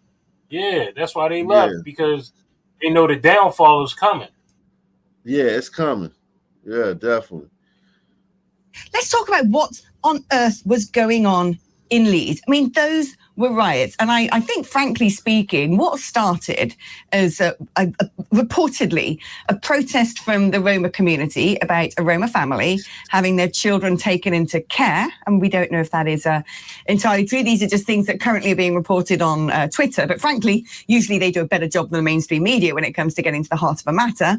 Yeah, that's why they left because they know the downfall is coming. Yeah, it's coming. Yeah, definitely. Let's talk about what on earth was going on in Leeds. I mean, those were riots. And I think, frankly speaking, what started as reportedly a protest from the Roma community about a Roma family having their children taken into care. And we don't know if that is entirely true. These are just things that currently are being reported on Twitter. But frankly, usually they do a better job than the mainstream media when it comes to getting to the heart of a matter.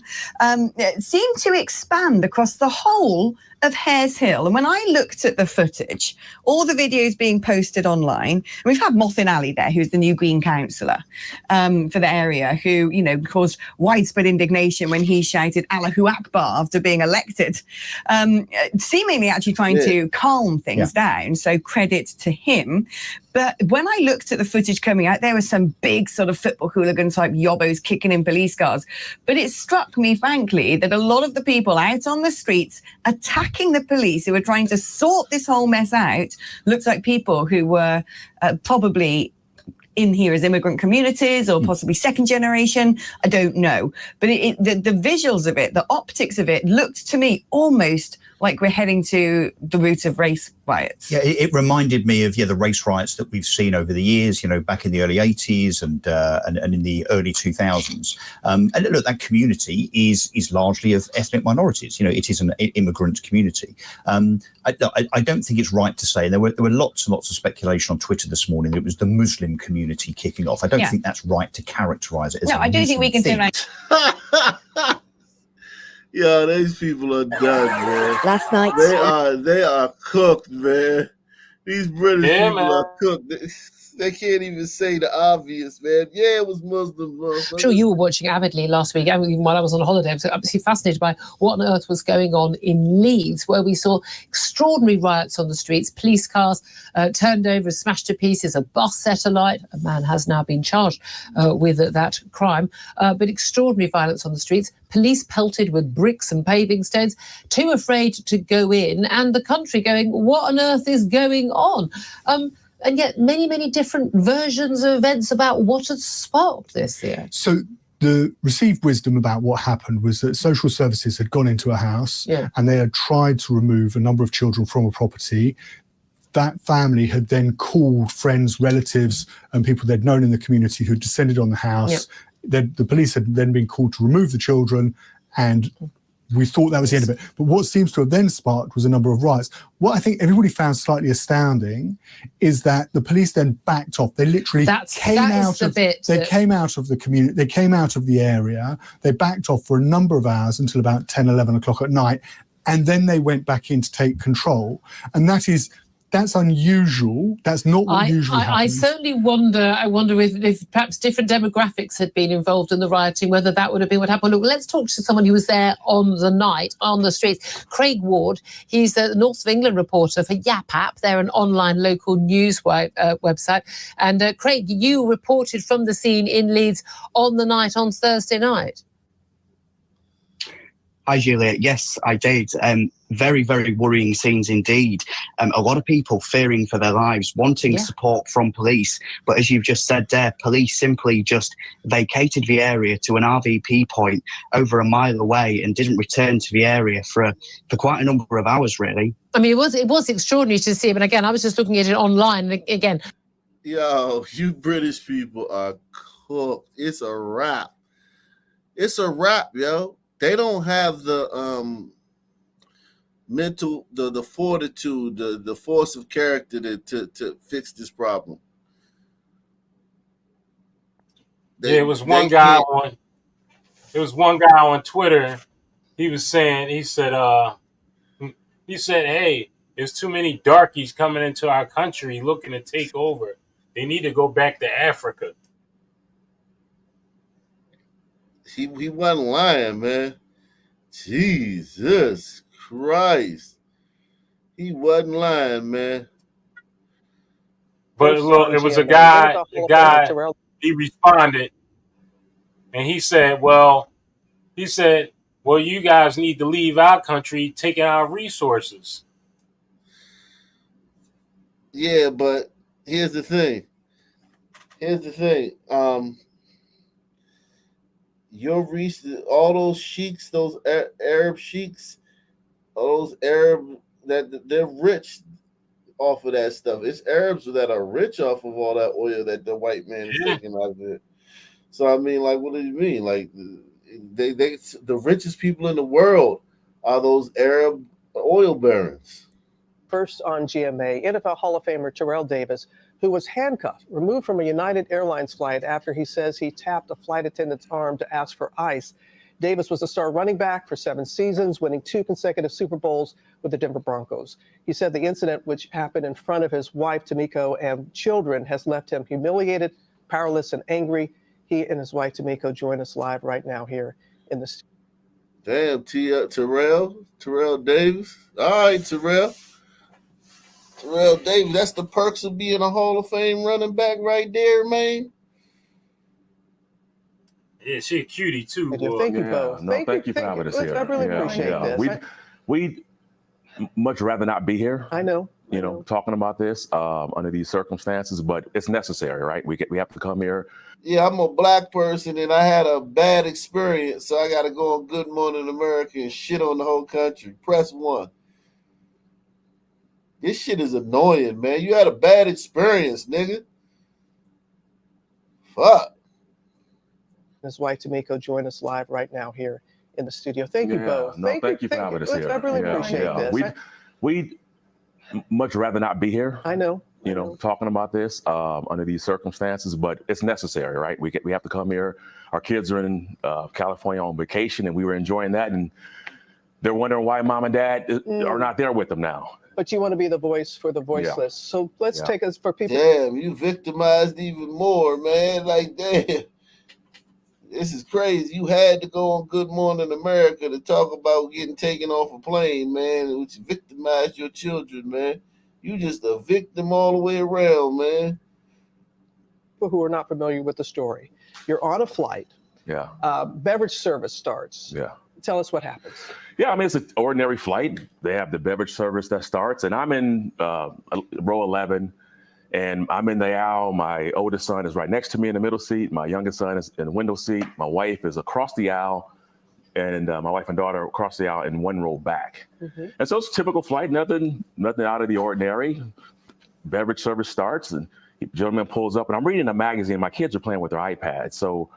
Seemed to expand across the whole of Hares Hill. And when I looked at the footage, all the videos being posted online, and we've had Motin Ali there, who's the new Green councillor for the area, who, caused widespread indignation when he shouted Allahu Akbar after being elected, seemingly actually trying to calm things down. So credit to him. But when I looked at the footage coming out, there were some big sort of football hooligan type yobbos kicking in police cars. But it struck me, frankly, that a lot of the people out on the streets attacking the police who were trying to sort this whole mess out looked like people who were probably in here as immigrant communities or possibly second generation. I don't know. But the visuals of it, the optics of it looked to me almost like we're heading to the route of race riots. Yeah, it reminded me of the race riots that we've seen over the years, back in the early 80s and in the early 2000s. And look, that community is largely of ethnic minorities. It is an immigrant community. I don't think it's right to say there were lots and lots of speculation on Twitter this morning that it was the Muslim community kicking off. I don't think that's right to characterize it as I don't think we can say that. Yeah, these people are done, man. Last night, they are cooked, man. These British people are cooked. They can't even say the obvious, man. Yeah, it was Muslim. I'm sure you were watching avidly last week, even while I was on holiday. I was absolutely fascinated by what on earth was going on in Leeds, where we saw extraordinary riots on the streets, police cars turned over, smashed to pieces, a bus set alight. A man has now been charged with that crime, but extraordinary violence on the streets. Police pelted with bricks and paving stones, too afraid to go in, and the country going, what on earth is going on? And yet many, many different versions of events about what had sparked this here. So the received wisdom about what happened was that social services had gone into a house and they had tried to remove a number of children from a property. That family had then called friends, relatives, and people they'd known in the community who descended on the house. The police had then been called to remove the children, and we thought that was the end of it. But what seems to have then sparked was a number of riots. What I think everybody found slightly astounding is that the police then backed off. They literally came out of the community, they came out of the area, they backed off for a number of hours until about 10, 11 o'clock at night, and then they went back in to take control. And that's unusual. That's not what usually happens. I certainly wonder. I wonder if perhaps different demographics had been involved in the rioting, whether that would have been what happened. Look, let's talk to someone who was there on the night, on the streets. Craig Ward, he's the North of England reporter for Yap App. They're an online local news website. And Craig, you reported from the scene in Leeds on the night on Thursday night. Hi, Julia. Yes, I did. Very, very worrying scenes indeed. A lot of people fearing for their lives, wanting support from police. But as you've just said there, police simply just vacated the area to an RVP point over a mile away and didn't return to the area for quite a number of hours, really. I mean, it was extraordinary to see. But again, I was just looking at it online. And again, yo, you British people are cooked. It's a wrap. It's a wrap, yo. They don't have the mental, the fortitude, the force of character to fix this problem. There was one guy on Twitter. He said, hey, there's too many darkies coming into our country looking to take over. They need to go back to Africa. He wasn't lying, man. Jesus Christ. He wasn't lying, man. But look, it was a guy, he responded, and he said, well, you guys need to leave our country, taking our resources. Yeah, but here's the thing. All those sheiks, those Arab sheiks, all those Arab that they're rich off of that stuff. It's Arabs that are rich off of all that oil that the white man is taking out of it. So I mean, like, what do you mean? Like, they the richest people in the world are those Arab oil barons. First on GMA, NFL Hall of Famer Terrell Davis, who was handcuffed, removed from a United Airlines flight after he says he tapped a flight attendant's arm to ask for ice. Davis was a star running back for 7 seasons, winning 2 consecutive Super Bowls with the Denver Broncos. He said the incident, which happened in front of his wife, Tamiko, and children, has left him humiliated, powerless, and angry. He and his wife, Tamiko, join us live right now here in the studio. Damn, Terrell Davis. All right, Terrell Davis, that's the perks of being a Hall of Fame running back right there, man. Yeah, she a cutie too. Thank you both. Thank you for having us here. I really appreciate this. We'd much rather not be here. I know. Talking about this under these circumstances, but it's necessary, right? We have to come here. Yeah, I'm a black person and I had a bad experience, so I got to go on Good Morning America and shit on the whole country. Press 1. This shit is annoying, man. You had a bad experience, nigga. Fuck. His wife, Tamiko, join us live right now here in the studio. Thank you both. Thank you for having us here. I really appreciate this. We'd much rather not be here. I know. Talking about this under these circumstances, but it's necessary, right? We have to come here. Our kids are in California on vacation, and we were enjoying that, and they're wondering why mom and dad are not there with them now. But you want to be the voice for the voiceless. So let's take us for people. Damn, you victimized even more, man. Like, damn. This is crazy. You had to go on Good Morning America to talk about getting taken off a plane, man, which victimized your children, man. You just a victim all the way around, man. People who are not familiar with the story, you're on a flight. Yeah. Beverage service starts. Yeah. Tell us what happens. Yeah, I mean, it's an ordinary flight. They have the beverage service that starts, and I'm in row 11, and I'm in the aisle. My oldest son is right next to me in the middle seat. My youngest son is in the window seat. My wife is across the aisle, and my wife and daughter across the aisle in one row back. Mm-hmm. And so it's a typical flight, nothing out of the ordinary. Beverage service starts, and the gentleman pulls up, and I'm reading a magazine. My kids are playing with their iPads, so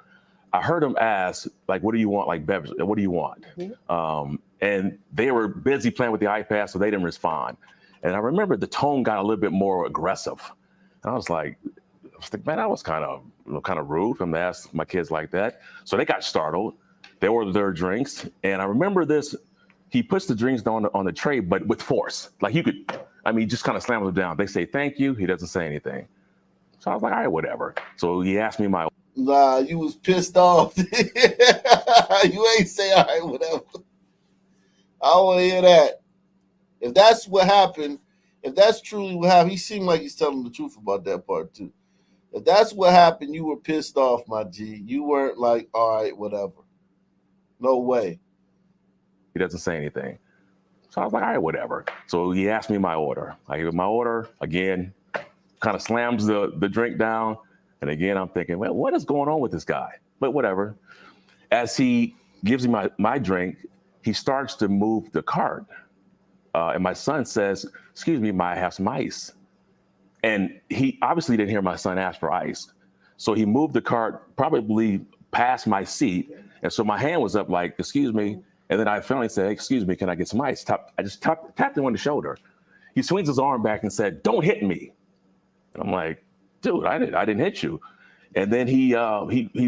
I heard him ask, like, what do you want, like beverage? What do you want? Mm-hmm. And they were busy playing with the iPad, so they didn't respond. And I remember the tone got a little bit more aggressive. And I was like, man, that was kind of rude for him to ask my kids like that. So they got startled. They ordered their drinks. And I remember this, he puts the drinks down on the tray, but with force. Like he just kind of slams them down. They say, thank you. He doesn't say anything. So I was like, all right, whatever. So he asked me my... Nah, you was pissed off. You ain't say, all right, whatever. I don't want to hear that. If that's what happened, if that's truly what happened, he seemed like he's telling the truth about that part too. If that's what happened, you were pissed off, my G. You weren't like, all right, whatever. No way. He doesn't say anything. So I was like, all right, whatever. So he asked me my order. I give him my order. Again, kind of slams the drink down. And again, I'm thinking, well, what is going on with this guy? But whatever. As he gives me my drink, he starts to move the cart. And my son says, excuse me, might I have some ice? And he obviously didn't hear my son ask for ice. So he moved the cart probably past my seat. And so my hand was up like, excuse me. And then I finally said, excuse me, can I get some ice? I just tapped him on the shoulder. He swings his arm back and said, don't hit me. And I'm like, dude, I didn't hit you. And then he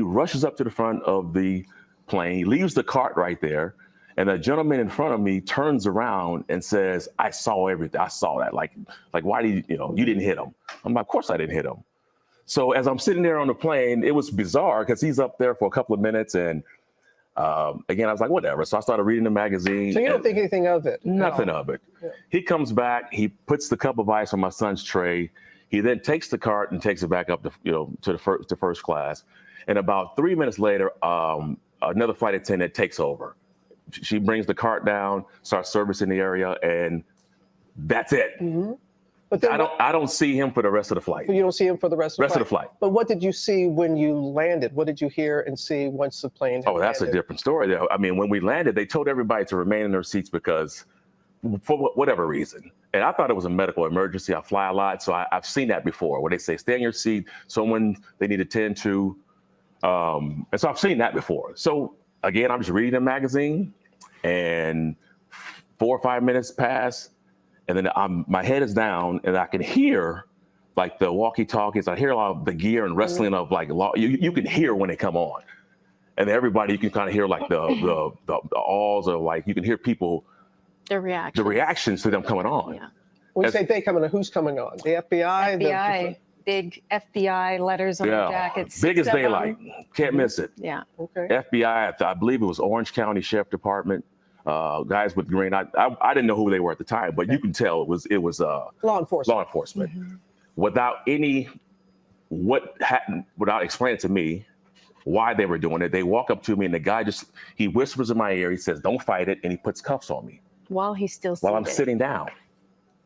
rushes up to the front of the plane. He leaves the cart right there. And the gentleman in front of me turns around and says, I saw everything. I saw that. Like why did you didn't hit him? I'm like, of course I didn't hit him. So as I'm sitting there on the plane, it was bizarre because he's up there for a couple of minutes. And again, I was like, whatever. So I started reading the magazine. So you don't think anything of it? Nothing of it. Yeah. He comes back. He puts the cup of ice on my son's tray. He then takes the cart and takes it back up to first class. And about 3 minutes later, another flight attendant takes over. She brings the cart down, starts servicing the area, and that's it. Mm-hmm. But then I don't see him for the rest of the flight. You don't see him for the rest of the flight. flight. But what did you see when you landed? What did you hear and see once the plane Oh, that's landed? a different story. I mean, when we landed, they told everybody to remain in their seats because for whatever reason. And I thought it was a medical emergency. I fly a lot, so I've seen that before, where they say, stay in your seat, someone they need to tend to. And so I've seen that before. So again, I'm just reading a magazine, and 4 or 5 minutes pass, and then my head is down, and I can hear like the walkie-talkies. I hear a lot of the gear and wrestling of like you can hear when they come on, and everybody you can kind of hear like the alls, or like you can hear people the reactions to them coming on. Yeah. When you say they coming on, who's coming on? The FBI. FBI. Big FBI letters on the jackets. Big as daylight. Can't miss it. Yeah. Okay. FBI, I believe it was Orange County Sheriff Department, guys with green. I didn't know who they were at the time, but you can tell it was law enforcement. Mm-hmm. Without without explaining to me why they were doing it. They walk up to me, and the guy he whispers in my ear. He says, "Don't fight it," and he puts cuffs on me while I'm sitting down.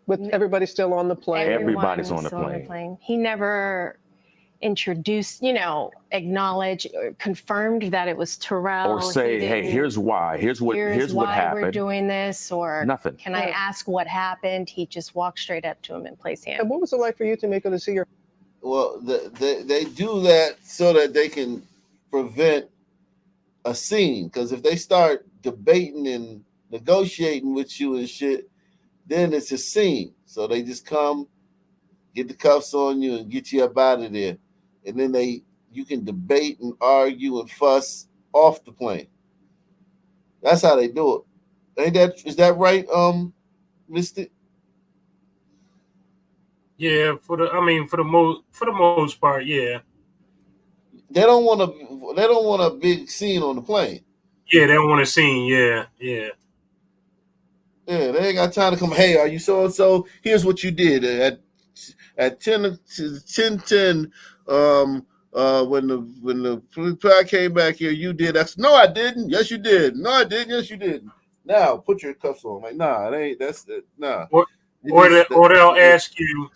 With everybody still on the plane. Everybody's on the plane. He never introduced, acknowledged or confirmed that it was Terrell. Or say, hey, here's why. Here's what happened. We're doing this, or nothing. Can I ask what happened? He just walked straight up to him and placed hands. And what was it like for you to make to see your? Well, they do that so that they can prevent a scene. Because if they start debating and negotiating with you and shit, then it's a scene. So they just come, get the cuffs on you, and get you up out of there. And then you can debate and argue and fuss off the plane. That's how they do it. Is that right, Mr.? Yeah, for the most part, yeah. They don't want a big scene on the plane. Yeah, they don't want to see. Yeah. Yeah, they ain't got time to come. Hey, are you so and so? Here's what you did at 10:10. When the police came back here, you did X. No, I didn't. Yes, you did. No, I didn't. Yes, you didn't. Now put your cuffs on. Like, nah, it ain't. That's it. Nah. Or they'll ask you.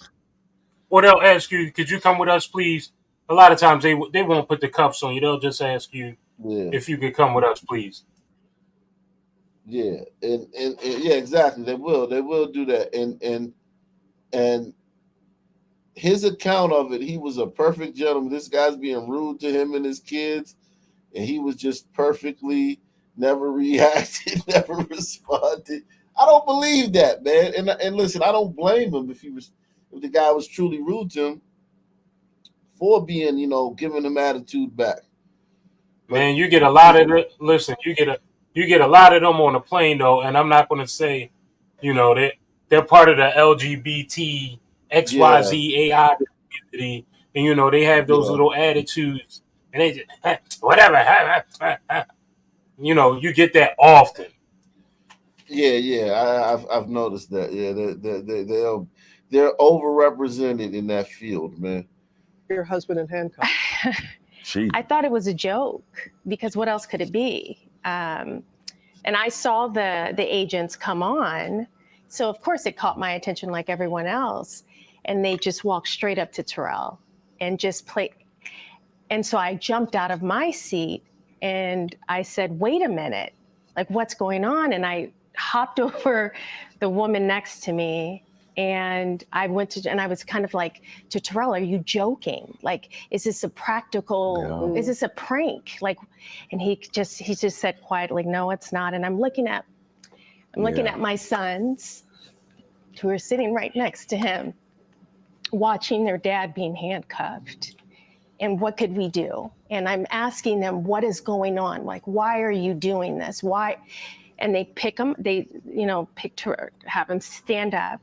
Or they'll ask you, could you come with us, please? A lot of times they won't put the cuffs on you. They'll just ask you if you could come with us, please. Yeah, and yeah, exactly. They will do that. And his account of it, he was a perfect gentleman. This guy's being rude to him and his kids, and he was just perfectly never reacted, never responded. I don't believe that, man. And listen, I don't blame him if the guy was truly rude to him for being, giving him attitude back. Man, you get a lot of it. Listen, you get a lot of them on the plane though, and I'm not going to say, they're part of the LGBT XYZ AI community, and they have those little attitudes, and they just whatever. You get that often. Yeah, I've noticed that. Yeah, they're overrepresented in that field, man. Your husband in handcuffs. I thought it was a joke because what else could it be? And I saw the agents come on, so of course it caught my attention like everyone else, and they just walked straight up to Terrell and just played. And so I jumped out of my seat and I said, "Wait a minute, like what's going on?" And I hopped over the woman next to me. And I was kind of like to Terrell, "Are you joking? Like, is this a practical, is this a prank?" Like, and he just said quietly, "No, it's not." And I'm looking at my sons who are sitting right next to him, watching their dad being handcuffed. And what could we do? And I'm asking them, what is going on? Like, why are you doing this? Why? And they pick him, have him stand up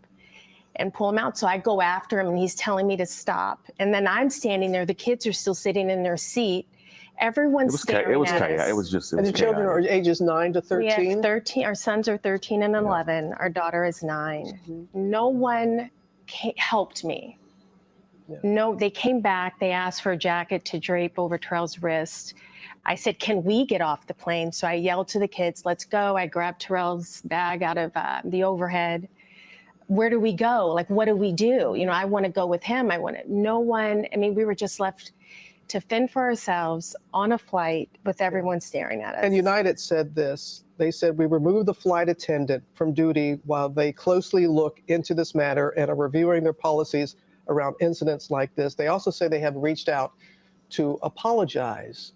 and pull him out. So I go after him and he's telling me to stop. And then I'm standing there. The kids are still sitting in their seat. Everyone's staring at us. And the children are ages 9 to 13? We have 13. Our sons are 13 and 11. Our daughter is 9. Mm-hmm. No one helped me. Yeah. No, they came back. They asked for a jacket to drape over Terrell's wrist. I said, "Can we get off the plane?" So I yelled to the kids, "Let's go." I grabbed Terrell's bag out of the overhead. Where do we go? Like, what do we do? I want to go with him. No one, we were just left to fend for ourselves on a flight with everyone staring at us. And United said this. They said, "We removed the flight attendant from duty while they closely look into this matter and are reviewing their policies around incidents like this." They also say they have reached out to apologize.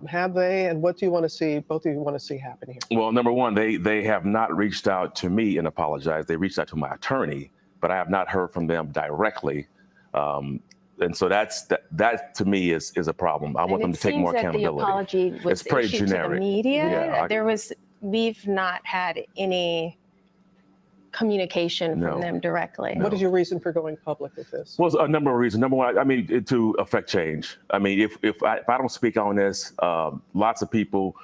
Have they? And what do you want to see, both of you want to see happen here? Well, number one, they have not reached out to me and apologized. They reached out to my attorney, but I have not heard from them directly. And so that to me is a problem. I want them to take more accountability. The apology was it's pretty issued generic. To the media. Yeah, We've not had any communication from them directly. What is your reason for going public with this? Well, a number of reasons. Number one, to affect change. If I don't speak on this, lots of people,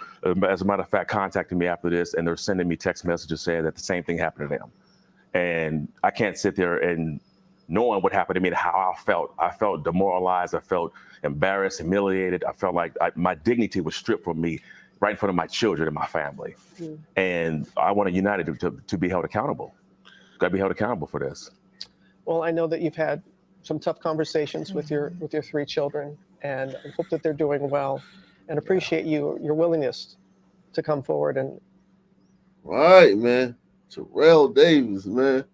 as a matter of fact, contacted me after this, and they're sending me text messages saying that the same thing happened to them. And I can't sit there and knowing what happened to me and how I felt. I felt demoralized. I felt embarrassed, humiliated. I felt like my dignity was stripped from me right in front of my children and my family. Mm. And I want United to be held accountable. Got to be held accountable for this. Well, I know that you've had some tough conversations with your 3 children, and I hope that they're doing well, and appreciate your willingness to come forward. And right, man, Terrell Davis, man,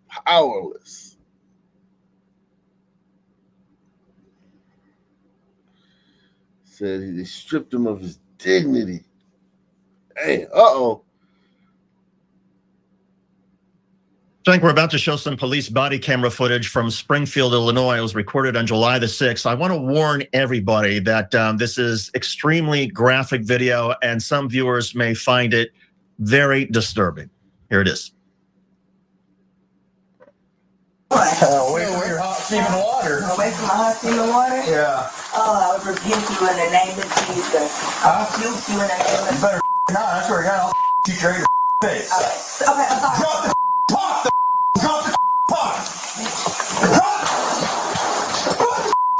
powerless. Said they stripped him of his dignity. Hey, I think we're about to show some police body camera footage from Springfield, Illinois. It was recorded on July the 6th. I want to warn everybody that this is extremely graphic video, and some viewers may find it very disturbing. Here it is. Away from your hot steaming water. Away from my hot steaming water? Yeah. Oh, I would rebuke you in the name of Jesus. I'll rebuke you in the name of Jesus. You better not. I swear to God, I'll shoot you right in your face. Okay, I'm sorry. Drop the pot! Drop the pot!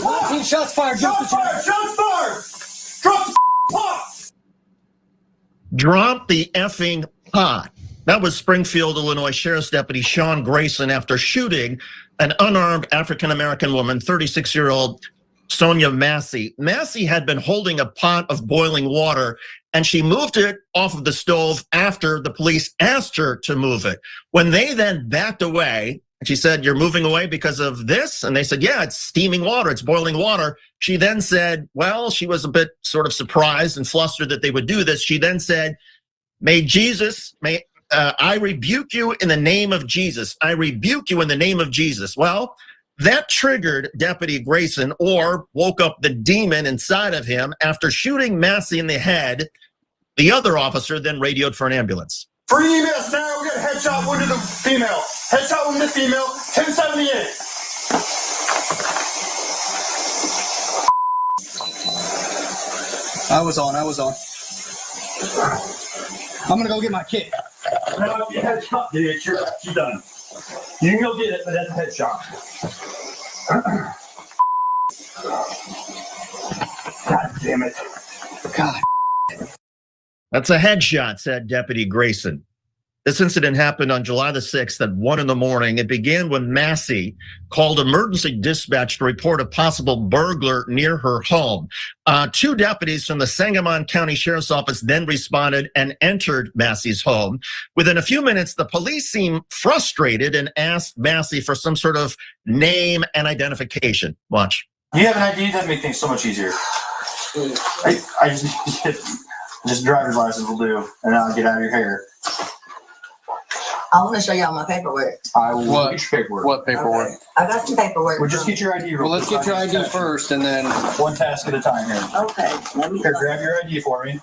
Drop! 19 shots fired. Shots fired! Shots fired! Drop the pot! Drop the effing pot. That was Springfield, Illinois Sheriff's Deputy Sean Grayson after shooting an unarmed African-American woman, 36-year-old Sonya Massey. Massey had been holding a pot of boiling water, and she moved it off of the stove after the police asked her to move it. When they then backed away, she said, "You're moving away because of this?" And they said, "Yeah, it's steaming water, it's boiling water." She then said, well, she was a bit sort of surprised and flustered that they would do this. She then said, I rebuke you in the name of Jesus. I rebuke you in the name of Jesus. Well, that triggered Deputy Grayson, or woke up the demon inside of him. After shooting Massey in the head, the other officer then radioed for an ambulance. 3 emails now. We got a headshot wound to the female. Headshot wound to the female. 1078. I was on. I'm gonna go get my kit. No, if you headshot, dude, she's done. You can go get it, but that's a headshot. God damn it. God. That's a headshot, said Deputy Grayson. This incident happened on July the 6th at 1 a.m. It began when Massey called emergency dispatch to report a possible burglar near her home. 2 deputies from the Sangamon County Sheriff's Office then responded and entered Massey's home. Within a few minutes, the police seemed frustrated and asked Massey for some sort of name and identification. Watch. You have an ID, that'd make things so much easier. I just driver's license will do, and I'll get out of your hair. I want to show y'all my paperwork. I will get your paperwork. What paperwork? Okay. I got some paperwork. Well, just get your ID. Well, let's get your ID first, and then one task at a time here. Okay. Let me. Here, grab your ID for me.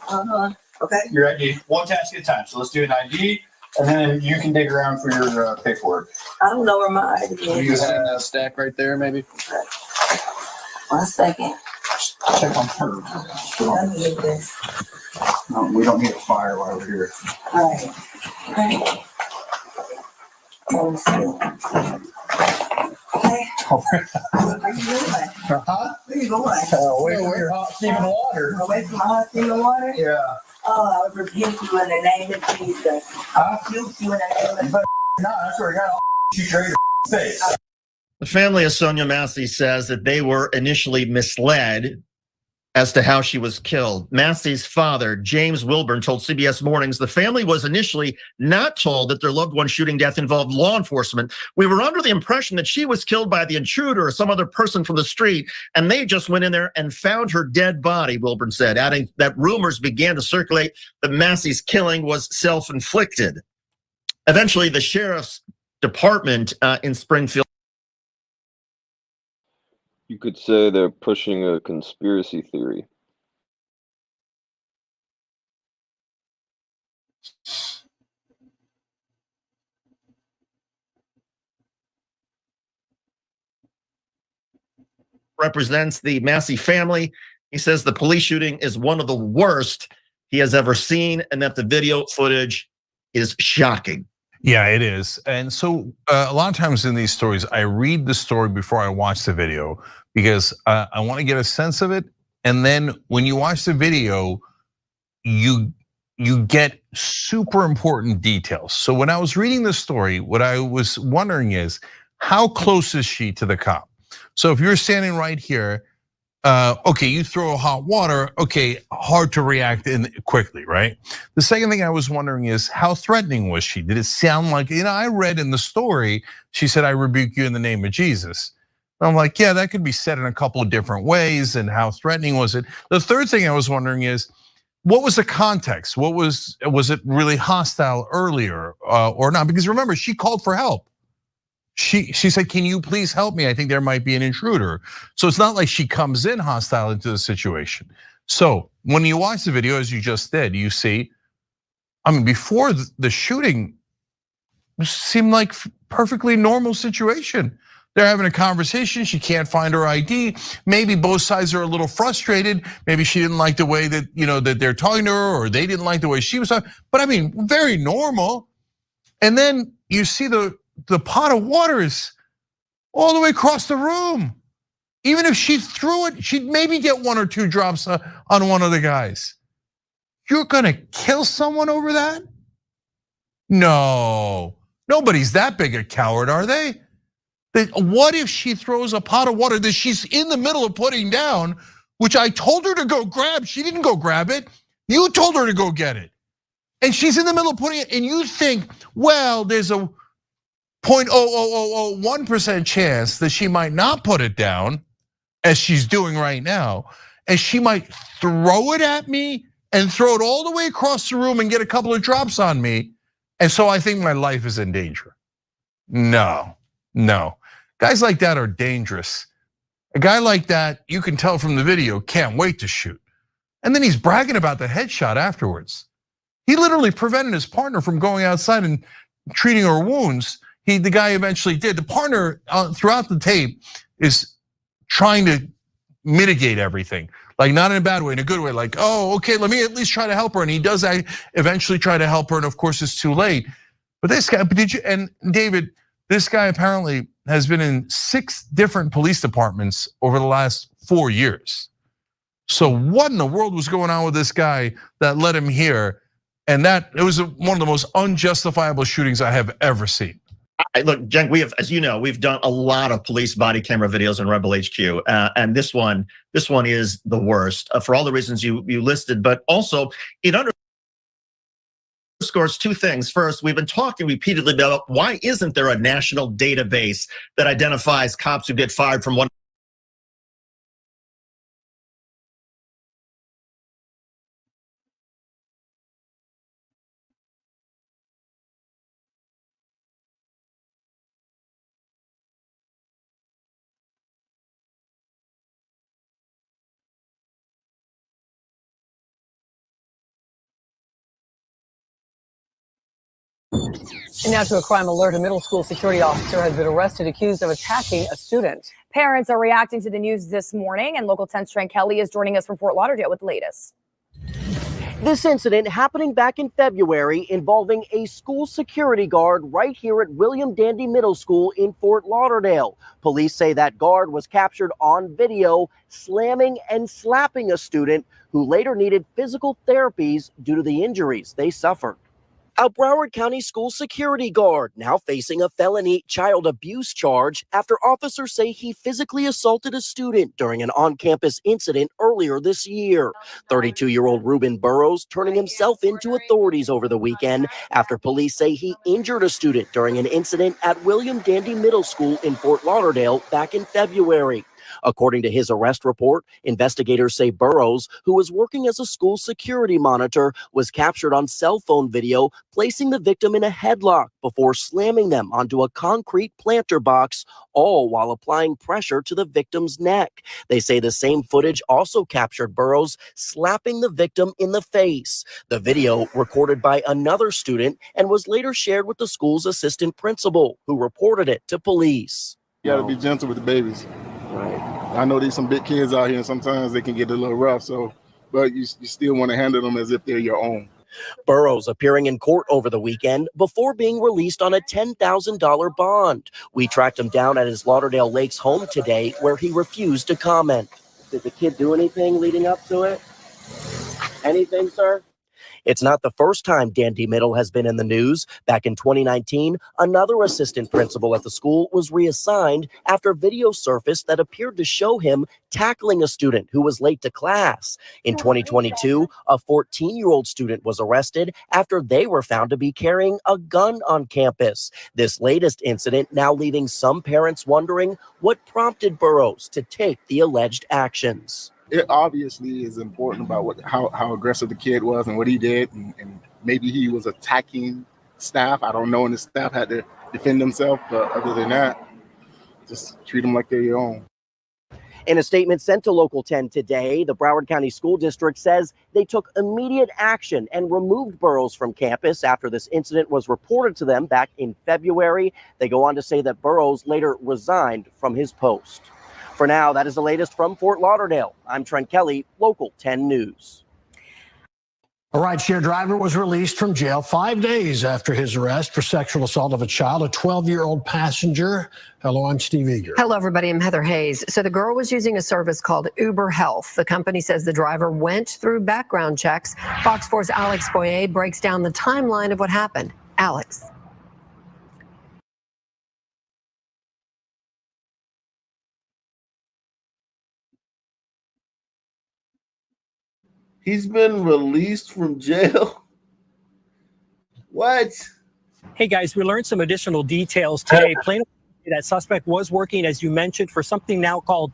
Okay. Your ID, one task at a time. So let's do an ID, and then you can dig around for your paperwork. I don't know where my ID is. you have a stack right there, maybe. Okay. 1 second. Check on her. Let me get this. No, we don't need a fire while we're here. All right. Let me see. Okay. Where you going? Huh? Where you going? Away from your hot steaming water. Away from my hot steaming water? Yeah. Oh, I would rebuke you in the name of Jesus. I'll rebuke you in the name of Jesus. No, I swear to God, I'll shoot you right in your face. The family of Sonya Massey says that they were initially misled as to how she was killed. Massey's father, James Wilburn, told CBS Mornings the family was initially not told that their loved one's shooting death involved law enforcement. We were under the impression that she was killed by the intruder or some other person from the street, and they just went in there and found her dead body, Wilburn said, adding that rumors began to circulate that Massey's killing was self-inflicted. Eventually, the sheriff's department in Springfield. You could say they're pushing a conspiracy theory. Represents the Massey family. He says the police shooting is one of the worst he has ever seen, and that the video footage is shocking. Yeah, it is. And so a lot of times in these stories, I read the story before I watch the video because I want to get a sense of it. And then when you watch the video, you get super important details. So when I was reading the story, what I was wondering is, how close is she to the cop? So if you're standing right here, okay, you throw hot water, okay, hard to react in quickly, right? The second thing I was wondering is, how threatening was she? Did it sound like, I read in the story, she said, "I rebuke you in the name of Jesus." And I'm like, yeah, that could be said in a couple of different ways, and how threatening was it? The third thing I was wondering is, what was the context? Was it really hostile earlier or not? Because remember, she called for help. She said, "Can you please help me? I think there might be an intruder." So it's not like she comes in hostile into the situation. So when you watch the video, as you just did, you see, before the shooting, seemed like perfectly normal situation. They're having a conversation. She can't find her ID. Maybe both sides are a little frustrated. Maybe she didn't like the way that, that they're talking to her, or they didn't like the way she was talking. But I mean, very normal. And then you see the pot of water is all the way across the room. Even if she threw it, she'd maybe get 1 or 2 drops on one of the guys. You're gonna kill someone over that? No, nobody's that big a coward, are they? What if she throws a pot of water that she's in the middle of putting down, which I told her to go grab? She didn't go grab it. You told her to go get it. And she's in the middle of putting it, and you think, well, there's a 0.00001% chance that she might not put it down, as she's doing right now, and she might throw it at me and throw it all the way across the room and get a couple of drops on me. And so I think my life is in danger. No. Guys like that are dangerous. A guy like that, you can tell from the video, can't wait to shoot. And then he's bragging about the headshot afterwards. He literally prevented his partner from going outside and treating her wounds. The guy eventually did. The partner throughout the tape is trying to mitigate everything, like not in a bad way, in a good way, like, oh, okay, let me at least try to help her. And he does eventually try to help her, and of course it's too late. But this guy, and David, this guy apparently has been in 6 different police departments over the last 4 years. So what in the world was going on with this guy that led him here? And that it was one of the most unjustifiable shootings I have ever seen. Look, Jen, as you know, we've done a lot of police body camera videos on Rebel HQ, and this one is the worst for all the reasons you listed, but also it underscores 2 things. First, we've been talking repeatedly about why isn't there a national database that identifies cops who get fired from one. And now to a crime alert. A middle school security officer has been arrested accused of attacking a student. Parents are reacting to the news this morning, and local 10's Trent Kelly is joining us from Fort Lauderdale with the latest. This incident happening back in February involving a school security guard right here at William Dandy Middle School in Fort Lauderdale. Police say that guard was captured on video slamming and slapping a student who later needed physical therapies due to the injuries they suffered. A Broward County school security guard now facing a felony child abuse charge after officers say he physically assaulted a student during an on-campus incident earlier this year. 32-year-old Reuben Burrows turning himself into authorities over the weekend after police say he injured a student during an incident at William Dandy Middle School in Fort Lauderdale back in February. According to his arrest report, investigators say Burrows, who was working as a school security monitor, was captured on cell phone video placing the victim in a headlock before slamming them onto a concrete planter box, all while applying pressure to the victim's neck. They say the same footage also captured Burrows slapping the victim in the face. The video recorded by another student and was later shared with the school's assistant principal, who reported it to police. You gotta be gentle with the babies. Right. I know there's some big kids out here, and sometimes they can get a little rough. But you still want to handle them as if they're your own. Burrows appearing in court over the weekend before being released on a $10,000 bond. We tracked him down at his Lauderdale Lakes home today, where he refused to comment. Did the kid do anything leading up to it? Anything, sir? It's not the first time Dandy Middle has been in the news. Back in 2019, another assistant principal at the school was reassigned after video surfaced that appeared to show him tackling a student who was late to class. In 2022, a 14-year-old student was arrested after they were found to be carrying a gun on campus. This latest incident now leaving some parents wondering what prompted Burrows to take the alleged actions. It obviously is important about how aggressive the kid was and what he did, and maybe he was attacking staff. I don't know, and the staff had to defend themselves, but other than that, just treat them like they're your own. In a statement sent to Local 10 today, the Broward County School District says they took immediate action and removed Burrows from campus after this incident was reported to them back in February. They go on to say that Burrows later resigned from his post. For now, that is the latest from Fort Lauderdale. I'm Trent Kelly, Local 10 News. A rideshare driver was released from jail 5 days after his arrest for sexual assault of a child, a 12-year-old passenger. Hello, I'm Steve Eager. Hello, everybody. I'm Heather Hayes. So the girl was using a service called Uber Health. The company says the driver went through background checks. Fox 4's Alex Boyer breaks down the timeline of what happened. Alex. He's been released from jail? What? Hey, guys, we learned some additional details today. Plano, that suspect was working, as you mentioned, for something now called...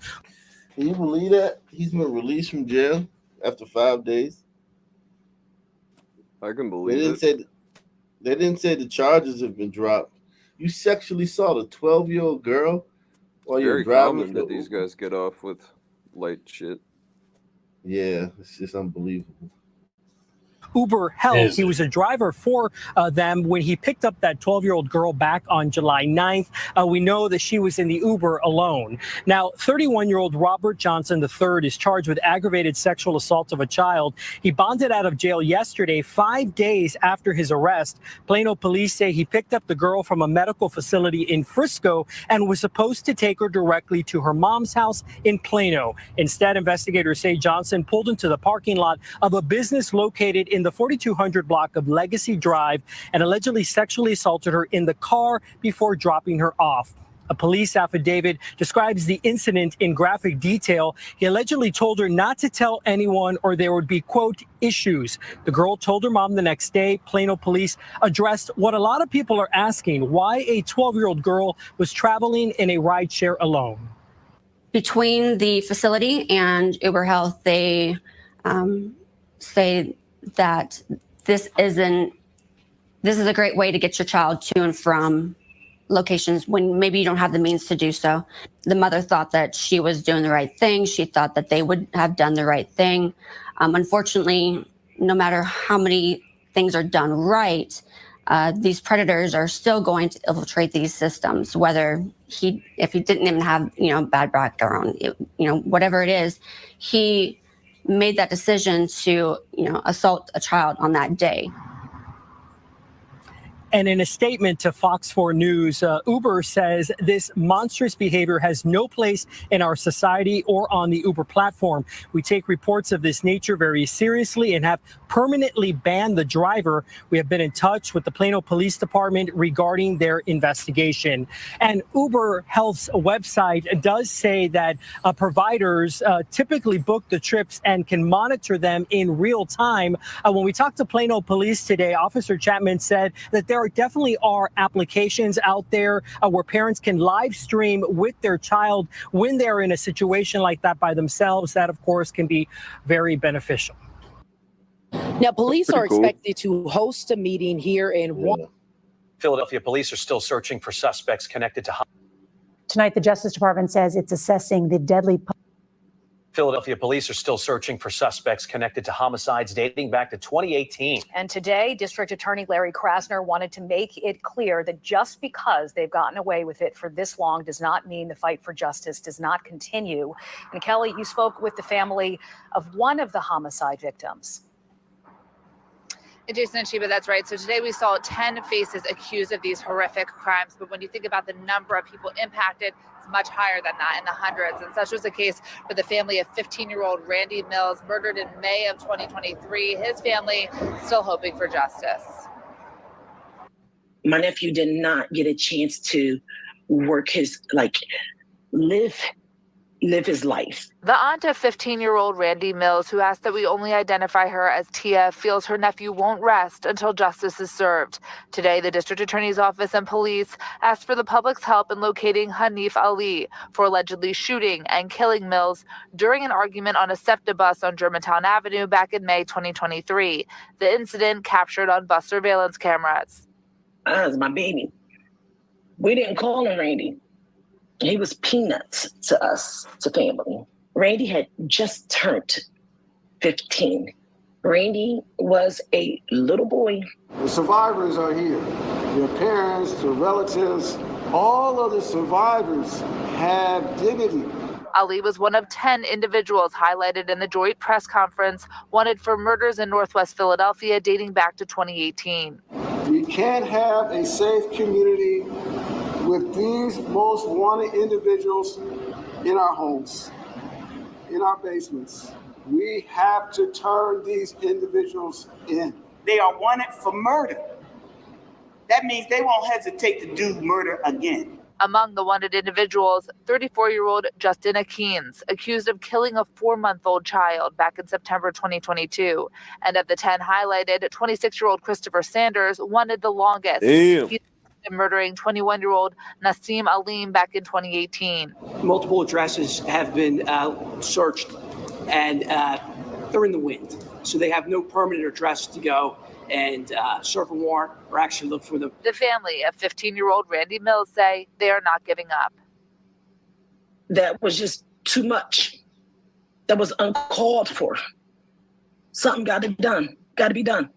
Can you believe that? He's been released from jail after 5 days? I can believe it. They didn't say the charges have been dropped. You sexually assault a 12-year-old girl while you're Very driving. common that these guys get off with light shit. Yeah, it's just unbelievable. Uber Health. He was a driver for them when he picked up that 12-year-old girl back on July 9th. We know that she was in the Uber alone. Now, 31-year-old Robert Johnson III is charged with aggravated sexual assault of a child. He bonded out of jail yesterday, 5 days after his arrest. Plano police say he picked up the girl from a medical facility in Frisco and was supposed to take her directly to her mom's house in Plano. Instead, investigators say Johnson pulled into the parking lot of a business located in the 4200 block of Legacy Drive and allegedly sexually assaulted her in the car before dropping her off. A police affidavit describes the incident in graphic detail. He allegedly told her not to tell anyone or there would be, quote, issues. The girl told her mom the next day. Plano police addressed what a lot of people are asking, why a 12-year-old girl was traveling in a rideshare alone. Between the facility and Uber Health, they say that this is a great way to get your child to and from locations when maybe you don't have the means to do so. The mother thought that she was doing the right thing. She thought that they would have done the right thing. Unfortunately, no matter how many things are done right, these predators are still going to infiltrate these systems, whether if he didn't even have, bad background, whatever it is, he made that decision to, assault a child on that day. And in a statement to Fox 4 News, Uber says this monstrous behavior has no place in our society or on the Uber platform. We take reports of this nature very seriously and have permanently banned the driver. We have been in touch with the Plano Police Department regarding their investigation. And Uber Health's website does say that providers typically book the trips and can monitor them in real time. When we talked to Plano Police today, Officer Chapman said that there definitely are applications out there where parents can live stream with their child when they're in a situation like that by themselves. That, of course, can be very beneficial. Now, police are expected to host a meeting here in Philadelphia police are still searching for suspects connected to. Tonight, the Justice Department says it's assessing the deadly. Philadelphia police are still searching for suspects connected to homicides dating back to 2018. And today, District Attorney Larry Krasner wanted to make it clear that just because they've gotten away with it for this long does not mean the fight for justice does not continue. And Kelly, you spoke with the family of one of the homicide victims. Jason and Sheba, that's right. So today we saw 10 faces accused of these horrific crimes. But when you think about the number of people impacted, it's much higher than that, in the hundreds. And such was the case for the family of 15-year-old Randy Mills, murdered in May of 2023. His family still hoping for justice. My nephew did not get a chance to work live his life. The aunt of 15-year-old Randy Mills, who asked that we only identify her as Tia, feels her nephew won't rest until justice is served. Today, the district attorney's office and police asked for the public's help in locating Hanif Ali for allegedly shooting and killing Mills during an argument on a SEPTA bus on Germantown Avenue back in May 2023. The incident captured on bus surveillance cameras. That was my baby. We didn't call him Randy. He was peanuts to us, to family. Randy had just turned 15. Randy was a little boy. The survivors are here. Their parents, their relatives, all of the survivors have dignity. Ali was one of 10 individuals highlighted in the joint press conference wanted for murders in Northwest Philadelphia dating back to 2018. We can't have a safe community with these most wanted individuals in our homes, in our basements. We have to turn these individuals in. They are wanted for murder. That means they won't hesitate to do murder again. Among the wanted individuals, 34-year-old Justina Keynes, accused of killing a 4-month-old child back in September 2022. And of the 10 highlighted, 26-year-old Christopher Sanders wanted the longest. Damn. He's murdering 21-year-old Nassim Aleem back in 2018. Multiple addresses have been searched, and they're in the wind. So they have no permanent address to go and serve a warrant or actually look for them. The family of 15-year-old Randy Mills say they are not giving up. That was just too much. That was uncalled for. Something got to be done. Got to be done.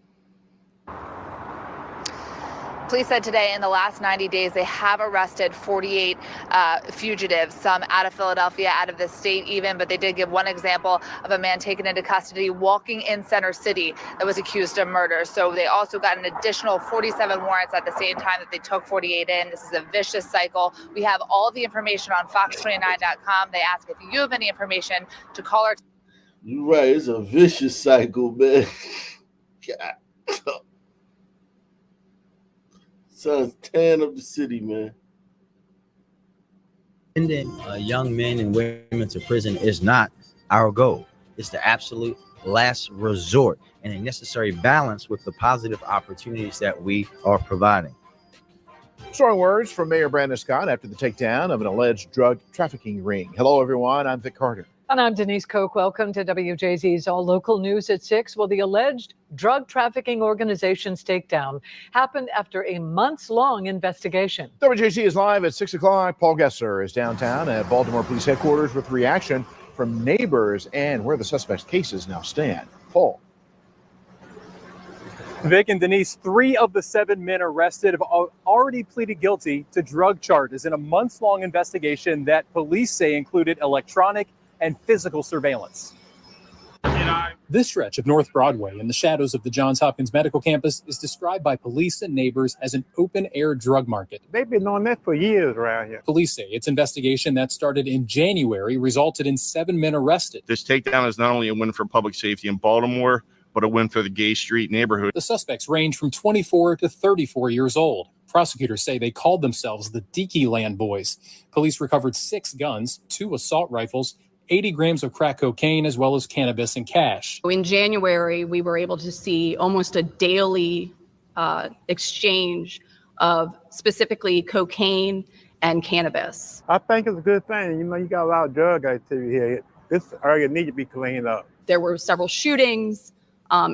Police said today in the last 90 days, they have arrested 48 fugitives, some out of Philadelphia, out of the state even, but they did give one example of a man taken into custody walking in Center City that was accused of murder. So they also got an additional 47 warrants at the same time that they took 48 in. This is a vicious cycle. We have all the information on fox29.com. They ask if you have any information to call our... You're right. It's a vicious cycle, man. God. Son's tearing up the city, man. Sending young men and women to prison is not our goal. It's the absolute last resort and a necessary balance with the positive opportunities that we are providing. Strong words from Mayor Brandon Scott after the takedown of an alleged drug trafficking ring. Hello, everyone. I'm Vic Carter. And I'm Denise Koch. Welcome to WJZ's All Local News at 6. Well, the alleged drug trafficking organization's takedown happened after a months-long investigation. WJZ is live at 6 o'clock. Paul Gesser is downtown at Baltimore Police Headquarters with reaction from neighbors and where the suspect's cases now stand. Paul. Vic and Denise, 3 of the 7 men arrested have already pleaded guilty to drug charges in a months-long investigation that police say included electronic and physical surveillance. This stretch of North Broadway in the shadows of the Johns Hopkins Medical Campus is described by police and neighbors as an open-air drug market. They've been on that for years around here. Police say its investigation that started in January resulted in 7 men arrested. This takedown is not only a win for public safety in Baltimore, but a win for the Gay Street neighborhood. The suspects range from 24 to 34 years old. Prosecutors say they called themselves the Deaky Land Boys. Police recovered 6 guns, 2 assault rifles, 80 grams of crack cocaine, as well as cannabis and cash. In January, we were able to see almost a daily exchange of specifically cocaine and cannabis. I think it's a good thing. You know, you got a lot of drug activity here. This area needs to be cleaned up. There were several shootings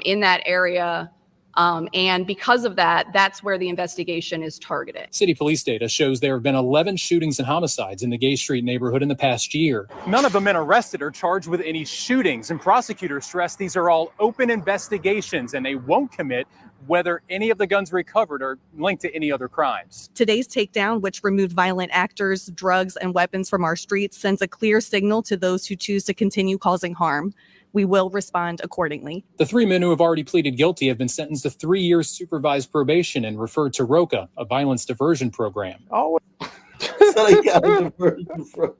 in that area. And because of that, that's where the investigation is targeted. City police data shows there have been 11 shootings and homicides in the Gay Street neighborhood in the past year. None of the men arrested are charged with any shootings, and prosecutors stress these are all open investigations and they won't commit whether any of the guns recovered are linked to any other crimes. Today's takedown, which removed violent actors, drugs, and weapons from our streets, sends a clear signal to those who choose to continue causing harm. We will respond accordingly. The 3 men who have already pleaded guilty have been sentenced to 3 years supervised probation and referred to ROCA, a violence diversion program. So they got a diversion program.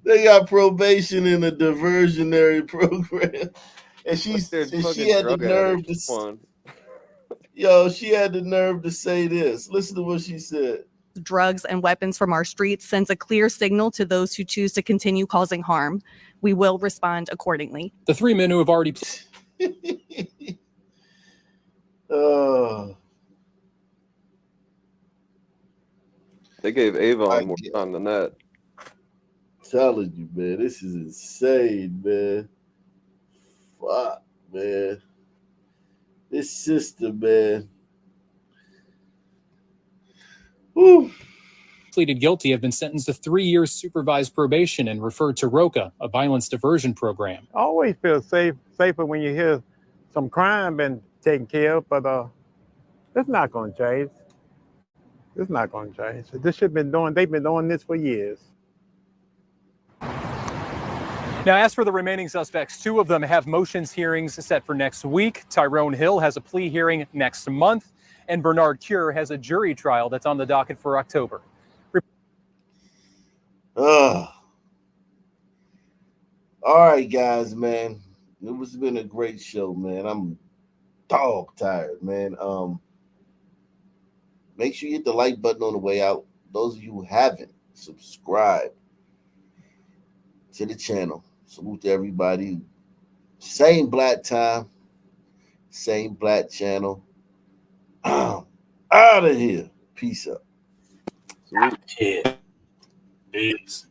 They got probation in a diversionary program. And she had the nerve to she had the nerve to say this. Listen to what she said. Drugs and weapons from our streets sends a clear signal to those who choose to continue causing harm. We will respond accordingly. The 3 men who have already... They gave Avon more time than that. Telling you, man, this is insane, man. Fuck, man. This system, man. Woo. pleaded guilty have been sentenced to 3 years supervised probation and referred to ROCA, a violence diversion program. I always feel safer when you hear some crime been taken care of, but it's not going to change. It's not going to change. This should been doing. They've been doing this for years. Now, as for the remaining suspects, 2 of them have motions hearings set for next week. Tyrone Hill has a plea hearing next month, and Bernard Cure has a jury trial that's on the docket for October. All right, guys, man. It's been a great show, man. I'm dog tired, man. Make sure you hit the like button on the way out. Those of you who haven't, subscribe to the channel. Salute to everybody. Same black time, same black channel. Out of here. Peace up. Yeah. Peace.